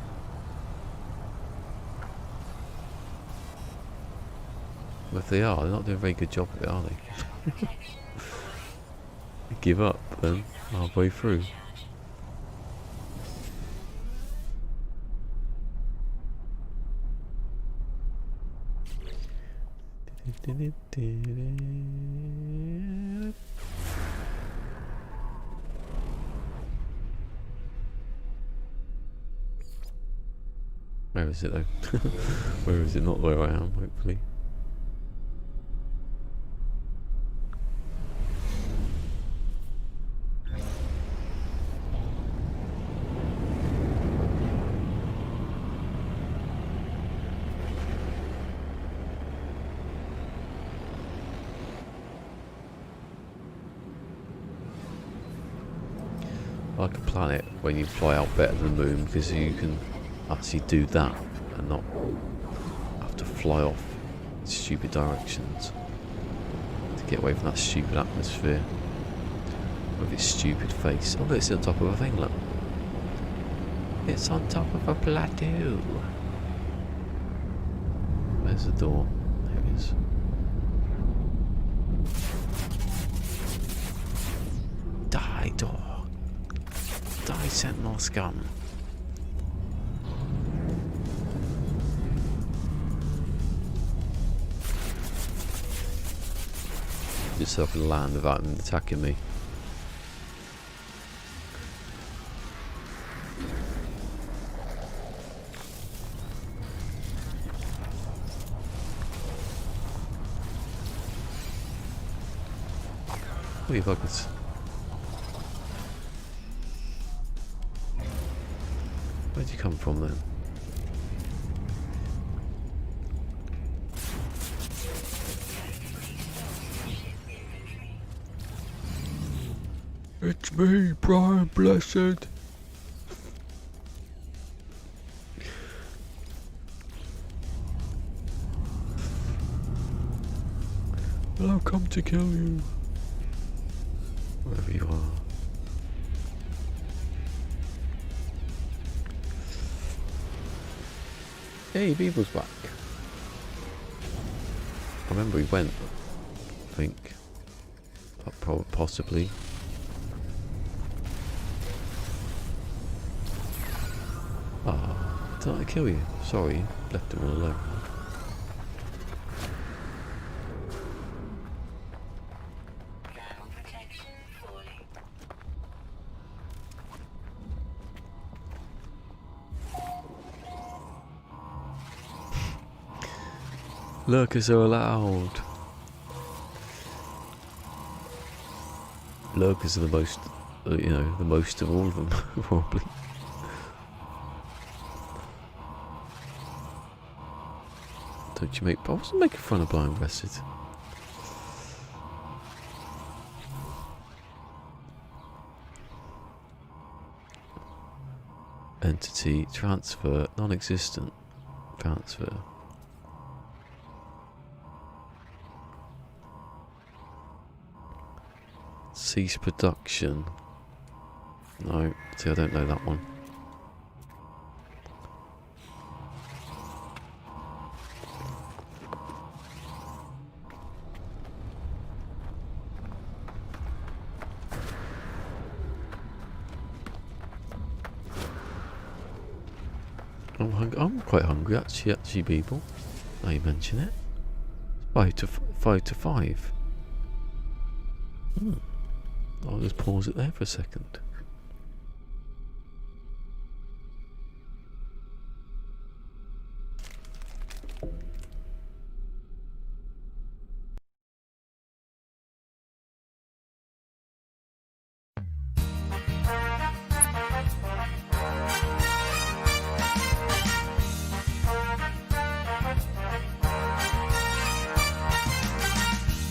Well, if they are, they're not doing a very good job of it, are they? Give up then, halfway through. Where is it though? Where is it? Not where I am, hopefully. Like a planet when you fly out better than the moon, because you can actually do that and not have to fly off in stupid directions to get away from that stupid atmosphere with its stupid face. Oh look, it's on top of a thing, look. It's on top of a plateau. Where's the door? There it is. Die, door. Die, sentinel scum. Just so I can land without them attacking me. Oh, you buggers. Where'd you come from then? It's me, Brian Blessed. Well, I've come to kill you. Wherever you are. Hey, Beeble's back. I remember he went, I think. Possibly. Ah, did I kill you? Sorry, left him all alone. Protection falling. Lurkers are allowed. Lurkers are the most, you know, the most of all of them, probably. Don't you make... I wasn't making fun of Blind Blessed. Entity, transfer, non-existent, transfer. Cease production. No, see, I don't know that one. I'm quite hungry actually, people. Now you mention it. 5 to 5. I'll just pause it there for a second.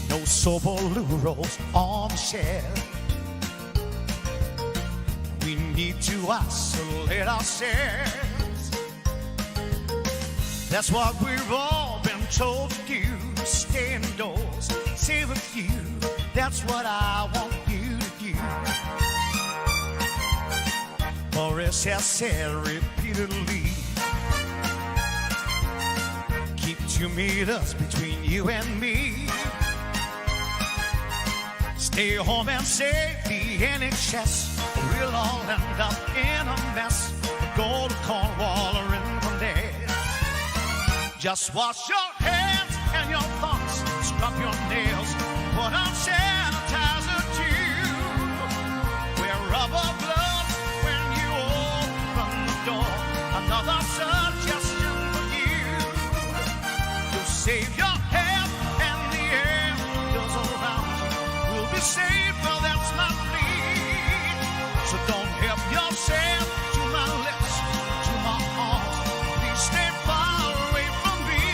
No sober rolls on the shelf. We need to isolate ourselves. That's what we've all been told to do. Stay indoors, save a few. That's what I want you to do. Morris has said repeatedly, keep 2 meters between you and me. Stay home and save the NHS. We'll all end up in a mess. Go to Cornwall or Inverness. Just wash your hands and your thumbs. Scrub your nails. Put on sanitizer too. Wear rubber gloves when you open the door. Another suggestion for you. To save your health and the air goes around you. We'll be safe, well that's my plea. So don't help yourself to my lips, to my arms. Please stay far away from me.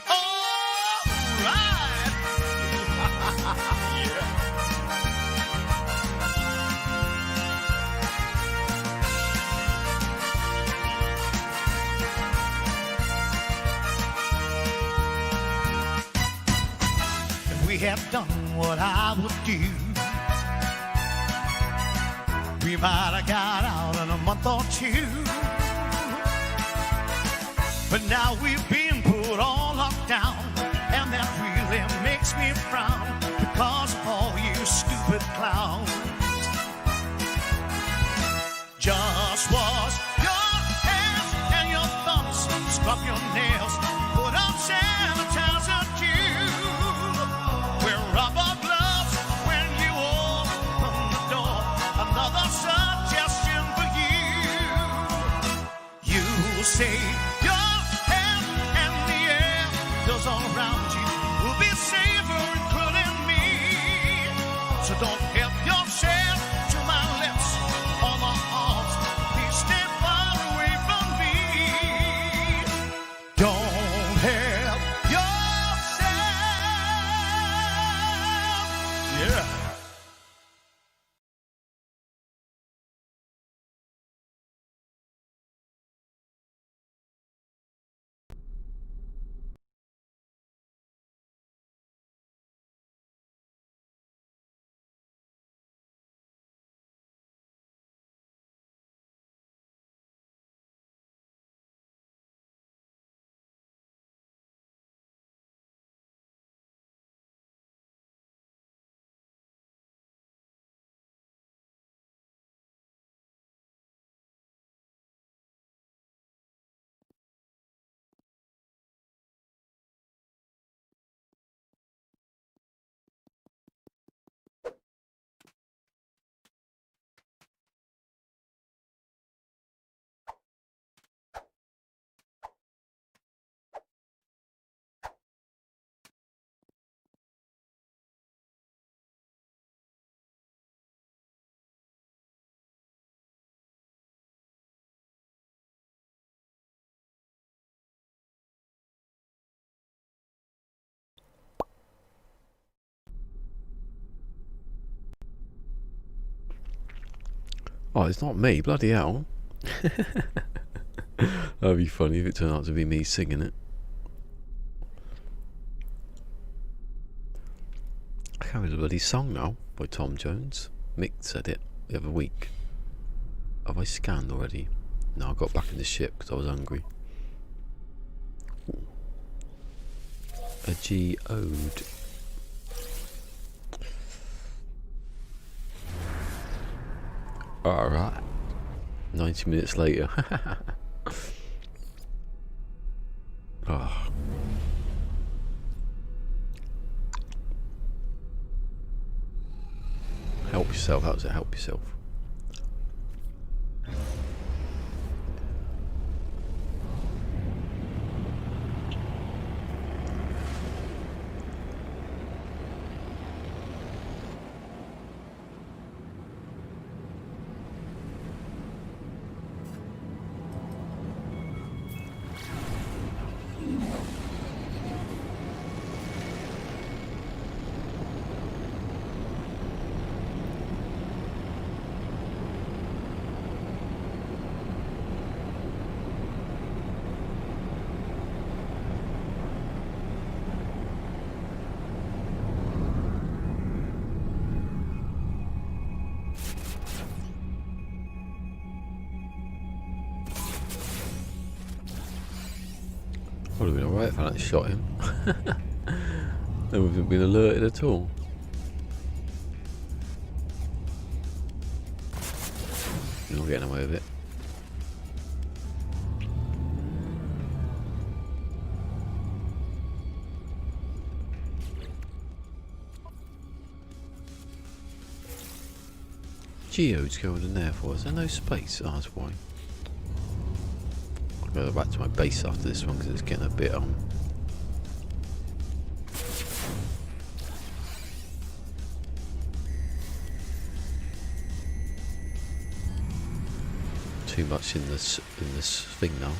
All right. Yeah. If we had done what I would do, we might have got out in a month or two. But now we've been put on lockdown, and that really makes me frown because of all you stupid clowns. Just wash your hands and your thumbs, scrub your nails, put on sanitizer too. Wear rubber gloves when you open the door. Another suggestion for you. You save your health and the air goes all around you. We'll be safer including me. So don't help yourself to my lips or my arms. Please stay far away from me. Don't help yourself. Yeah. Oh, it's not me, bloody hell. That'd be funny if it turned out to be me singing it. I can't remember the bloody song now by Tom Jones. Mick said it the other week. Have I scanned already? No, I got back in the ship because I was hungry. Ooh. A geode. Alright. 90 minutes later. Oh. Help yourself. How does it help yourself? Would have been alright if I hadn't shot him. Then we haven't been alerted at all. You're not getting away with it. Geodes going in there for us. Is there no space? Oh, that's why. I'll go back to my base after this one because it's getting a bit too much in this thing now.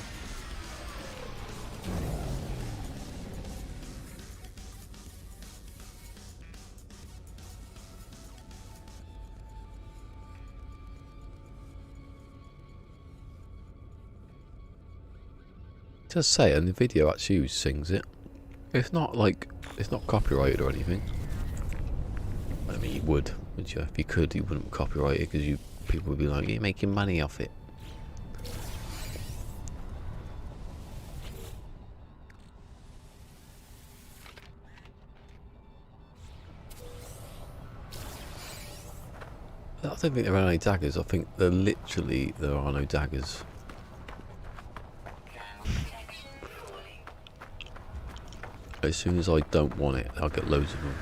Just say it, and the video actually sings it. It's not like it's not copyrighted or anything. I mean, you would you? If you could, you wouldn't copyright it because people would be like, "You're making money off it." I don't think there are any daggers. I think there are no daggers. As soon as I don't want it, I'll get loads of them.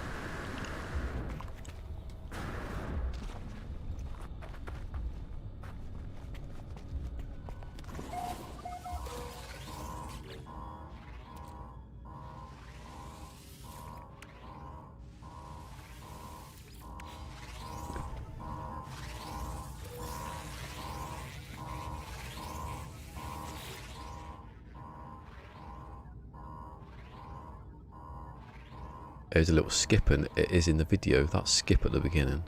There's a little skip, and it is in the video. That skip at the beginning.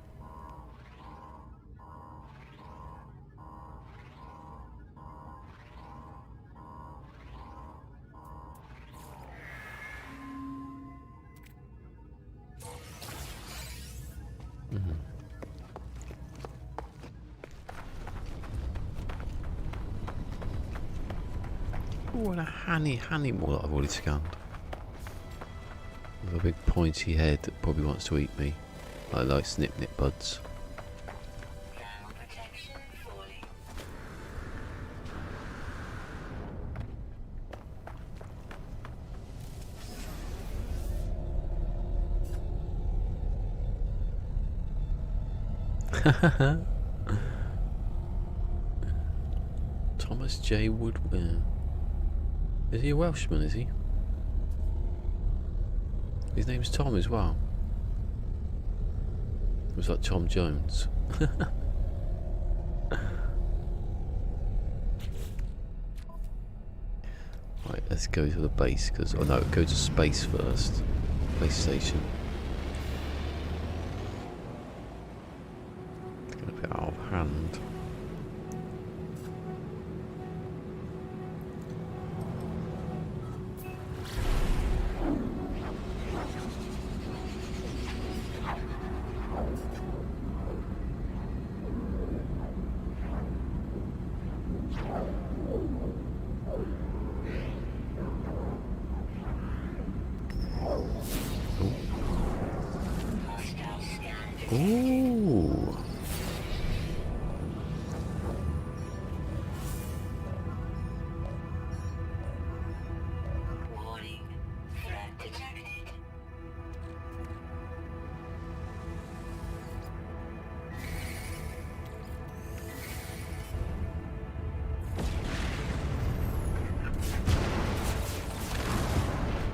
Oh, and a honey more that I've already scanned. With a big pointy head that probably wants to eat me. I like snip buds. Protection falling. Thomas J. Woodware. Is he a Welshman, is he? His name's Tom as well. It was like Tom Jones. Right, let's go to the base, because... Oh no, go to space first. Base station. It's getting a bit out of hand. Ooh. Warning. Threat detected.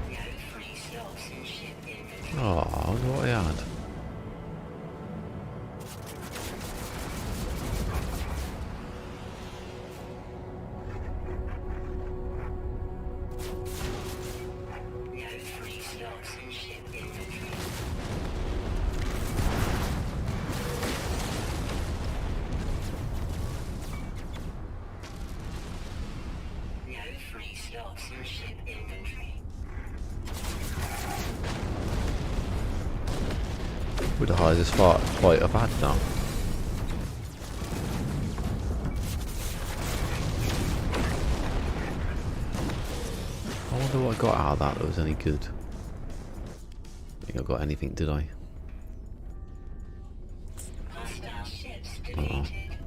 No free slots in ship inventory. Oh, I wonder what I had. Ship inventory. With the highest fight I've had now. I wonder what I got out of that was any good. I think I got anything, did I? Hostile ships deleted.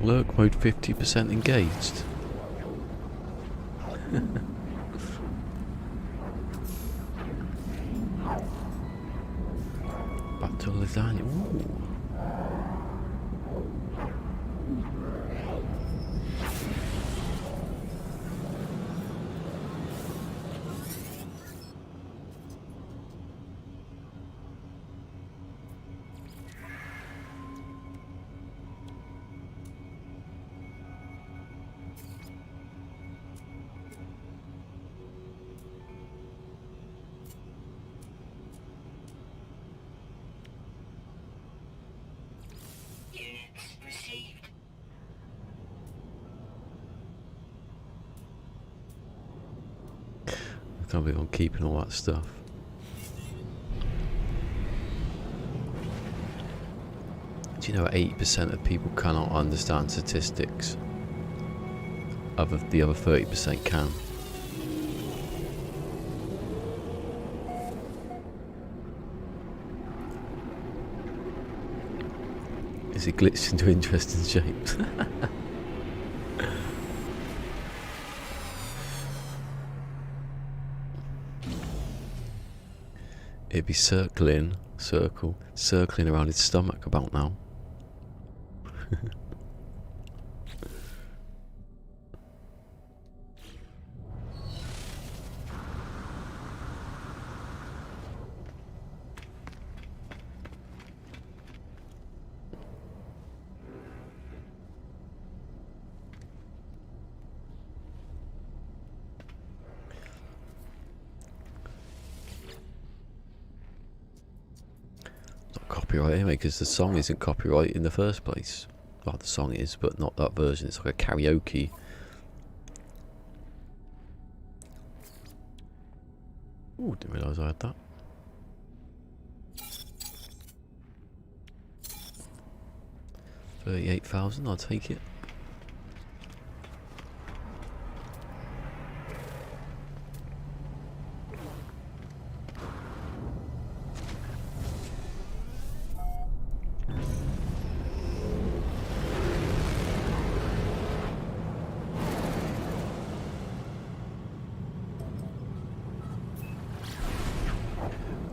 Lurk mode 50% engaged. Back to lasagna. Ooh. Units received. I can't believe I'm keeping all that stuff. Do you know 80% of people cannot understand statistics? The other 30% can. Is it glitched into interesting shapes? It'd be circling around his stomach about now. Copyright anyway, because the song isn't copyright in the first place. Well, the song is, but not that version. It's like a karaoke. Ooh, didn't realise I had that. $38,000, I'll take it.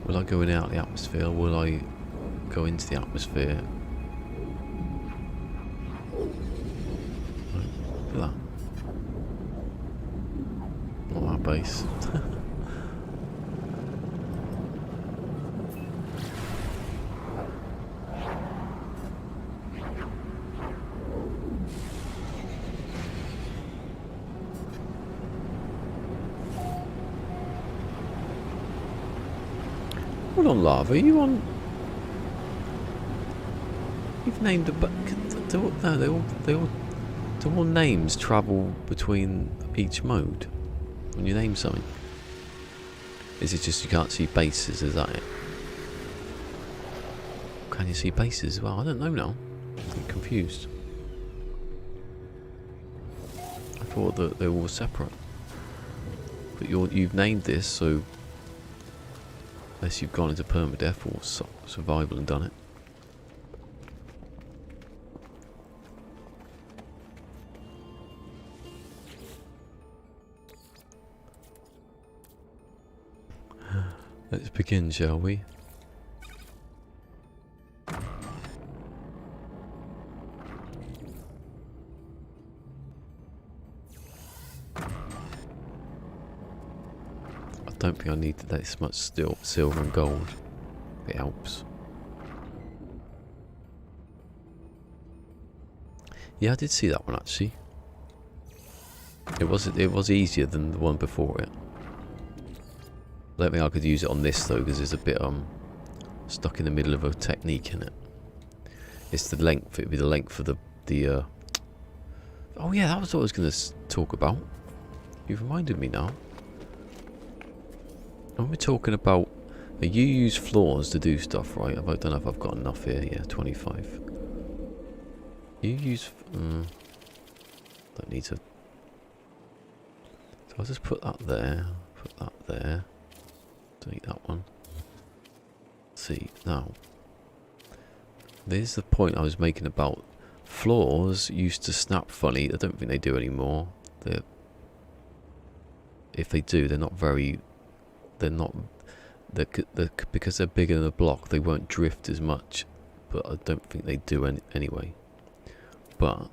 Will I go in and out of the atmosphere? Will I go into the atmosphere? Look at that. Not that base. Hold on, Lava, are you on? You've named the no, do all names travel between each mode when you name something? Is it just you can't see bases, is that it? Can you see bases as well? I don't know now. I'm confused. I thought that they were all separate. But you've named this, so unless you've gone into Permadeath or survival and done it. Let's begin, shall we? I don't think I need this much silver and gold. It helps. Yeah, I did see that one actually. It was easier than the one before it. I don't think I could use it on this though, because it's a bit stuck in the middle of a technique in it. It's the length. It'd be the length of the. Oh yeah, that was what I was going to talk about. You've reminded me now. When we're talking about, you use floors to do stuff, right? I don't know if I've got enough here. Yeah, 25. You use. Don't need to I'll just put that there. Put that there. Delete that one. See, now. There's the point I was making about floors used to snap funny. I don't think they do anymore. If they do, they're not very... because they're bigger than a block, they won't drift as much. But I don't think they do anyway. But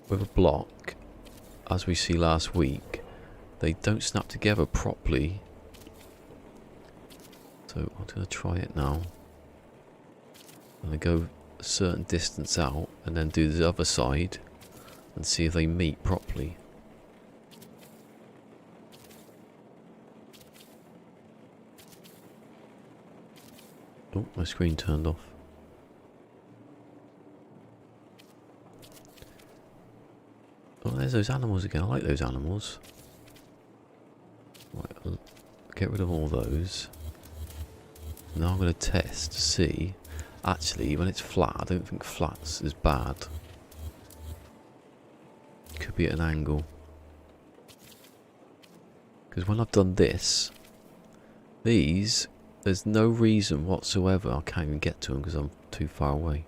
with a block, as we see last week, they don't snap together properly. So I'm going to try it now. I'm going to go a certain distance out and then do the other side and see if they meet properly. Oh, my screen turned off. Oh, there's those animals again. I like those animals. Right, I'll get rid of all those. Now I'm going to test to see. Actually, when it's flat, I don't think flat's as bad. Could be at an angle. Because when I've done this, these, there's no reason whatsoever I can't even get to them because I'm too far away.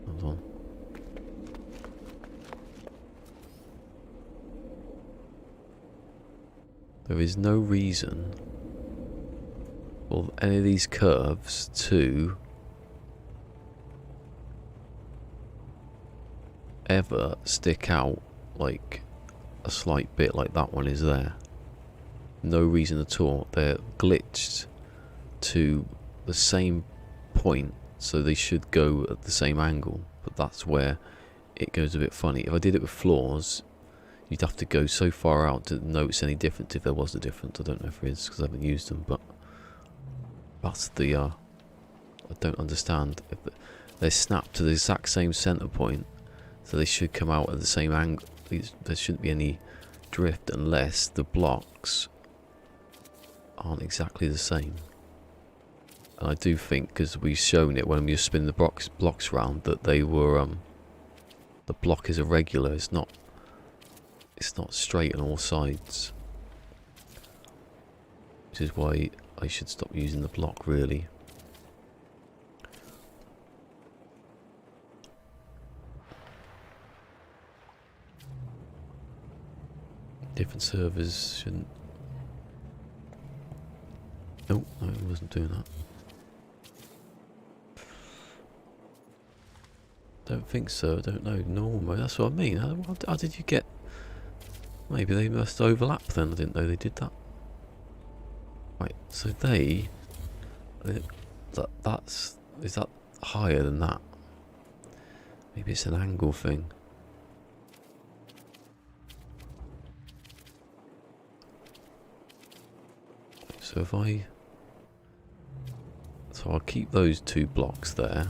Hold on. There is no reason for any of these curves to ever stick out like a slight bit like that one is there. No reason at all. They're glitched to the same point, so they should go at the same angle, but that's where it goes a bit funny. If I did it with floors, you'd have to go so far out to notice any difference if there was a difference. I don't know if there is because I haven't used them, but that's the I don't understand. If they snap to the exact same center point, so they should come out at the same angle. There shouldn't be any drift unless the blocks aren't exactly the same. And I do think, because we've shown it when we were spinning the blocks round, that they were the block is irregular. It's not straight on all sides, which is why I should stop using the block really. Different servers shouldn't... No, it wasn't doing that. Don't think so, I don't know. Normal, that's what I mean. How did you get... Maybe they must overlap then, I didn't know they did that. Right, so they... That's... Is that higher than that? Maybe it's an angle thing. So if I... So I'll keep those two blocks there.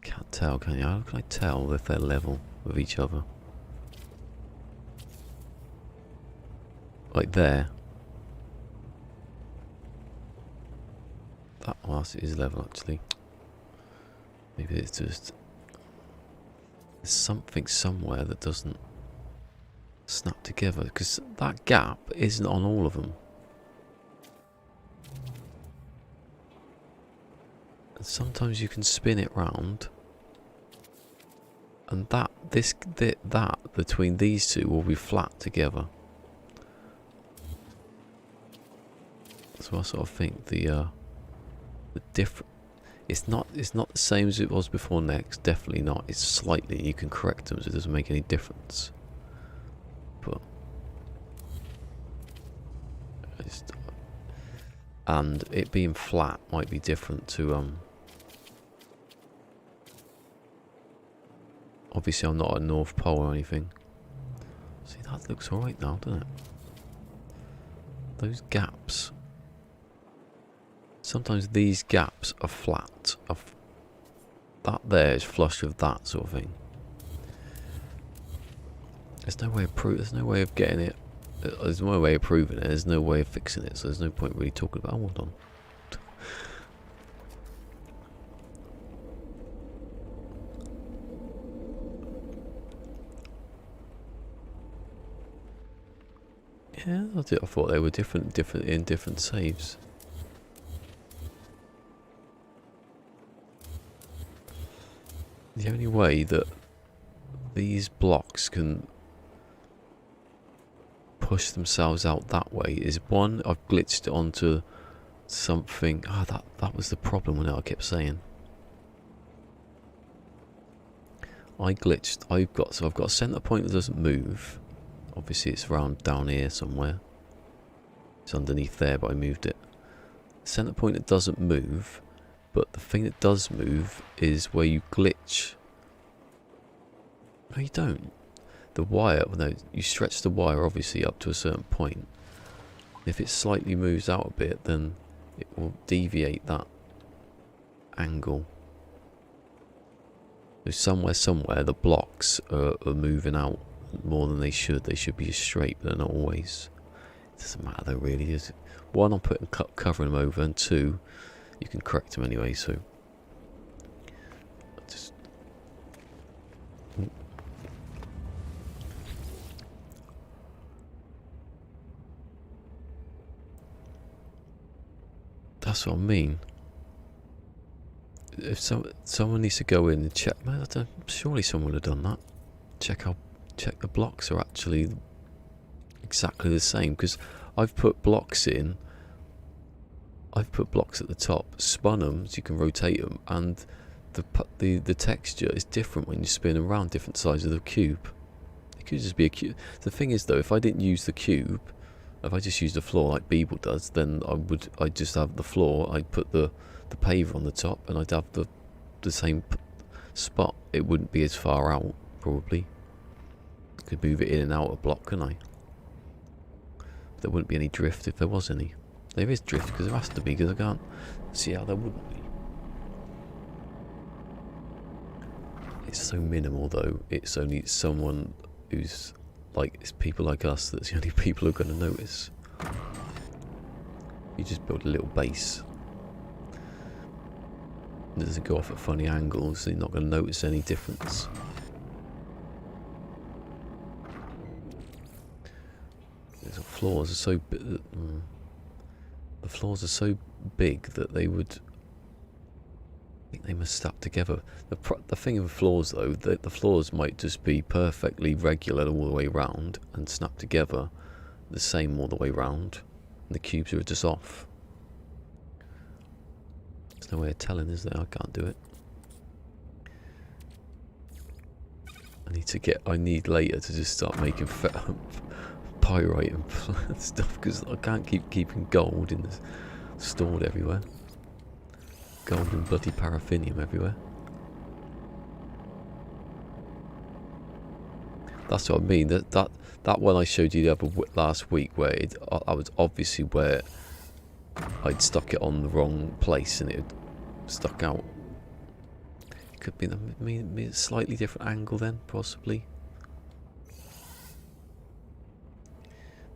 Can't tell, can you? How can I tell if they're level with each other? Like there. That one is level actually. Maybe it's just... There's something somewhere that doesn't snap together, because that gap isn't on all of them. And sometimes you can spin it round, and that between these two will be flat together. So I sort of think the different... It's not the same as it was before next, definitely not. It's slightly, you can correct them so it doesn't make any difference. But and it being flat might be different to obviously I'm not at North Pole or anything. See, that looks alright now, doesn't it? Those gaps. Sometimes these gaps are flat. That there is flush with that sort of thing. There's no way of getting it There's no way of proving it. There's no way of fixing it. So there's no point really talking about. Hold on. Yeah, I thought they were different in different saves. The only way that these blocks can push themselves out that way is one, I've glitched onto something. Ah, that was the problem when I kept saying. I've got a center point that doesn't move. Obviously it's around down here somewhere. It's underneath there, but I moved it. Center point that doesn't move, but the thing that does move is where you glitch. No, you don't. The wire, no, you stretch the wire obviously up to a certain point. If it slightly moves out a bit, then it will deviate that angle. So somewhere the blocks are moving out more than they should. They should be straight, but they're not always. It doesn't matter though, really. Is it? One, I'm covering them over, and two, you can correct them anyway. So just that's what I mean. If someone needs to go in and check, man, surely someone would have done that. Check the blocks are actually exactly the same, because I've put blocks in. I've put blocks at the top, spun them so you can rotate them, and the texture is different when you spin around different sides of the cube. It could just be a cube. The thing is though, if I didn't use the cube, if I just used the floor like Beeble does, then I'd just have the floor. I'd put the paver on the top, and I'd have the same spot. It wouldn't be as far out, probably. Could move it in and out a block, couldn't I? There wouldn't be any drift if there was any. There is drift because there has to be, because I can't see how there wouldn't be. It's so minimal though. It's only someone who's like, it's people like us that's the only people who are going to notice. You just build a little base. It doesn't go off at funny angles, so you're not going to notice any difference. The floors are so big that they would. I think they must snap together. The thing with floors though, the floors might just be perfectly regular all the way round and snap together the same all the way round, and the cubes are just off. There's no way of telling, is there? I can't do it. I need later to just start making pyrite and stuff, because I can't keep keeping gold in this stored everywhere. Gold and bloody paraffinium everywhere. That's what I mean. That one I showed you last week, where I was obviously where I'd stuck it on the wrong place and it stuck out. It could be a slightly different angle then, possibly.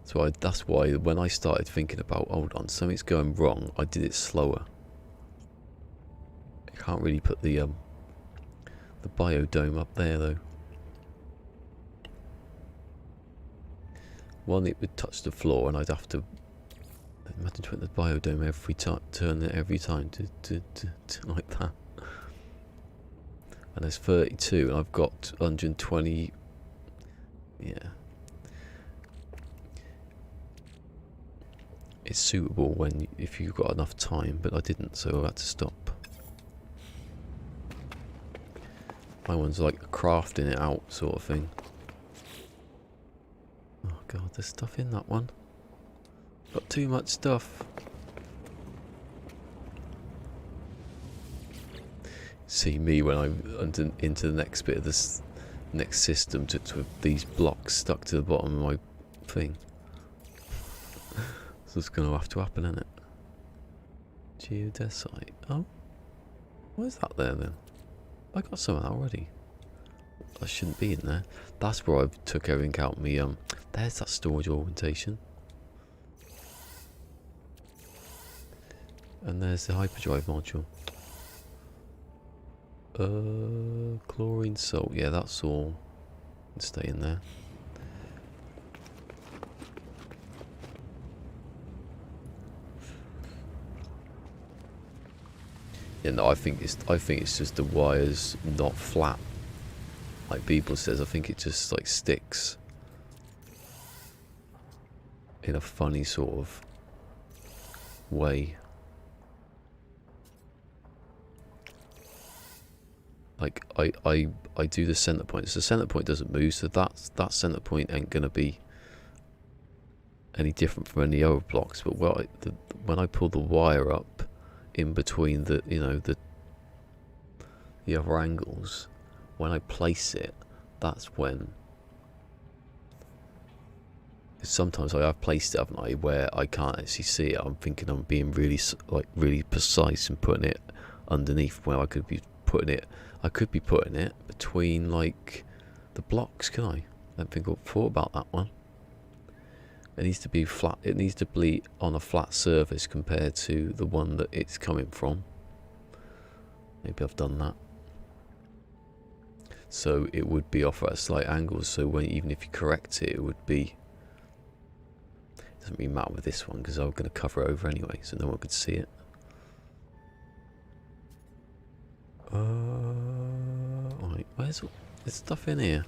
So that's why when I started thinking about, hold on, something's going wrong, I did it slower. I can't really put the biodome up there though. One, it would touch the floor, and I'd have to imagine putting the biodome every time, turn it every time to like that. And there's 32, and I've got 120. Yeah. It's suitable if you've got enough time, but I didn't, so I had to stop. My one's like crafting it out sort of thing. Oh god, there's stuff in that one. Got too much stuff. See me when I'm into the next bit of this next system to these blocks stuck to the bottom of my thing. So it's going to have to happen, isn't it? Geodesite. Oh, what is that there then? I got some of that already. That shouldn't be in there. That's where I took everything out. Me there's that storage orientation. And there's the hyperdrive module. Chlorine salt. Yeah, that's all. Stay in there. Yeah, no, I think it's just the wires not flat. Like people says, I think it just like sticks in a funny sort of way. Like I do the center point. So the center point doesn't move, so that center point ain't gonna be any different from any other blocks. But when I pull the wire up in between the the other angles, when I place it, that's when. Sometimes I have placed it, haven't I, where I can't actually see it. I'm thinking I'm being really precise and putting it underneath where I could be putting it. I could be putting it between like the blocks, can I? I don't think I thought about that one. It needs to be flat. It needs to be on a flat surface compared to the one that it's coming from. Maybe I've done that. So it would be off at a slight angle. So even if you correct it, it would be. It doesn't really matter with this one because I'm going to cover it over anyway, so no one could see it. Right, there's stuff in here.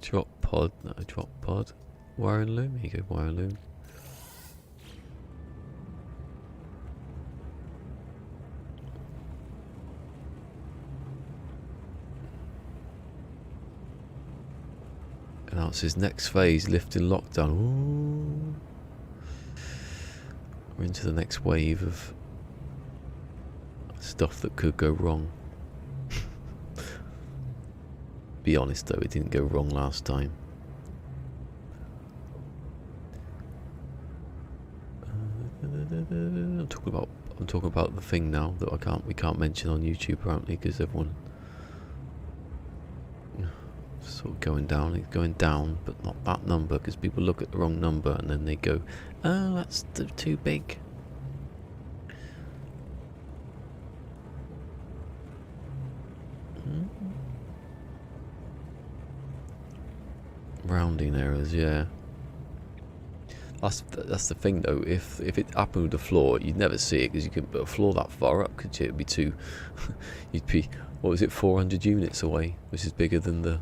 Drop pod, no, drop pod. Wire and loom, here you go, wire and loom. And now it's his next phase, lifting lockdown. Ooh. We're into the next wave of stuff that could go wrong. Be honest though, it didn't go wrong last time. I'm talking about the thing now that we can't mention on YouTube apparently because everyone sort of going down. It's going down, but not that number because people look at the wrong number and then they go, "Oh, that's too big." Rounding errors, yeah. That's the thing though. If it happened with the floor, you'd never see it because you couldn't put a floor that far up, could you? It'd be too. You'd be, what was it, 400 units away, which is bigger than the.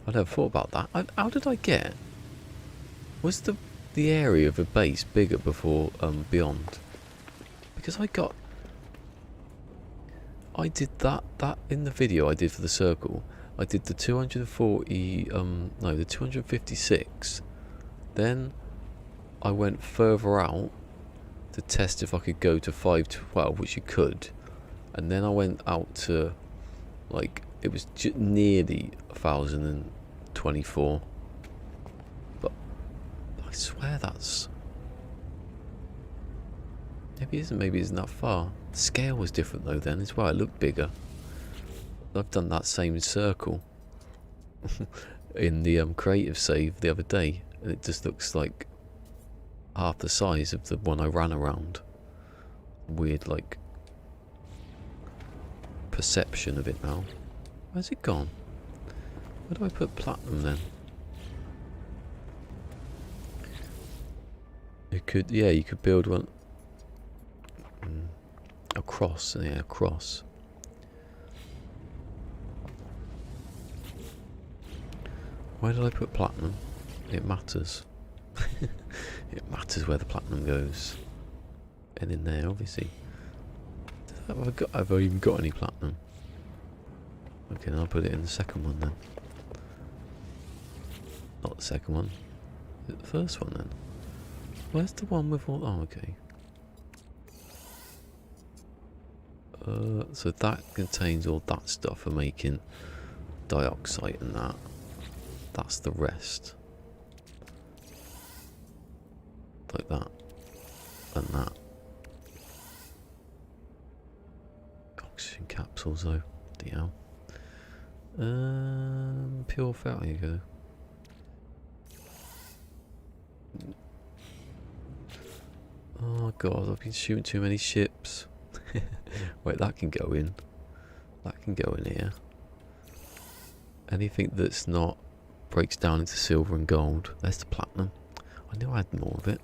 I never thought about that. How did I get? Was the area of a base bigger before beyond? Because I did that in the video I did for the circle. I did the 240, no, the 256. Then I went further out to test if I could go to 512, which you could. And then I went out to, like, it was nearly 1024. But I swear that's... maybe it isn't that far. The scale was different though then as well, it looked bigger. I've done that same circle in the creative save the other day, and it just looks like half the size of the one I ran around. Weird, like, perception of it now. Where's it gone? Where do I put platinum then? You could, yeah, you could build one. A cross, yeah, a cross. Where did I put platinum? It matters. It matters where the platinum goes. And in there, obviously. Have I even got any platinum? Okay, then I'll put it in the second one then. Not the second one. Is it the first one then? Where's the one with all... oh, okay. So that contains all that stuff for making dioxide and that. That's the rest. Like that. And that. Oxygen capsules though. Bloody hell. Pure fat, here you go. Oh god, I've been shooting too many ships. Wait, that can go in. That can go in here. Anything that's not breaks down into silver and gold. There's the platinum. I knew I had more of it.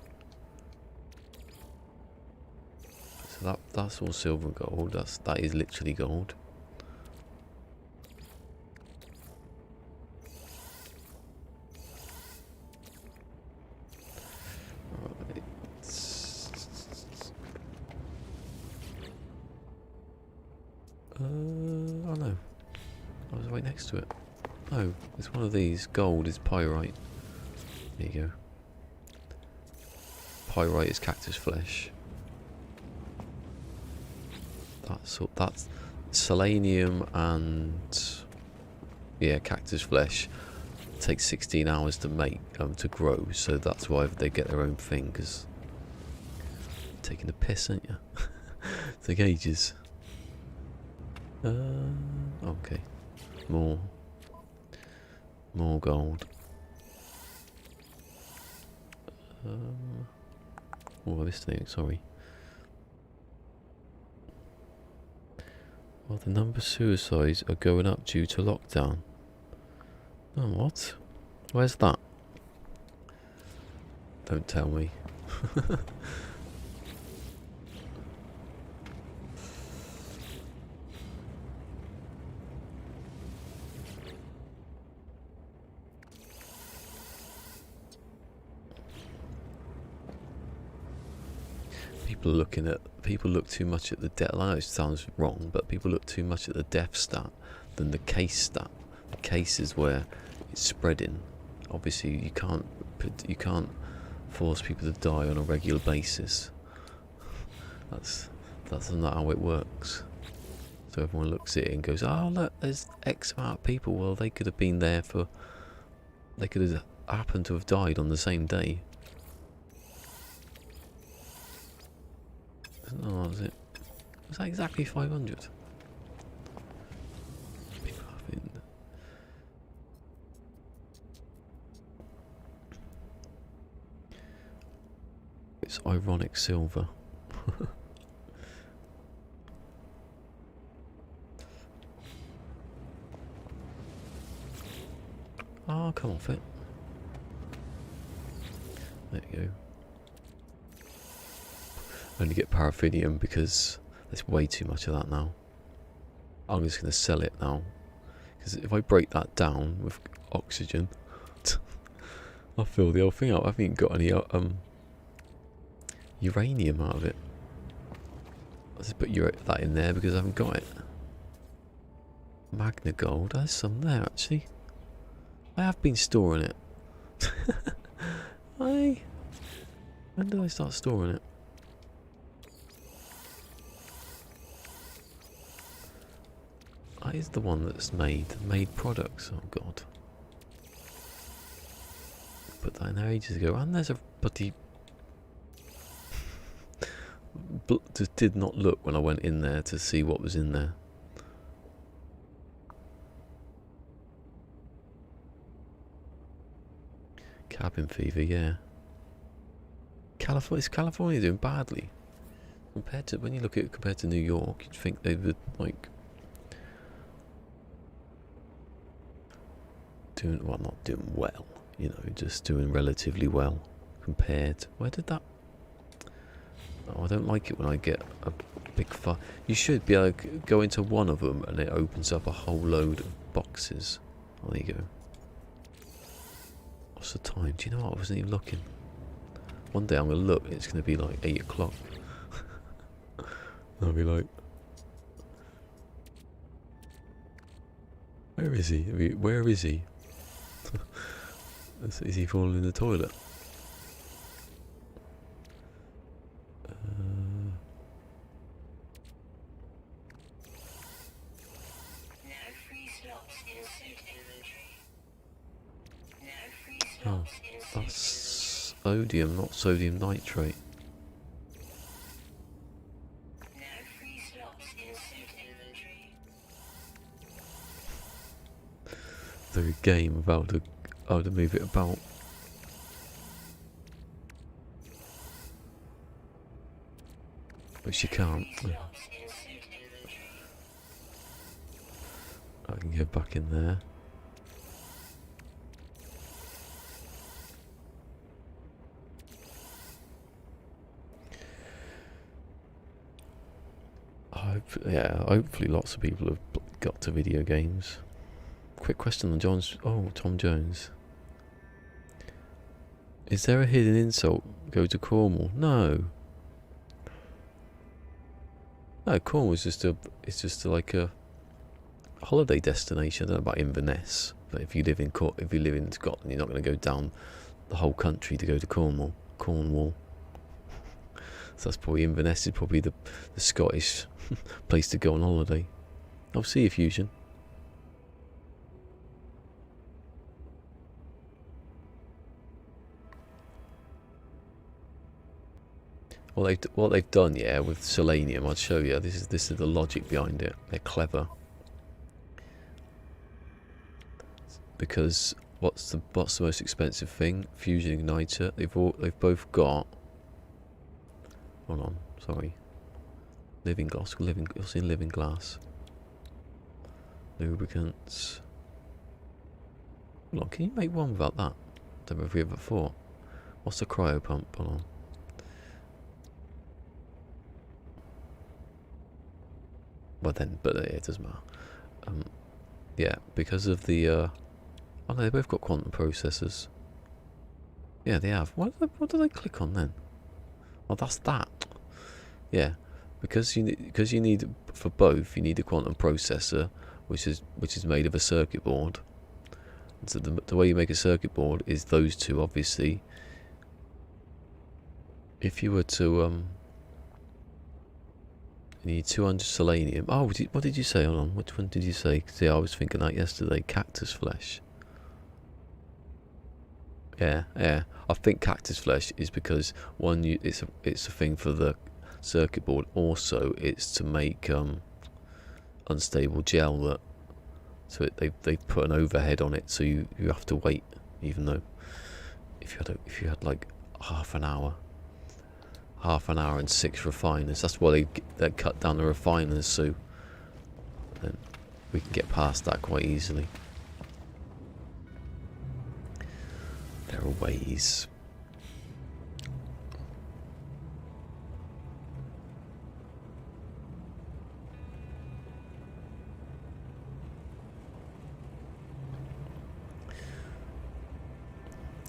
So that's all silver and gold. That is literally gold. Right. Oh no. I was right next to it. Oh, it's one of these. Gold is pyrite. There you go. Pyrite is cactus flesh. That's selenium and yeah, cactus flesh takes 16 hours to make to grow, so that's why they get their own thing. Because taking the piss, ain't you? Take ages. Okay, more gold. Oh, this thing. Sorry. Well, the number of suicides are going up due to lockdown. Oh, what? Where's that? Don't tell me. People look too much at the death. I know it sounds wrong, but people look too much at the death stat than the case stat. The case is where it's spreading. Obviously, you can't force people to die on a regular basis. That's not how it works. So everyone looks at it and goes, "Oh look, there's X amount of people." Well, they could have been there for. They could have happened to have died on the same day. Oh, was it? Was that exactly 500? People have been. It's ironic silver. Oh, come off it. There you go. Only get paraffinium because there's way too much of that now. I'm just going to sell it now. Because if I break that down with oxygen, I'll fill the whole thing up. I haven't even got any uranium out of it. I'll just put that in there because I haven't got it. Magna gold, there's some there actually. I have been storing it. When did I start storing it? That is the one that's made products. Oh god. Put that in there ages ago. And there's a bloody... just did not look when I went in there to see what was in there. Cabin fever, yeah. Is California doing badly? Compared to, when you look at it compared to New York, you'd think they would like... doing, well, not doing well, you know, just doing relatively well compared. Where did that? Oh, I don't like it when I get a big fire. You should be able to go into one of them and it opens up a whole load of boxes. Oh, there you go. What's the time? Do you know what? I wasn't even looking. One day I'm going to look, it's going to be like 8 o'clock. I'll be like, where is he? Where is he? Is he falling in the toilet? No free slots in suit inventory. No free Oh, slots in suit that's sodium, not sodium nitrate. No free slots in suit inventory. the game of how to move it about. Which you can't. I can go back in there. Hopefully lots of people have got to video games. Quick question on Tom Jones. Is there a hidden insult? Go to Cornwall? No. No, Cornwall's just like a holiday destination. I don't know about Inverness, but if you live in Scotland, you're not going to go down the whole country to go to Cornwall. So that's probably Inverness is probably the Scottish place to go on holiday. I'll see you, Fusion. What they've done, yeah, with Selenium, I'll show you. This is the logic behind it. They're clever. Because what's the most expensive thing? Fusion igniter. They've both got. Hold on, sorry. Living glass. You'll see living glass. Lubricants. Hold on, can you make one without that? Don't know if we ever thought. What's the cryo pump? Hold on. But it doesn't matter. Yeah, because of the. Oh no, they both got quantum processors. Yeah, they have. What do they click on then? Oh, that's that. Yeah, because you need for both. You need a quantum processor, which is made of a circuit board. And so the way you make a circuit board is those two, obviously. If you were to you need 200 selenium. Oh, what did you say? Hold on. Which one did you say? See, I was thinking that yesterday. Cactus flesh. Yeah. I think cactus flesh is because it's a thing for the circuit board. Also, it's to make unstable gel that. So they put an overhead on it, so you have to wait. Even though if you had like half an hour and 6 refiners. That's why they cut down the refiners, so then we can get past that quite easily. There are ways.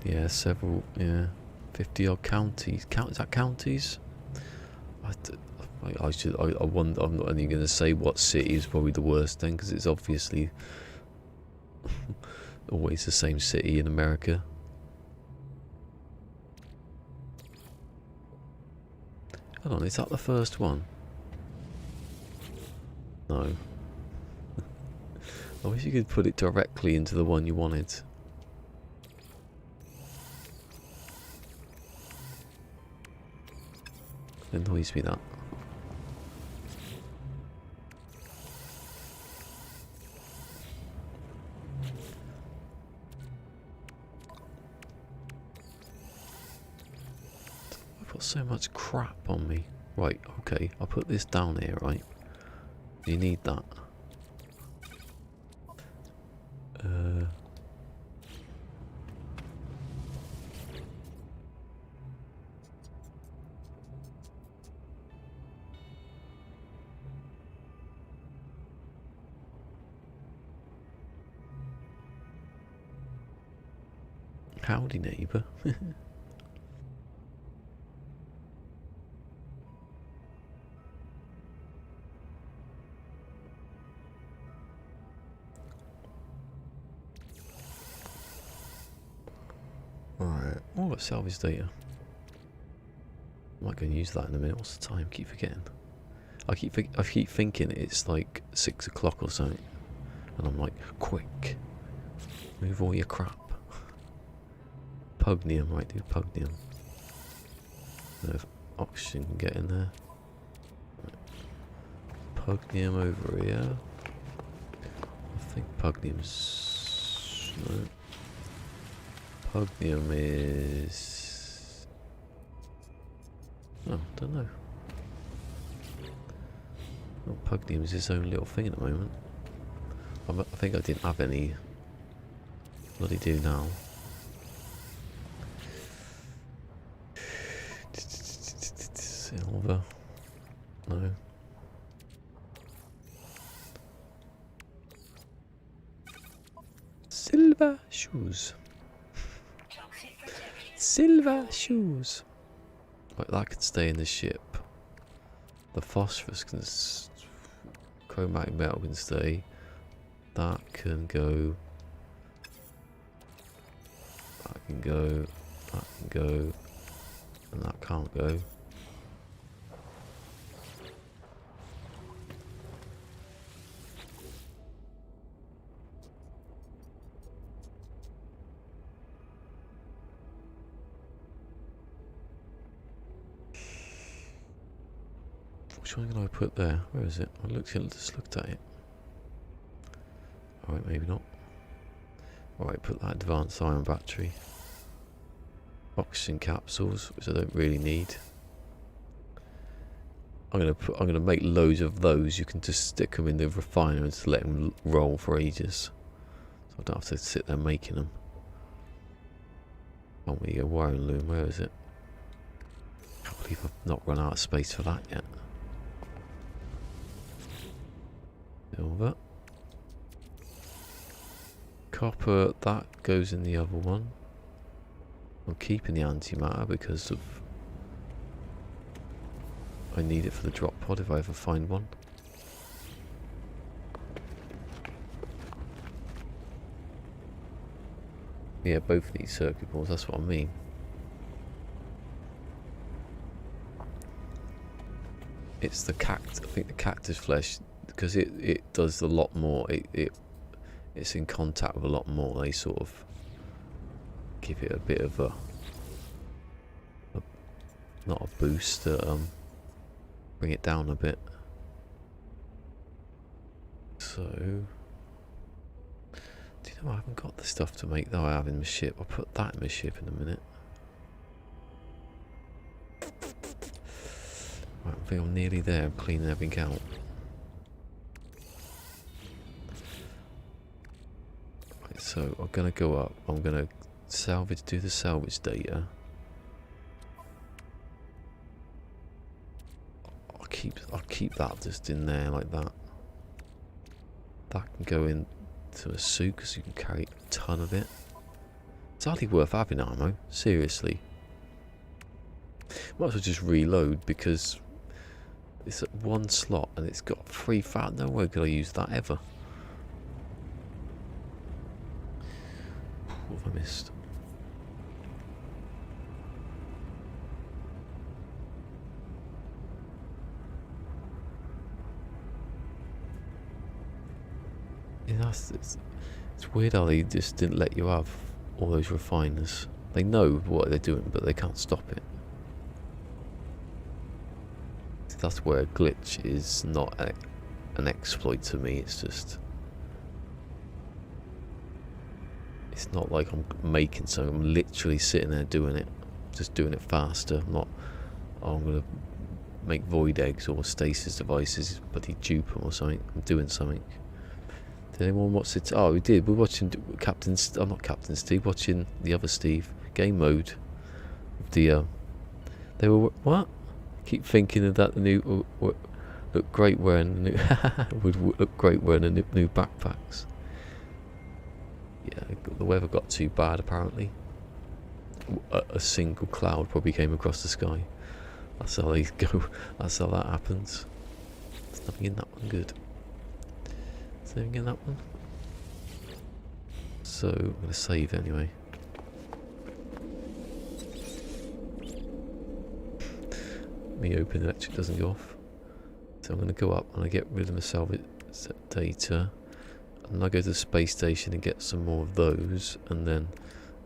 Yeah, several. Yeah. 50 odd counties. Is that counties? I wonder. I'm not only going to say what city is probably the worst thing, because it's obviously always the same city in America. Hold on, is that the first one? No. I wish you could put it directly into the one you wanted. It annoys me that. I've got so much crap on me. Right, okay, I'll put this down here, right? You need that. Howdy, neighbour. Alright, oh, got salvage data. I might go and use that in a minute. What's the time? Keep forgetting. I keep thinking it's like 6 o'clock or something, and I'm like, quick, move all your crap. Pugnium, right, do pugnium. I don't know if oxygen can get in there. Right. Pugnium over here. I think pugnium's No. Pugnium is... Oh, don't know. Well, Pugnium is his own little thing at the moment. I think I didn't have any. What do you do now? Silver. No. Silver shoes. Toxic protection. Silver shoes. Right, that can stay in the ship. The phosphorus can... chromatic metal can stay. That can go... That can go... That can go... And that can't go. Which one can I put there? Where is it? I just looked at it. Alright, maybe not. Alright, put that advanced ion battery. Oxygen capsules, which I don't really need. I'm gonna make loads of those. You can just stick them in the refiner and just let them roll for ages. So I don't have to sit there making them. Oh, we go wiring loom. Where is it? I can't believe I've not run out of space for that yet. Silver. Copper, that goes in the other one. I'm keeping the antimatter because of... I need it for the drop pod if I ever find one. Yeah, both of these circuit boards, that's what I mean. It's the I think the cactus flesh, because it does a lot more. It's in contact with a lot more. They sort of give it a bit of a not a boost, bring it down a bit. So, do you know I haven't got the stuff to make that I have in my ship? I'll put that in my ship in a minute. Right, I think I'm nearly there. I'm cleaning everything out. Right, so I'm gonna go up. I'm gonna do the salvage data. I'll keep that just in there like that. That can go into a suit because you can carry a ton of it. It's hardly worth having ammo, seriously. Might as well just reload because it's at one slot and it's got 3,000. No way could I use that ever. What have I missed? Yeah, it's weird how they just didn't let you have all those refiners. They know what they're doing, but they can't stop it. That's where a glitch is not an exploit to me. It's just... It's not like I'm making something. I'm literally sitting there doing it. Just doing it faster. I'm not... Oh, I'm going to make void eggs or stasis devices, bloody dupe them or something. I'm doing something. Did anyone watch it? Oh, we did. We're watching not Captain Steve, watching the other Steve game mode. The they were what? Keep thinking of that. The new look great wearing the new would look great wearing the new backpacks. Yeah, the weather got too bad apparently. A single cloud probably came across the sky. That's how they go. That's how that happens. There's nothing in that one good. Saving in that one. So I'm going to save anyway. Me open electric doesn't go off. So I'm going to go up and I get rid of the salvage data. And I go to the space station and get some more of those. And then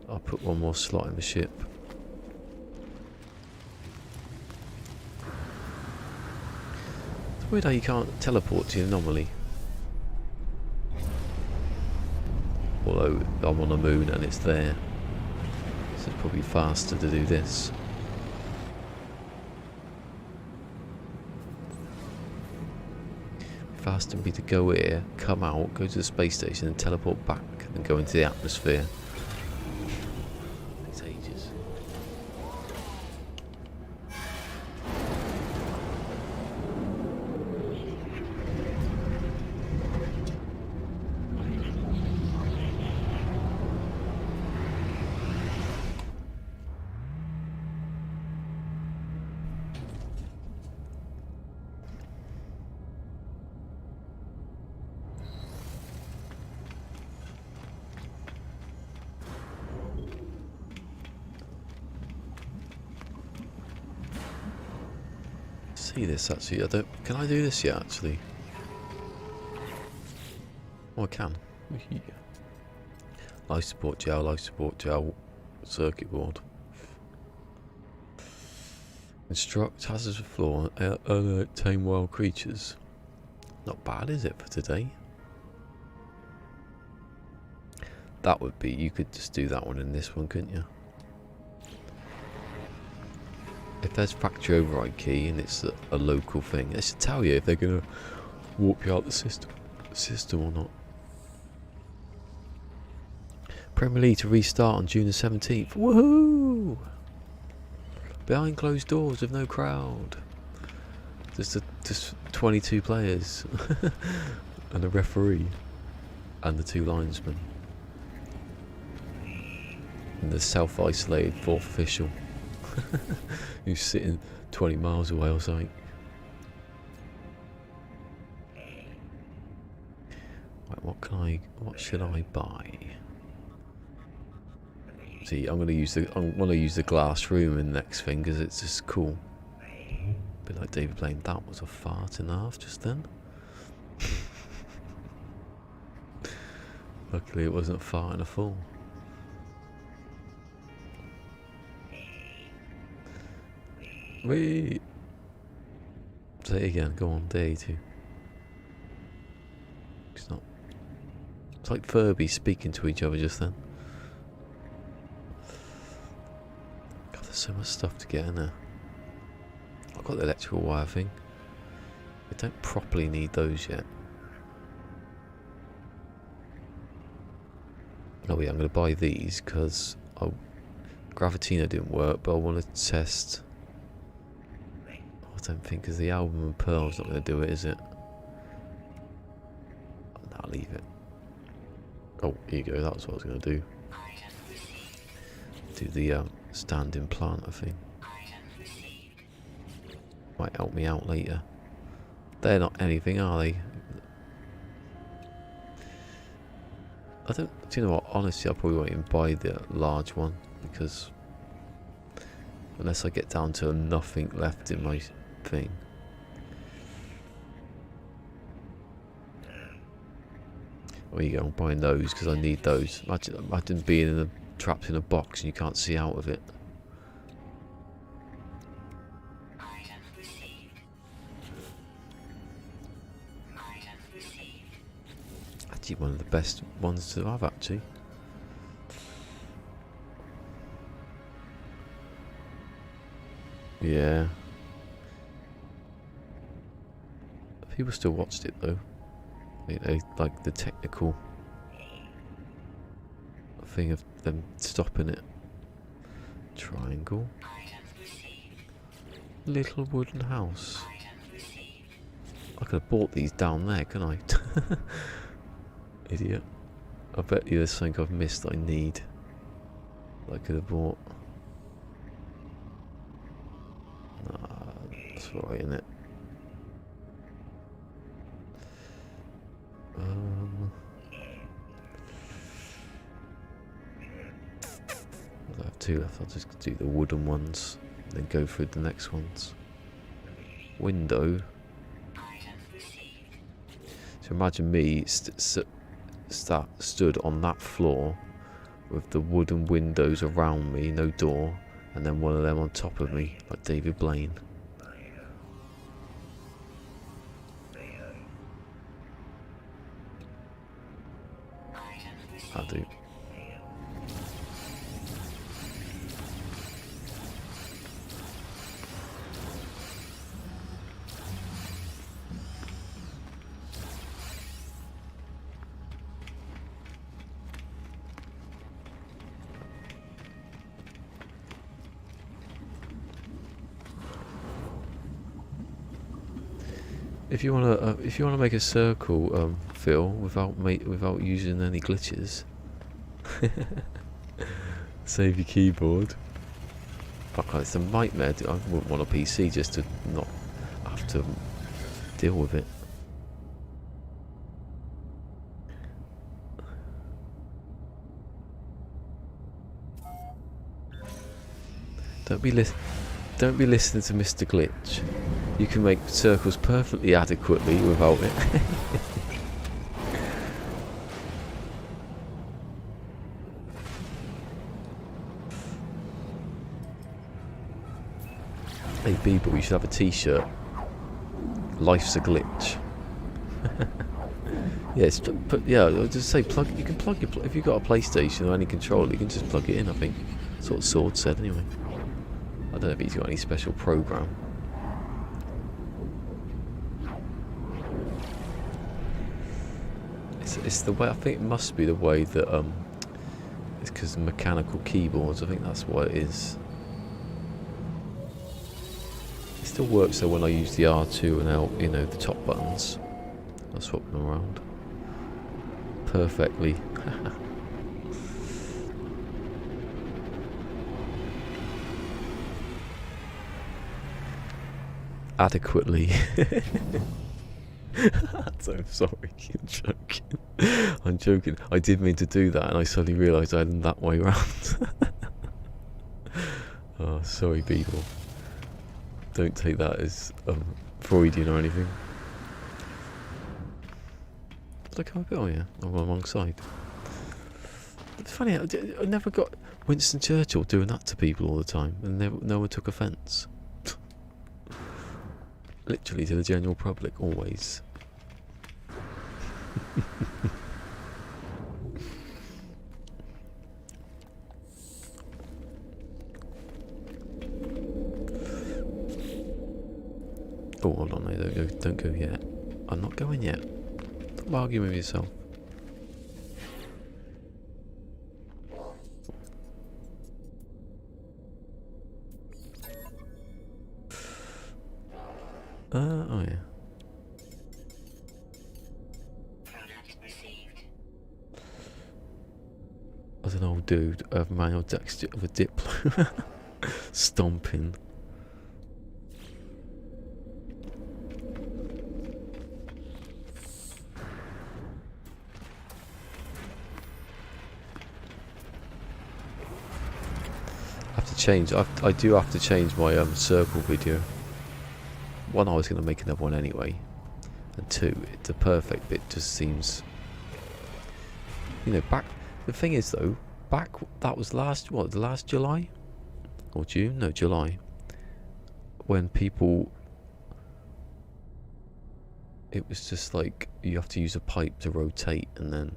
I'll put one more slot in the ship. It's weird how you can't teleport to the anomaly. Although I'm on the moon and it's there. So it's probably faster to do this. Faster would be to go here, come out, go to the space station and teleport back and go into the atmosphere. Takes ages. See this actually, can I do this yet actually? Oh I can. Life support gel, circuit board. Instruct hazardous floor and alert tame wild creatures. Not bad is it for today? That would be, you could just do that one in this one, couldn't you? If there's factory override key and it's a local thing, it should tell you if they're going to warp you out the system or not. PermaDEAD to restart on June the 17th. Woohoo! Behind closed doors with no crowd. Just 22 players and a referee and the 2 linesmen. And the self-isolated 4th official. Who's sitting 20 miles away or something. Right, what should I buy? See, I'm gonna use the glass room in the next thing because it's just cool. Bit like David playing that was a fart and a half just then. Luckily it wasn't a fart and a full. Wait. Say it again, go on, day 2. It's not. It's like Furby speaking to each other just then. God, there's so much stuff to get in there. I've got the electrical wire thing. I don't properly need those yet. Oh yeah, I'm going to buy these because Gravitina didn't work, but I want to test. I don't think because the album and Pearl's not going to do it, is it? I'll leave it. Oh, here you go. That was what I was going to do. Do the standing planter thing. Might help me out later. They're not anything, are they? I don't. Do you know what? Honestly, I probably won't even buy the large one because unless I get down to nothing left in my thing. There you go, I'm buying those because I need those. Imagine being trapped in a box and you can't see out of it. Actually, one of the best ones to have, actually. Yeah. People still watched it though. They like the technical thing of them stopping it. Triangle. Little wooden house. I could have bought these down there, couldn't I? Idiot. I bet you there's something I've missed that I need. That I could have bought. Nah, that's alright, isn't it? I have 2 left. I'll just do the wooden ones, then go through the next ones. Window. So imagine me stood on that floor with the wooden windows around me, no door, and then one of them on top of me, like David Blaine. I'll do. If you wanna make a circle, Phil, without using any glitches, save your keyboard. Fuck, it's a nightmare. I wouldn't want a PC just to not have to deal with it. Don't be listening to Mr. Glitch. You can make circles perfectly adequately without it. Hey Beeble, you should have a t-shirt. Life's a glitch. Yes, but yeah, I'll just say you can plug your if you've got a PlayStation or any controller, you can just plug it in, I think. That's what Sword said anyway. I don't know if he's got any special program. It's the way, I think it must be the way that it's because mechanical keyboards, I think that's what it is. It still works though when I use the R2 and L, you know, the top buttons. I'll swap them around perfectly. Adequately. I'm sorry, I'm joking. I'm joking. I did mean to do that and I suddenly realised I had them that way round. Oh, sorry people. Don't take that as Freudian or anything. Did I come a bit? Oh yeah, I'm on the wrong side. It's funny, I never got Winston Churchill doing that to people all the time and no one took offence. Literally to the general public, always. Oh, hold on, no, don't go yet. I'm not going yet. Stop arguing with yourself. Oh yeah. Product received. As an old dude, I have manual texture of a Diplo. Stomping. I have to change. I do have to change my circle video. One, I was going to make another one anyway, and two, the perfect bit just seems, you know, back. The thing is though, that was last July or June? No, July. When people, it was just like you have to use a pipe to rotate, and then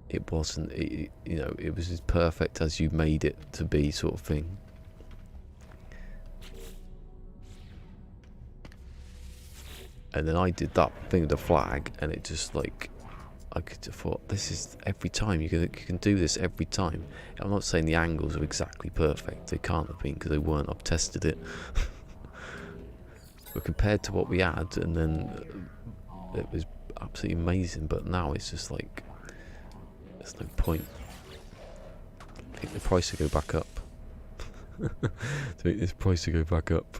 it wasn't. You know, it was as perfect as you made it to be, sort of thing. And then I did that thing with the flag, and it just like, I could have thought, this is every time, you can do this every time. I'm not saying the angles are exactly perfect, they can't have been because they weren't, I've tested it. But compared to what we had, and then it was absolutely amazing, but now it's just like, there's no point. I think the price to go back up. To make this price to go back up.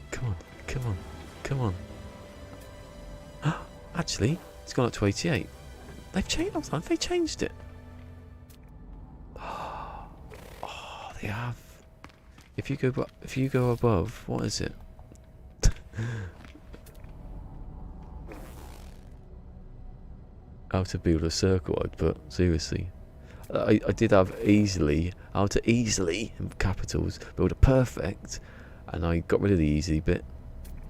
Come on, come on, come on. Actually, it's gone up to 88. They've changed. They changed it. Oh, they have. If you go above, what is it? How to build a circle? I'd put, seriously. I did have easily. How to easily, in capitals, build a perfect. And I got rid of the easy bit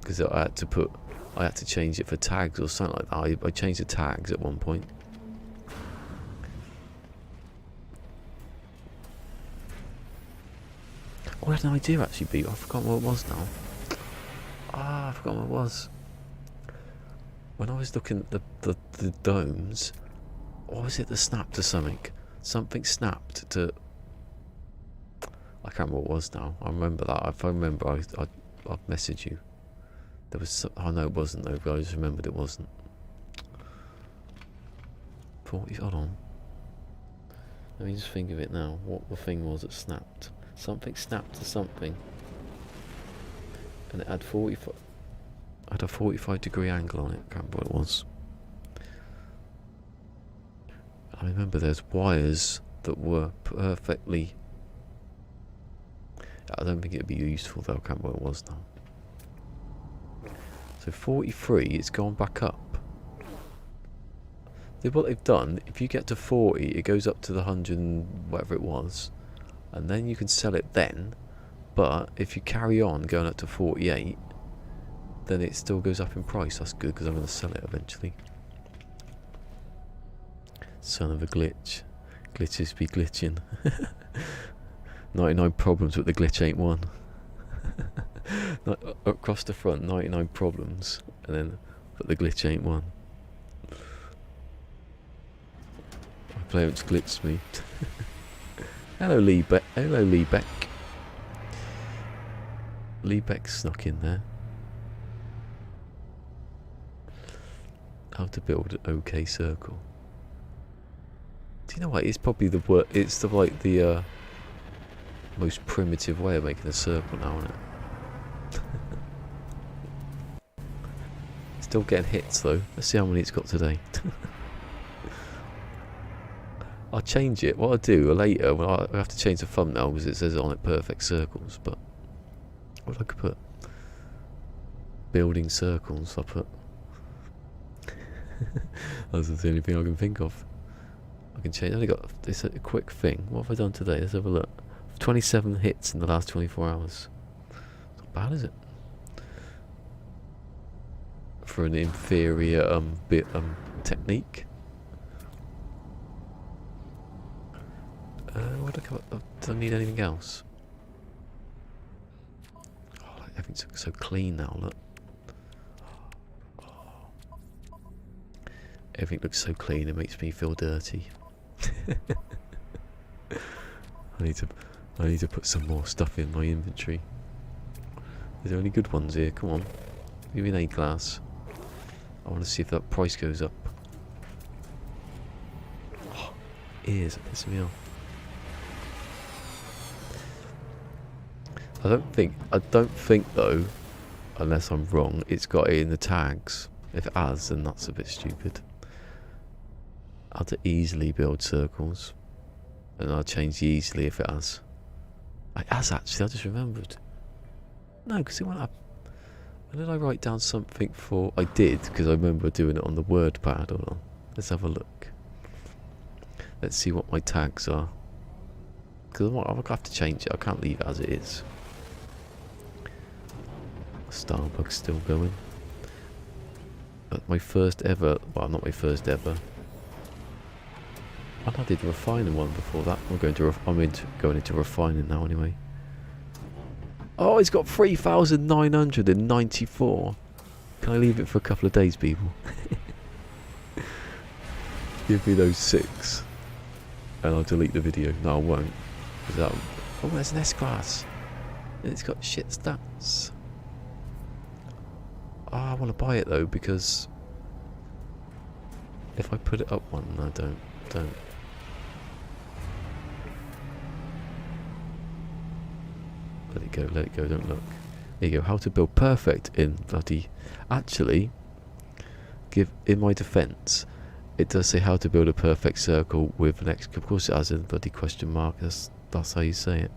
because I had to put I had to change it for tags or something like that. I changed the tags at one point. Oh, I had an idea actually, Beat. I forgot what it was now. Ah, I forgot what it was. When I was looking at the domes, what was it that snapped to something? Something snapped to... I can't remember what it was now. I remember that. If I remember, I'd message you. There was some... Oh, no, it wasn't though, but I just remembered it wasn't. 40... Hold on. Let me just think of it now. What the thing was that snapped. Something snapped to something. And it had 45... I had a 45-degree angle on it. I can't remember what it was. I remember there's wires that were perfectly... I don't think it'd be useful though. I can't remember what it was now. So 43, it's gone back up. What they've done, if you get to 40, it goes up to the 100 and whatever it was. And then you can sell it then. But if you carry on going up to 48, then it still goes up in price. That's good because I'm going to sell it eventually. Son of a glitch. Glitches be glitching. 99 problems, but the glitch ain't one. Across the front, 99 problems, and then, but the glitch ain't one. My parents glitched me. Hello, Lee Beck. Hello, Lee Beck. Lee Beck snuck in there. How to build an OK circle. Do you know what? It's probably the worst. It's the like the most primitive way of making a circle now, isn't it? Still getting hits though. Let's see how many it's got today. I'll change it. What I'll do later, well, I have to change the thumbnail because it says on it perfect circles. But what I could put? Building circles. I'll put. That's the only thing I can think of. I can change. I only got this a quick thing. What have I done today? Let's have a look. 27 hits in the last 24 hours. Not bad, is it? For an inferior technique. What do I need anything else? Oh, everything's so clean now. Look. Everything looks so clean. It makes me feel dirty. I need to put some more stuff in my inventory. Is there any good ones here? Come on. Give me an A-class. I want to see if that price goes up. Oh, ears are pissing me off. I don't think though, unless I'm wrong, it's got it in the tags. If it has, then that's a bit stupid. How to easily build circles. And I'll change the easily if it has. It has actually, I just remembered. No, because it went up. When did I write down something for... I did, because I remember doing it on the word pad. Hold on. Let's have a look. Let's see what my tags are. Because I'll have to change it. I can't leave it as it is. Starbucks still going. But my first ever... Well, not my first ever. I did the refining one before that. I'm going into refining now anyway. Oh, it's got 3,994. Can I leave it for a couple of days, people? Give me those 6. And I'll delete the video. No, I won't. Oh, there's an S-Class. And it's got shit stats. Oh, I want to buy it though, because... If I put it up one... No, don't. Let it go, don't look. There you go, how to build perfect in bloody... Actually, in my defence, it does say how to build a perfect circle with an X. Of course it has a bloody question mark, that's how you say it.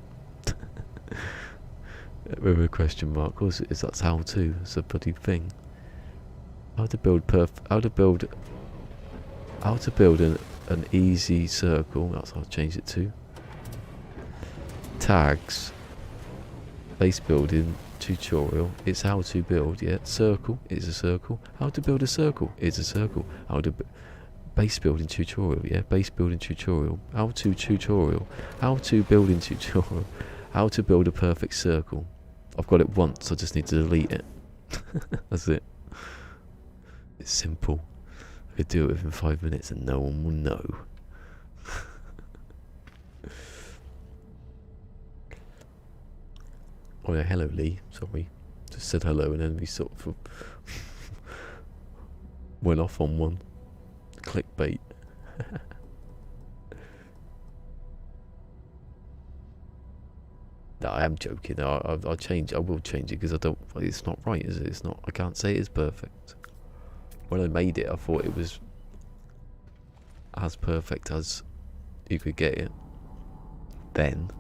With a question mark, of course it is, that's how to, it's a bloody thing. How to build an easy circle, that's how I'll change it to. Tags. Base building, tutorial. It's how to build, yeah, circle is a circle. How to build a circle is a circle. How to base building tutorial, yeah, base building tutorial. How to tutorial. How to building tutorial. How to build a perfect circle. I've got it once, I just need to delete it. That's it. It's simple. I could do it within 5 minutes and no one will know. Oh yeah, hello Lee, sorry. Just said hello and then we sort of went off on one. Clickbait. No, I am joking. I'll change. I will change it because I don't. It's not right, is it? It's not. I can't say it's perfect. When I made it, I thought it was as perfect as you could get it. Then,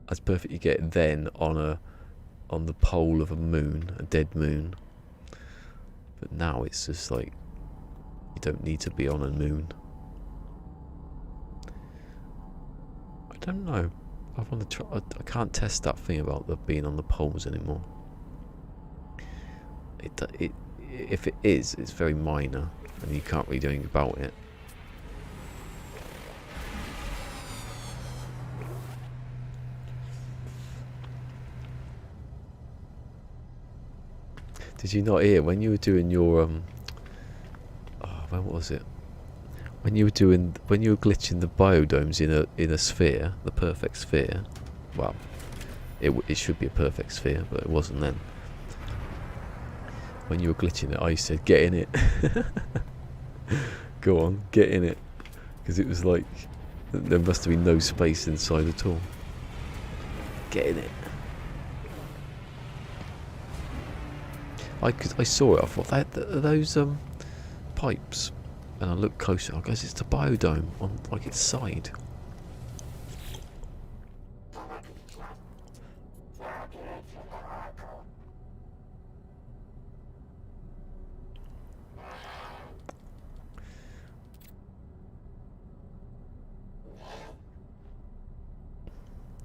as perfect you get it then on the pole of a moon, a dead moon. But now it's just like you don't need to be on a moon. I don't know. I want to try. I can't test that thing about the being on the poles anymore. If it is, it's very minor, and you can't really do anything about it. Did you not hear when you were doing your when was it? When you were glitching the biodomes in a sphere, the perfect sphere. Well, it should be a perfect sphere, but it wasn't then. When you were glitching it, I said, "Get in it." Go on, get in it, because it was like there must have been no space inside at all. Get in it. I saw it. I thought those pipes, and I looked closer. I guess it's the biodome on like its side.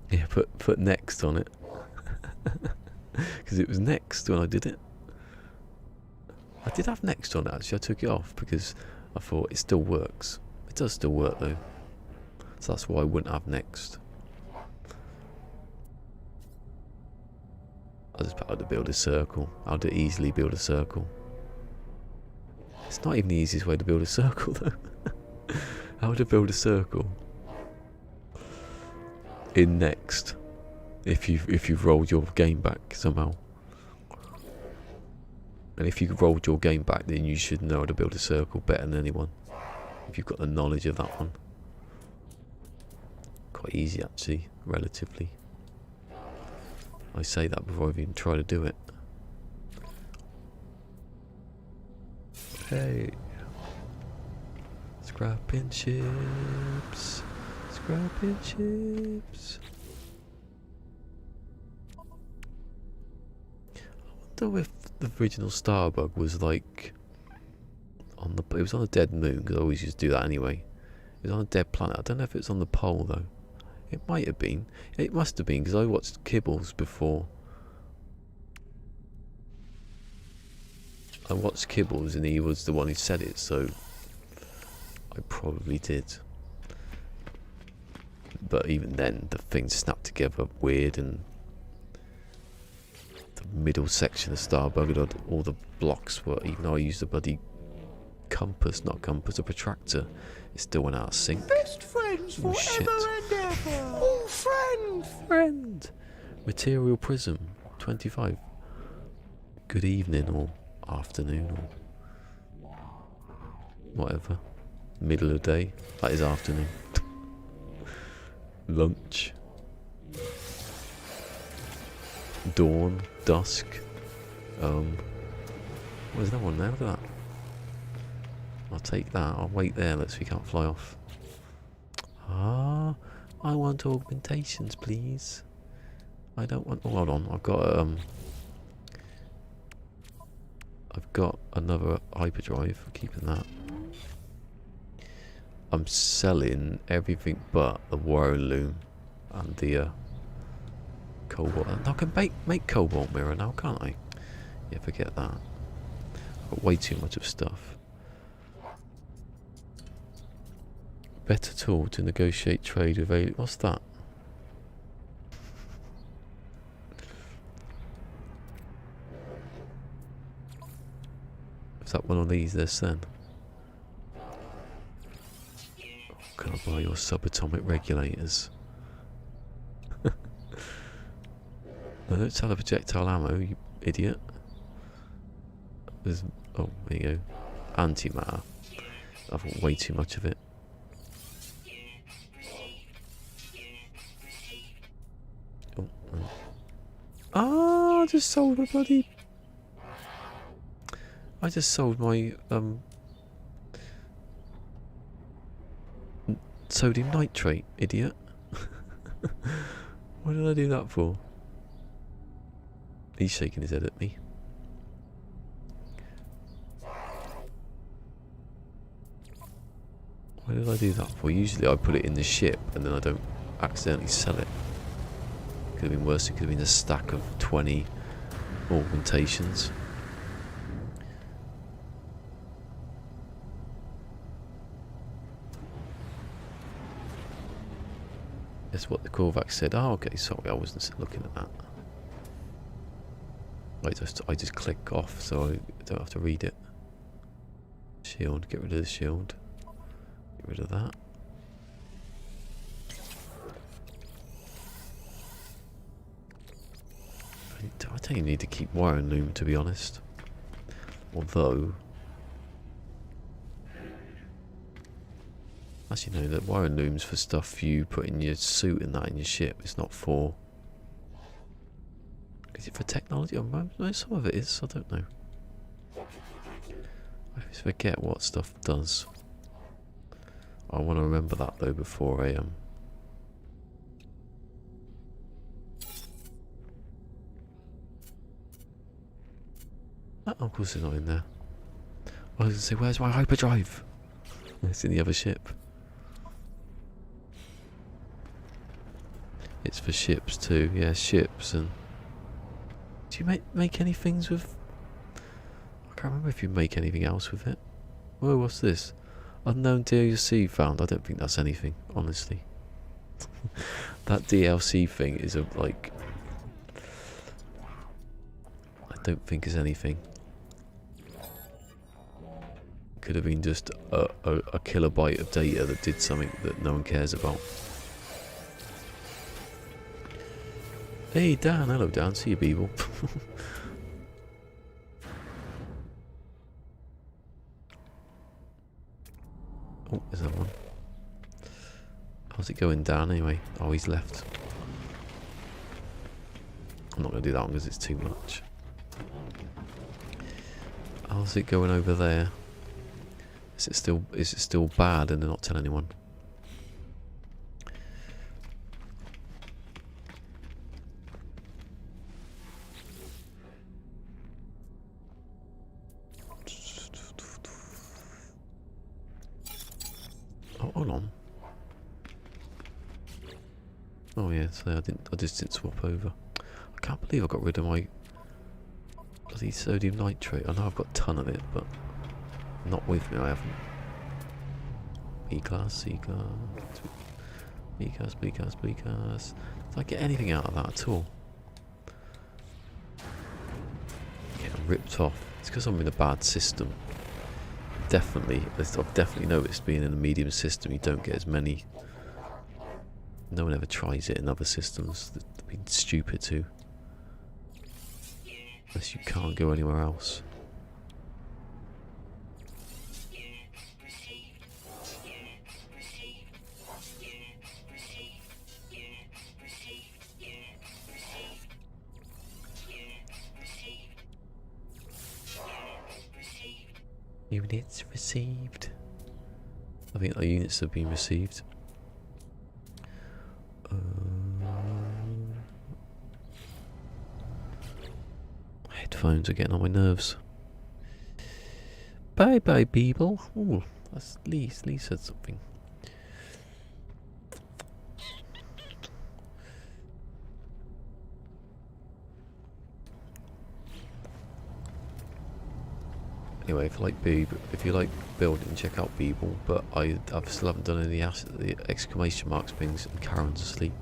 Yeah, put next on it, because it was next when I did it. I did have next on it actually. I took it off because I thought it still works. It does still work though, so that's why I wouldn't have next. I just how to build a circle. How to easily build a circle. It's not even the easiest way to build a circle though. How to build a circle in next if you've rolled your game back somehow. And if you rolled your game back, then you should know how to build a circle better than anyone. If you've got the knowledge of that one. Quite easy actually, relatively. I say that before I've even tried to do it. Hey. Scrapping chips. Scrapping chips. I wonder if the original Starbug was like on the. It was on a dead moon because I always used to do that anyway. It was on a dead planet. I don't know if it's on the pole though. It might have been. It must have been because I watched Kibbles before. I watched Kibbles and he was the one who said it, so I probably did. But even then, the thing snapped together weird, and the middle section of Starbug, all the blocks were. Even though I used a bloody compass, not compass, a protractor, it still went out of sync. Best friends forever and ever. Oh, friend. Material Prism, 25. Good evening or afternoon or whatever. Middle of the day. That is afternoon. Lunch. Dawn. Dusk. Where's that one there? Look at that. I'll take that. I'll wait there. Let's see if we can't fly off. Ah, I want augmentations, please. I don't want. Oh, hold on. I've got another hyperdrive. I'm keeping that. I'm selling everything but the wire loom and the Cobalt. I can make cobalt mirror now, can't I? Yeah, forget that. I've got way too much of stuff. Better tool to negotiate trade with alien. What's that? Is that one of these this then? Can I buy your subatomic regulators? No, don't sell the projectile ammo, you idiot. There's, oh, there you go. Antimatter. I've got way too much of it. Oh, oh. Ah, I just sold my bloody... I just sold my, sodium nitrate, idiot. What did I do that for? He's shaking his head at me. Why did I do that for? Usually I put it in the ship and then I don't accidentally sell it. Could have been worse, it could have been a stack of 20 augmentations. That's what the Korvac said. Oh, okay, sorry, I wasn't looking at that. I just click off so I don't have to read it. Shield, get rid of the shield. Get rid of that. I don't even need to keep wire and loom, to be honest. Although... Actually, no, the wire and loom's for stuff you put in your suit and that in your ship. It's not for... Is it for technology? No, some of it is. I don't know. I always forget what stuff does. I want to remember that though before I Oh, of course it's not in there. I was going to say, where's my hyperdrive? It's in the other ship. It's for ships too. Yeah, ships and... Do you make any things with... I can't remember if you make anything else with it. Whoa, what's this? Unknown DLC found. I don't think that's anything, honestly. That DLC thing is a, like... I don't think is anything. Could have been just a kilobyte of data that did something that no one cares about. Hey Dan, hello Dan, see you people. Oh, there's that one. How's it going Dan anyway? Oh, he's left. I'm not going to do that one because it's too much. How's it going over there? Is it still bad and they're not telling anyone? Oh, hold on. Oh yeah, so I just didn't swap over. I can't believe I got rid of my bloody sodium nitrate. I know I've got a ton of it, but not with me, I haven't. B-class, C-class, B-class, B-class, B-class. Did I get anything out of that at all? Getting ripped off. It's because I'm in a bad system. Definitely, I've definitely noticed being in a medium system, you don't get as many. No one ever tries it in other systems. They've been stupid too. Unless you can't go anywhere else. Units received. I think the units have been received. Headphones are getting on my nerves. Bye bye people. Ooh, that's Lee. Lee said something. Anyway, if you like building, check out Beeble. But I still haven't done any the exclamation marks things, and Karen's asleep.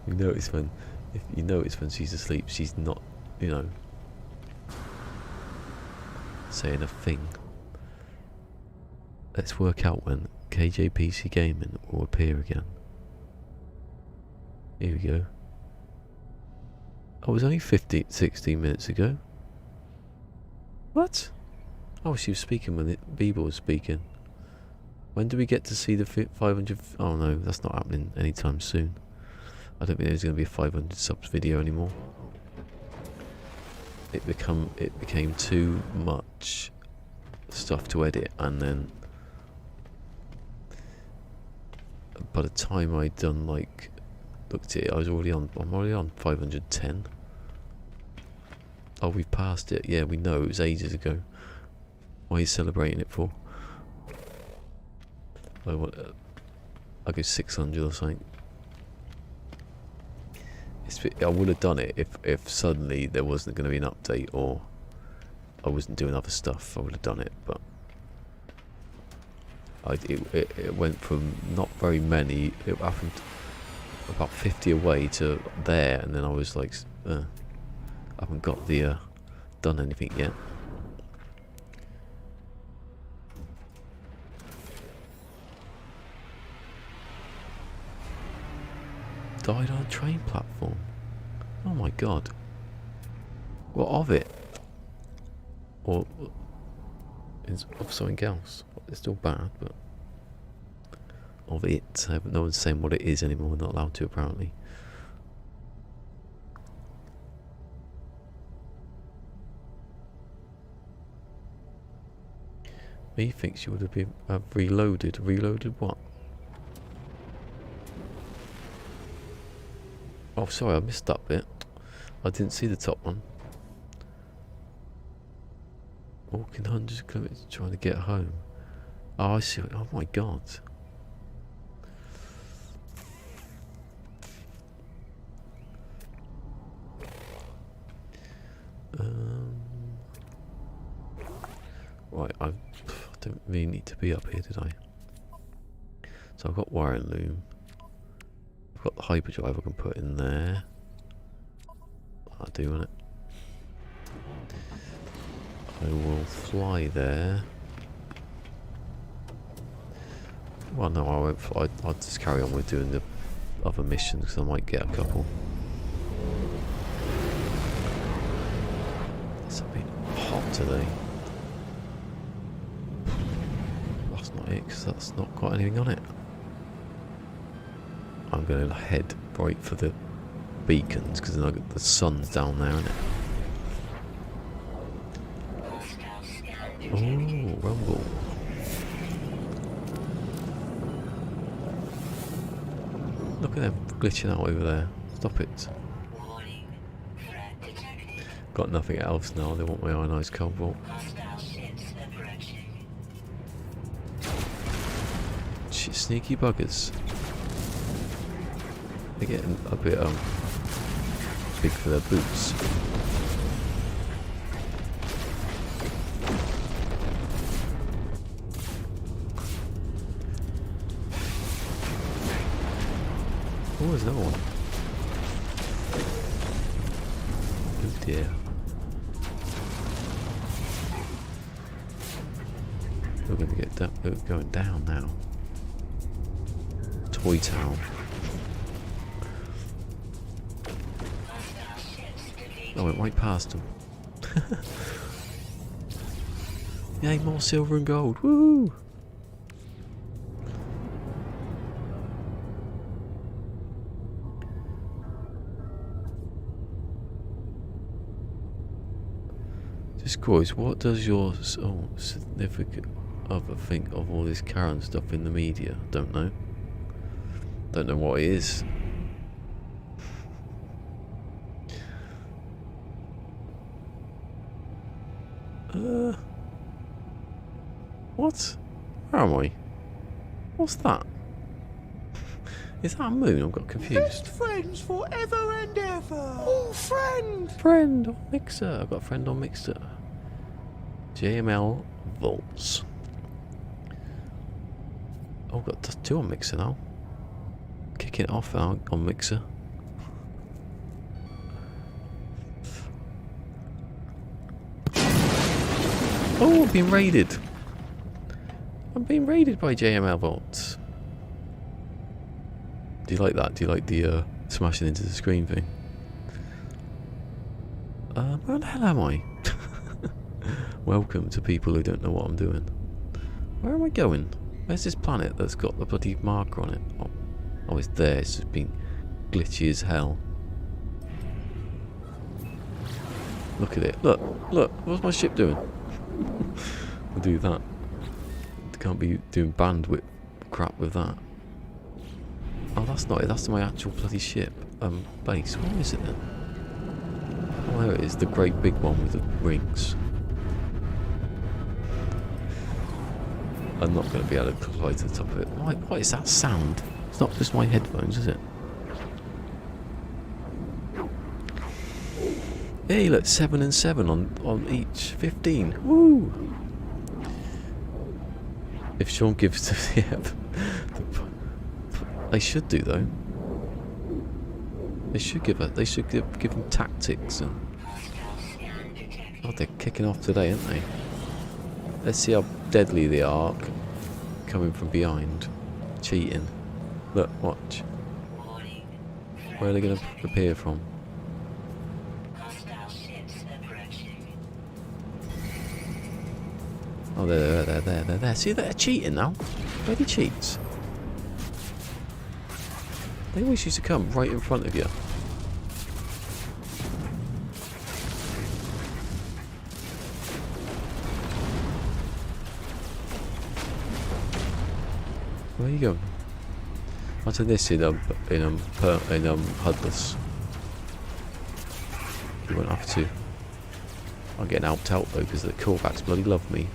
you notice when she's asleep, she's not, you know, saying a thing. Let's work out when KJPC Gaming will appear again. Here we go. Oh, it was only 16 minutes ago. What? Oh, she was speaking when Beeble was speaking. When do we get to see the 500? Oh no, that's not happening anytime soon. I don't think there's going to be a 500 subs video anymore. It became too much stuff to edit, and then by the time I'd done looked at it, I'm already on 510. Oh, we've passed it. Yeah, we know, it was ages ago. Why are you celebrating it for? I'll go 600 or something. I would have done it if suddenly there wasn't going to be an update, or I wasn't doing other stuff. I would have done it, but it went from not very many. It happened about 50 away to there, and then I was like, I haven't got the done anything yet. Died on a train platform. Oh my god. What of it? Or of something else? It's still bad, but of it. No one's saying what it is anymore. We're not allowed to, apparently. Me thinks you would have been reloaded. Reloaded what? Oh, sorry, I missed that bit. I didn't see the top one. Walking hundreds of kilometers trying to get home. Oh, I see. Oh my god. Right, I don't really need to be up here, did I? So I've got wire and loom. I've got the hyperdrive I can put in there. I'll do it. I will fly there. Well, no, I won't fly. I'll just carry on with doing the other missions, because I might get a couple. It's a bit hot today. That's not it, because that's not got anything on it. I'm going to head right for the beacons, because then I got the sun's down there, isn't it? Oh, rumble. Look at them glitching out over there. Stop it. Got nothing else now. They want my ionised cobalt. Shit, sneaky buggers. They're getting a bit big for their boots. Oh, there's another one. Oh dear. We're going to get that. We're going down now. Toy Town. I went right past them. Yay, more silver and gold. Woo! Just guys, what does your significant other think of all this Karen stuff in the media? Don't know. Don't know what it is. What? Where am I? What's that? Is that a moon? I've got confused. Best friends forever and ever. Oh, friend. Friend on Mixer. I've got a friend on Mixer. JML Vaults. Oh, got two on Mixer now. Kicking it off out on Mixer. Oh, I've been raided. I'm being raided by JML Vaults. Do you like that? Do you like the smashing into the screen thing? Where the hell am I? Welcome to people who don't know what I'm doing. Where am I going? Where's this planet that's got the bloody marker on it? Oh, it's there. It's just been glitchy as hell. Look at it. Look. What's my ship doing? I'll do that. Can't be doing bandwidth crap with that. Oh, that's not it. That's my actual bloody ship. Base. Where is it then? Oh, there it is. The great big one with the rings. I'm not going to be able to fly to the top of it. What is that sound? It's not just my headphones, is it? Hey, look, 7 and 7 on each. 15. Woo! If Sean gives to they should do though. They should give them tactics and. Oh, they're kicking off today, aren't they? Let's see how deadly they are coming from behind, cheating. Look, watch. Where are they going to appear from? Oh, they're there. See, they're cheating now. Where are cheats? They always used to come right in front of you. Where are you going? Imagine this in HUDless. You won't have to. I'm getting helped out though because the callbacks bloody love me.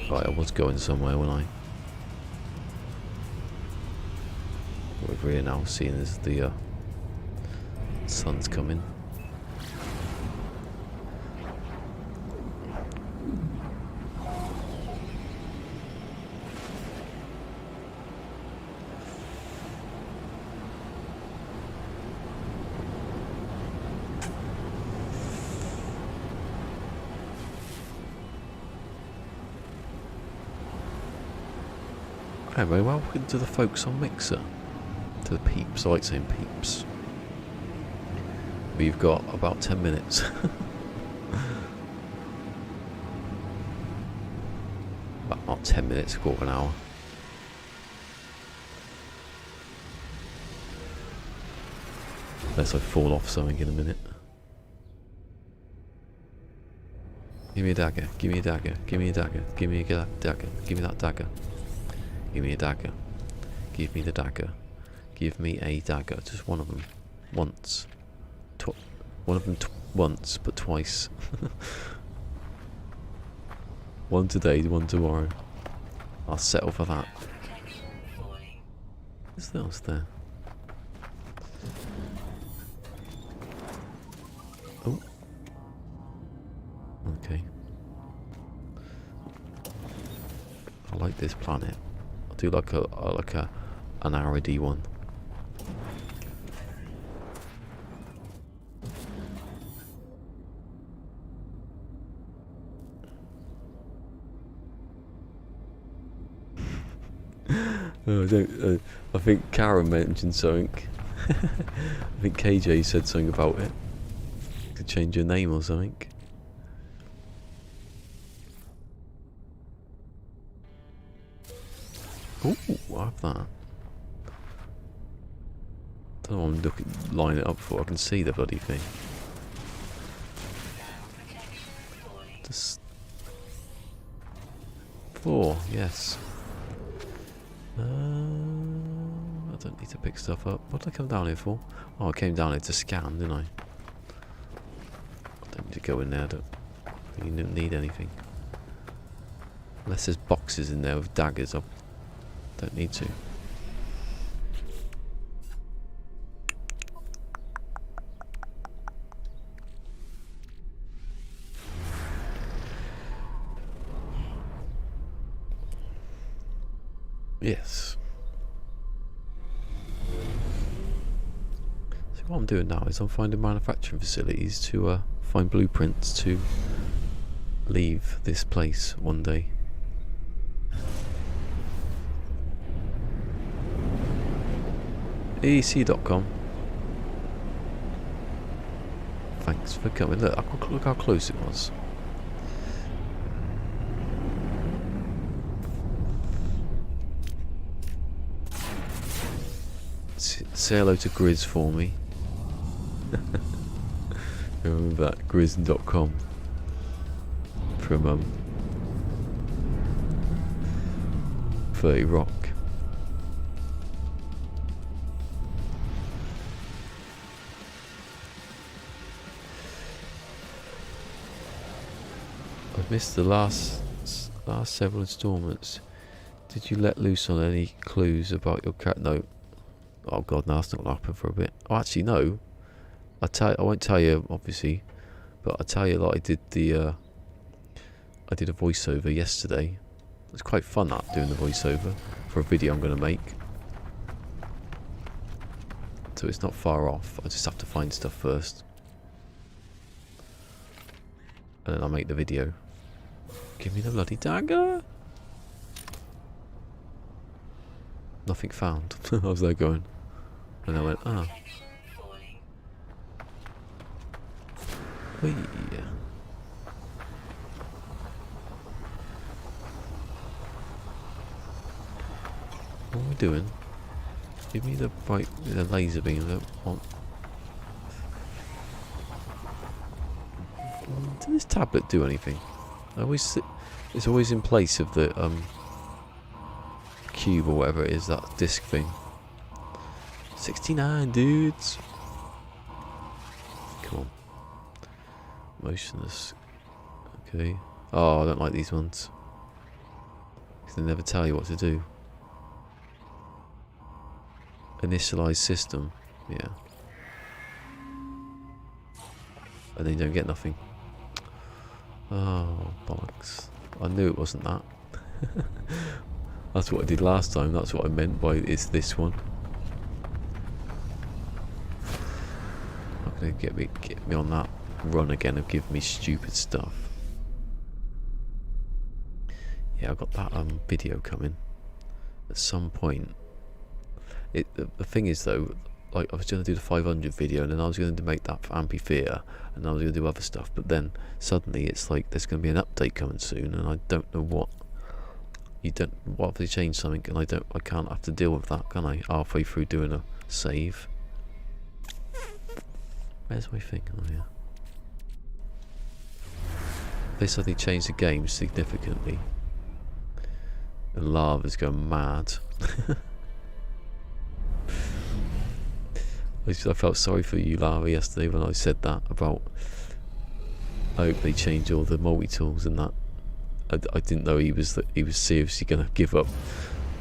Right, I was going somewhere, wasn't I? We're here now, seeing as the sun's coming. Anyway, welcome to the folks on Mixer. To the peeps, I like saying peeps. We've got about 10 minutes. About not 10 minutes, quarter of an hour. Unless I fall off something in a minute. Give me a dagger, give me a dagger, give me a dagger, give me a dagger, give me that dagger. Give me a dagger. Give me the dagger. Give me a dagger. Just one of them. Once. One of them once, but twice. One today, one tomorrow. I'll settle for that. What's else there? Oh. Okay. I like this planet. Do like an RD one. I think Karen mentioned something. I think KJ said something about it. Could change your name or something. Ooh, I have that. Don't know what I'm line it up for. I can see the bloody thing. Just 4, yes. I don't need to pick stuff up. What did I come down here for? Oh, I came down here to scan, didn't I? I don't need to go in there. You don't need anything. Unless there's boxes in there with daggers. I don't need to. Yes. So what I'm doing now is I'm finding manufacturing facilities to find blueprints to leave this place one day. EC.com. Thanks for coming. Look how close it was. Say hello to Grizz for me. Remember that, Grizz.com from 30 Rock. I've missed the last several installments. Did you let loose on any clues about your cat? No. Oh god, no, that's not gonna happen for a bit. Oh, actually, no. I won't tell you, obviously, but I'll tell you that I did a voiceover yesterday. It was quite fun, that, doing the voiceover for a video I'm gonna make. So it's not far off. I just have to find stuff first, and then I'll make the video. Give me the bloody dagger. Nothing found. I was there going, and I went, ah. Whee. What are we doing? Give me the laser beam. I don't want. Did this tablet do anything? It's always in place of the cube or whatever it is, that disc thing. 69 dudes. Come on. Motionless. Okay. Oh, I don't like these ones. They never tell you what to do. Initialize system. Yeah. And then you don't get nothing. Oh, bollocks. I knew it wasn't that. That's what I did last time. That's what I meant by it's this one. Not gonna get me on that run again of giving me stupid stuff. Yeah, I've got that video coming at some point. The thing is though, like I was going to do the 500 video, and then I was going to make that for Amphitheatre, and I was going to do other stuff, but then suddenly it's like there's going to be an update coming soon, and I don't know what. What if they change something, and I can't have to deal with that, can I? Halfway through doing a save. Where's my thing? Oh yeah. They suddenly changed the game significantly. And lava's going mad. I felt sorry for you, Lava, yesterday when I said that about. I hope they change all the multi-tools and that. I didn't know he was seriously going to give up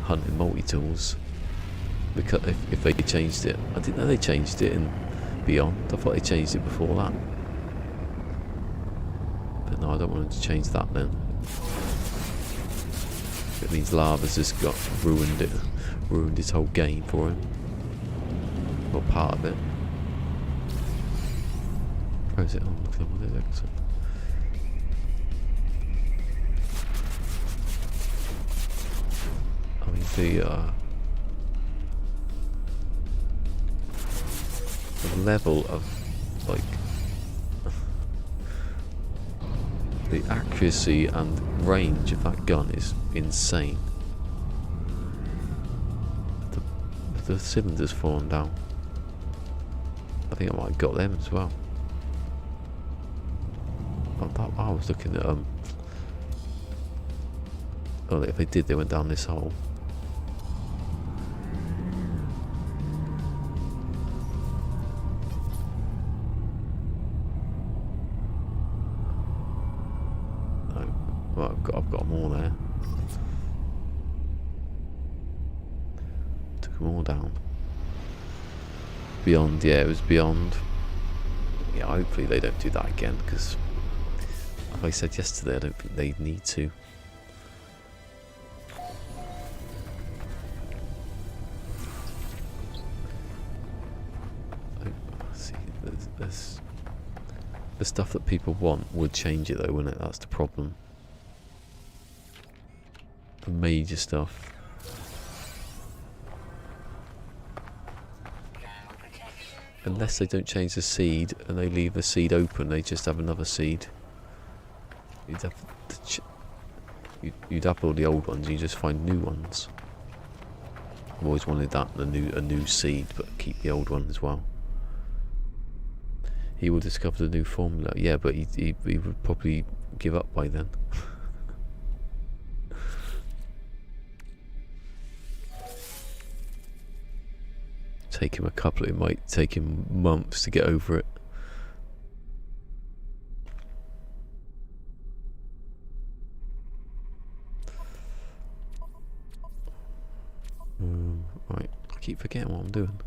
hunting multi-tools because if they changed it. I didn't know they changed it in Beyond. I thought they changed it before that. But no, I don't want them to change that then. It means Lava's just ruined his whole game for him. Or part of it. Where is it? Oh, look at what it is. I mean the level of like the accuracy and range of that gun is insane. The cylinder's fallen down. I think I might have got them as well. I was looking at oh, if they did, they went down this hole. No, well, I've got them all there. Took them all down. Beyond, yeah, it was Beyond. Yeah, hopefully they don't do that again, because like I said yesterday, I don't think they need to. The stuff that people want would change it though, wouldn't it? That's the problem. The major stuff. Unless they don't change the seed and they leave the seed open, they just have another seed. You'd have you'd have all the old ones, you just find new ones. I've always wanted that, a new seed, but keep the old one as well. He will discover the new formula. Yeah, but he would probably give up by then. Take him it might take him months to get over it. Right, I keep forgetting what I'm doing.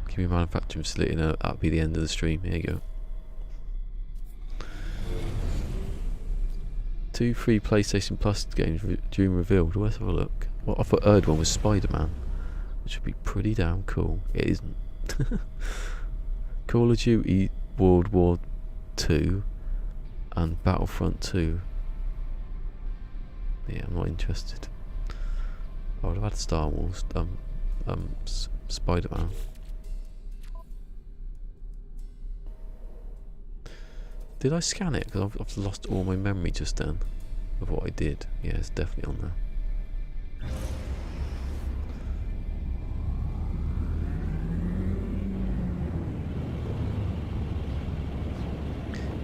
Give me a manufacturing facility, and that'll be the end of the stream. Here you go. 2 free PlayStation Plus games during revealed. Let's have a look. Well, I thought third one was Spider-Man, which would be pretty damn cool. It isn't. Call of Duty World War 2 and Battlefront 2. Yeah, I'm not interested. I would have had Star Wars, Spider-Man. Did I scan it? Because I've lost all my memory just then of what I did. Yeah, it's definitely on there.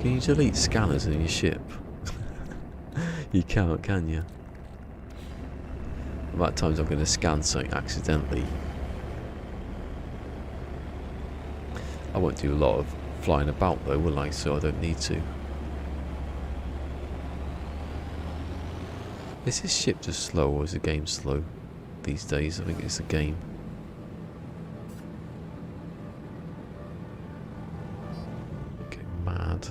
Can you delete scanners in your ship? You can't, can you? About times I'm going to scan something accidentally. I won't do a lot of flying about though, will I? So I don't need to. Is this ship just slow, or is the game slow these days? I think it's the game. Okay, mad.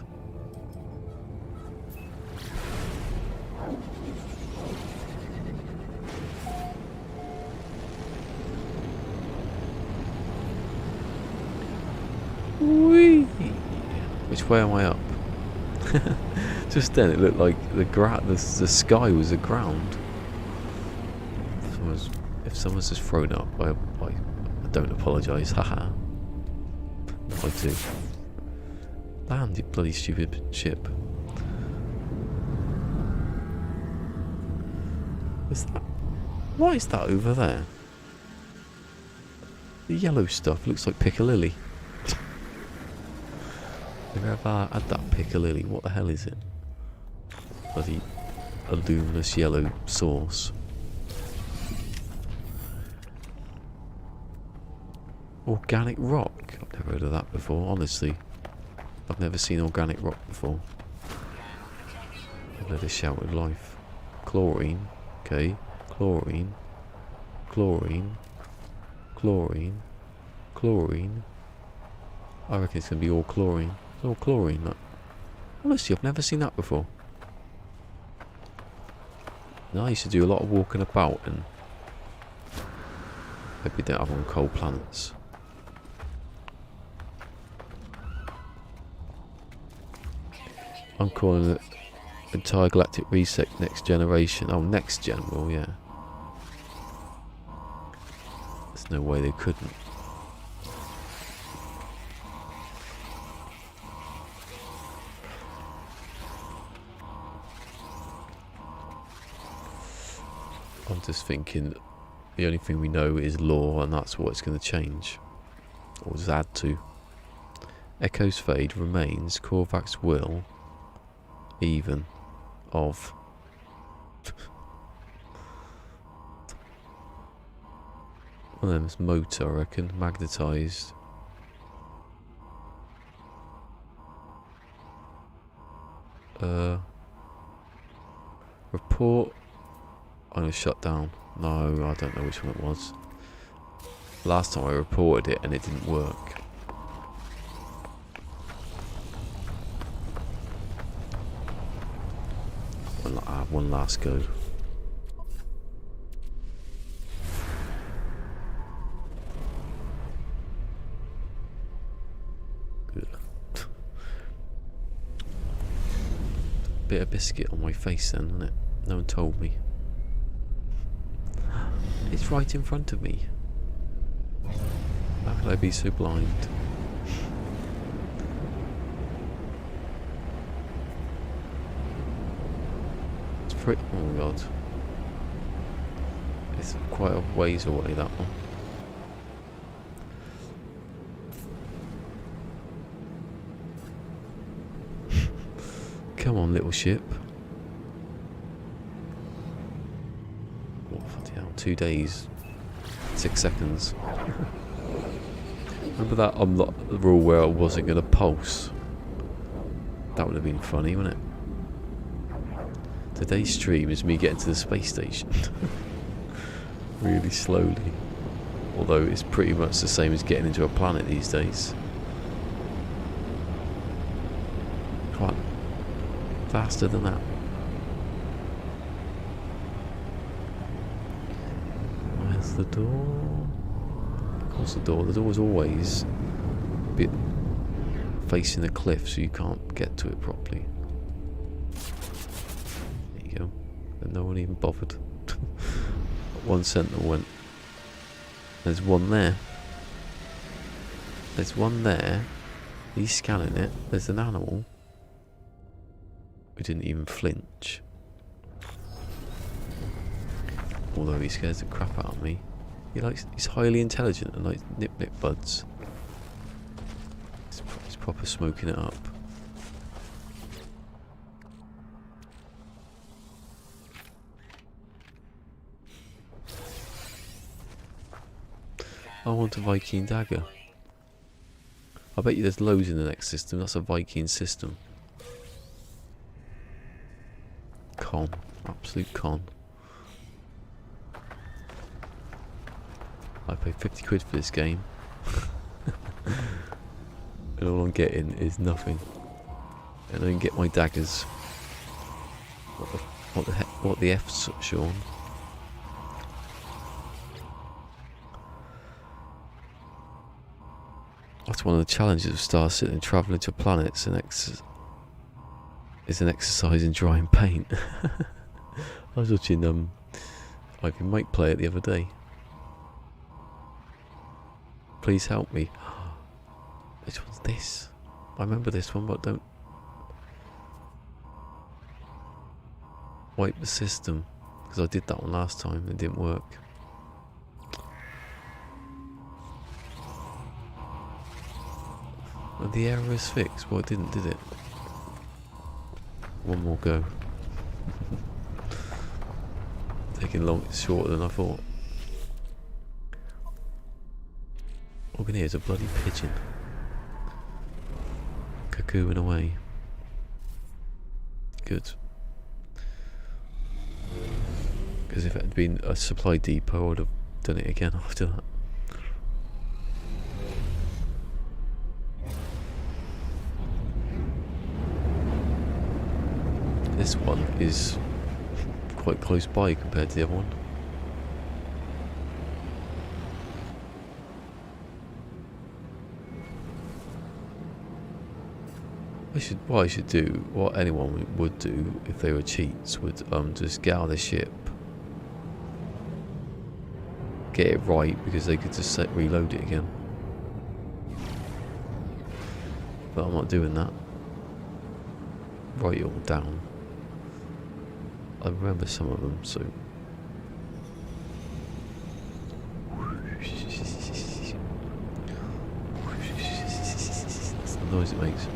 Whee! Which way am I up? Just then it looked like the sky was the ground. If someone's just thrown up, I don't apologise. Haha. No, I do. Land, you bloody stupid ship. What is that over there? The yellow stuff looks like piccalilli. Have I had that piccalilli? What the hell is it? Bloody a luminous yellow sauce. Organic rock. I've never heard of that before, honestly. I've never seen organic rock before. I've never shouted life. Chlorine. Okay. Chlorine. Chlorine. Chlorine. Chlorine. I reckon it's going to be all chlorine. It's all chlorine, look. Honestly, I've never seen that before. No, I used to do a lot of walking about, and maybe don't have on cold planets. I'm calling it Entire Galactic Reset Next Generation. Oh, Next Gen, well, yeah. There's no way they couldn't. I'm just thinking the only thing we know is law, and that's what it's going to change. Or just add to. Echoes fade, remains, Korvax will, even, of. One of them is motor, I reckon, magnetised. Report. I'm going to shut down. No, I don't know which one it was. Last time I reported it and it didn't work. One last go. bit of biscuit on my face then, wasn't it? No one told me. It's right in front of me. How could I be so blind? It's pretty... Oh my god. It's quite a ways away, that one. Come on, little ship. Oh, bloody hell, 2 days, 6 seconds. Remember that unlock rule where I wasn't going to pulse? That would have been funny, wouldn't it? Today's stream is me getting to the space station. Really slowly. Although it's pretty much the same as getting into a planet these days. Come on. Faster than that. Where's the door? Of course the door. The door's always a bit facing the cliff, so you can't get to it properly. There you go. And no one even bothered. One sentinel went. There's one there. There's one there. He's scanning it. There's an animal. We didn't even flinch. Although he scares the crap out of me. He's highly intelligent and likes nip buds. He's proper smoking it up. I want a Viking dagger. I bet you there's loads in the next system. That's a Viking system. Con. Absolute con. I paid 50 quid for this game. And all I'm getting is nothing. And I can get my daggers. What the F's, Sean? That's one of the challenges of Star Citizen, travelling to planets and is an exercise in drying paint. I was watching Ivan Mike play it the other day. Please help me. Which one's this? I remember this one, but don't wipe the system, because I did that one last time and it didn't work. And the error is fixed. Well, it didn't, did it? One more go. Taking long, it's shorter than I thought. All I can hear is a bloody pigeon cuckooing away. Good. Because if it had been a supply depot, I would have done it again after that. This one is quite close by compared to the other one. What I should do, what anyone would do if they were cheats, would just get out of the ship, get it right, because they could just reload it again. But I'm not doing that. Write it all down. I remember some of them, so. That's the noise it makes.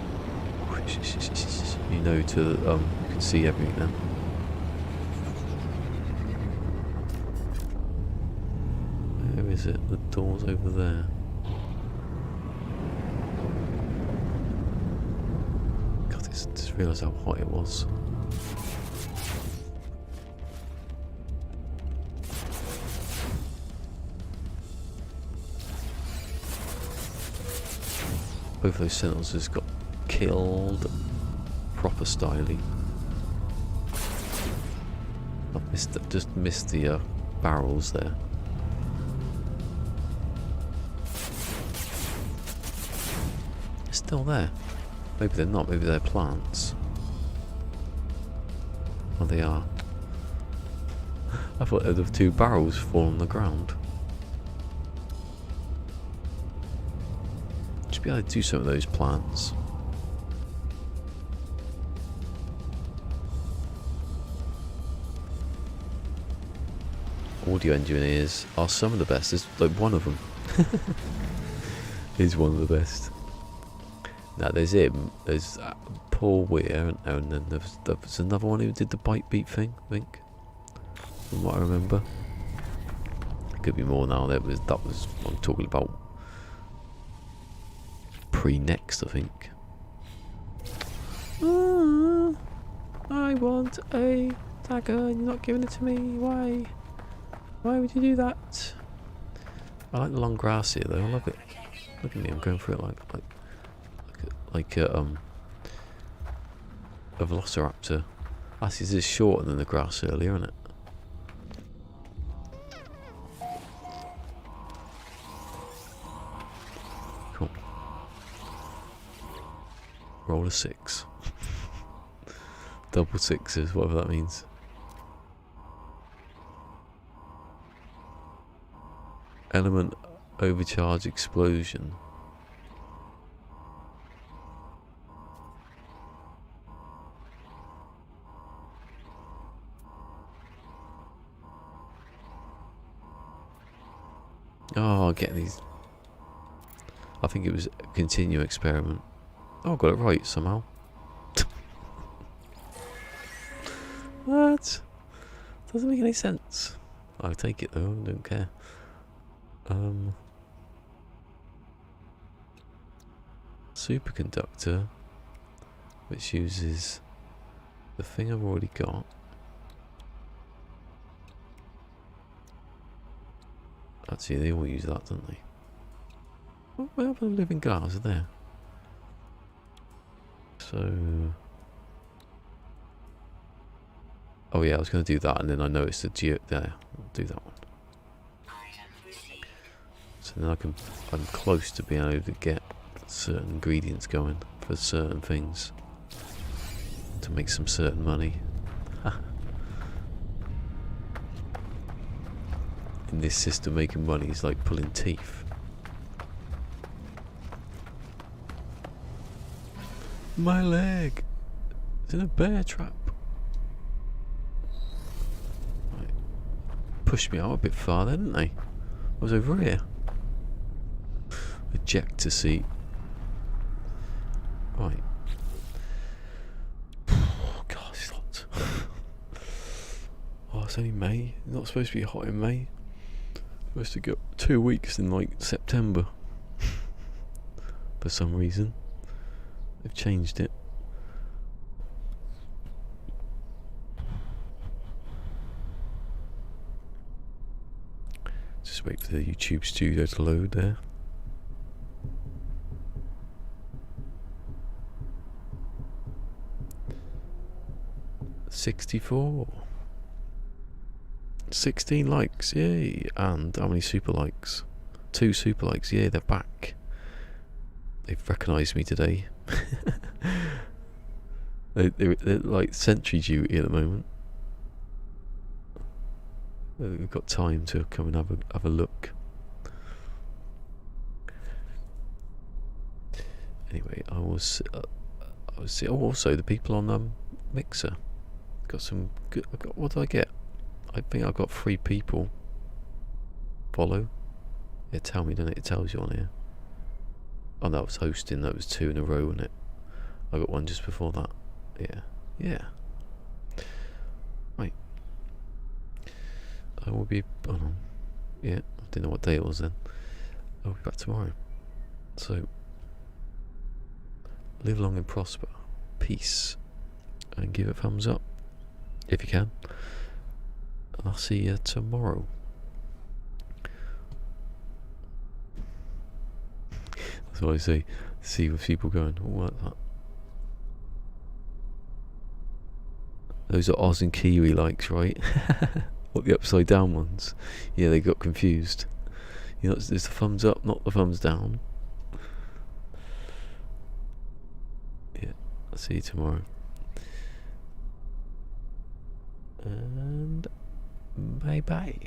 You know, you can see everything now. Where is it? The door's over there. God, I just realised how hot it was. Both of those sentinels just got killed proper styly. I've just missed the barrels there. They're still there. Maybe they're not, maybe they're plants. Oh, they are. I thought there were 2 barrels fall on the ground. Should be able to do some of those plants. Audio engineers are some of the best. There's like one of them is one of the best. Now there's him. There's Paul Weir, and then there's another one who did the bite beat thing. I think, from what I remember. Could be more now. That was I'm talking about. Pre-next, I think. I want a dagger and you're not giving it to me. Why? Why would you do that? I like the long grass here though. I love it. Look at me. I'm going through it like a velociraptor. Actually, this is shorter than the grass earlier, isn't it? Cool. Roll a 6. Double 6s, whatever that means. Element overcharge explosion. Oh, getting these. I think it was a continue experiment. Oh, I got it right somehow. What? Doesn't make any sense. I'll take it though, I don't care. Superconductor, which uses the thing I've already got. Actually, they all use that, don't they? What other living glass are there? So... Oh yeah, I was going to do that, and then I noticed the there. I'll do that one. So then I'm close to being able to get certain ingredients going for certain things to make some certain money. In this system, making money is like pulling teeth. My leg! It's in a bear trap. Right. Pushed me out a bit far there, didn't they? I was over here. Ejector seat. Right. Oh, God, it's hot. Oh, it's only May. It's not supposed to be hot in May. Supposed to go 2 weeks in like September. For some reason. They've changed it. Just wait for the YouTube studio to load there. $64. 16 likes, yay! And how many super likes? 2 super likes, yay, they're back. They've recognised me today. they're like sentry duty at the moment. We've got time to come and have a look. Anyway, I was also the people on Mixer got some good. What did I get? I think I got 3 people follow. Yeah, tell me, doesn't it? It tells you on here. Oh no, I was hosting. That was 2 in a row, wasn't it? I got one just before that. Yeah. Right. I will be. Oh no. Yeah, I didn't know what day it was then. I'll be back tomorrow. So, live long and prosper. Peace. And give it a thumbs up if you can. And I'll see you tomorrow. That's what I say. See with people going, oh, what's that? Those are Oz and Kiwi likes, right? What, the upside down ones? Yeah, they got confused. You know, it's the thumbs up, not the thumbs down. Yeah, I'll see you tomorrow. and bye bye.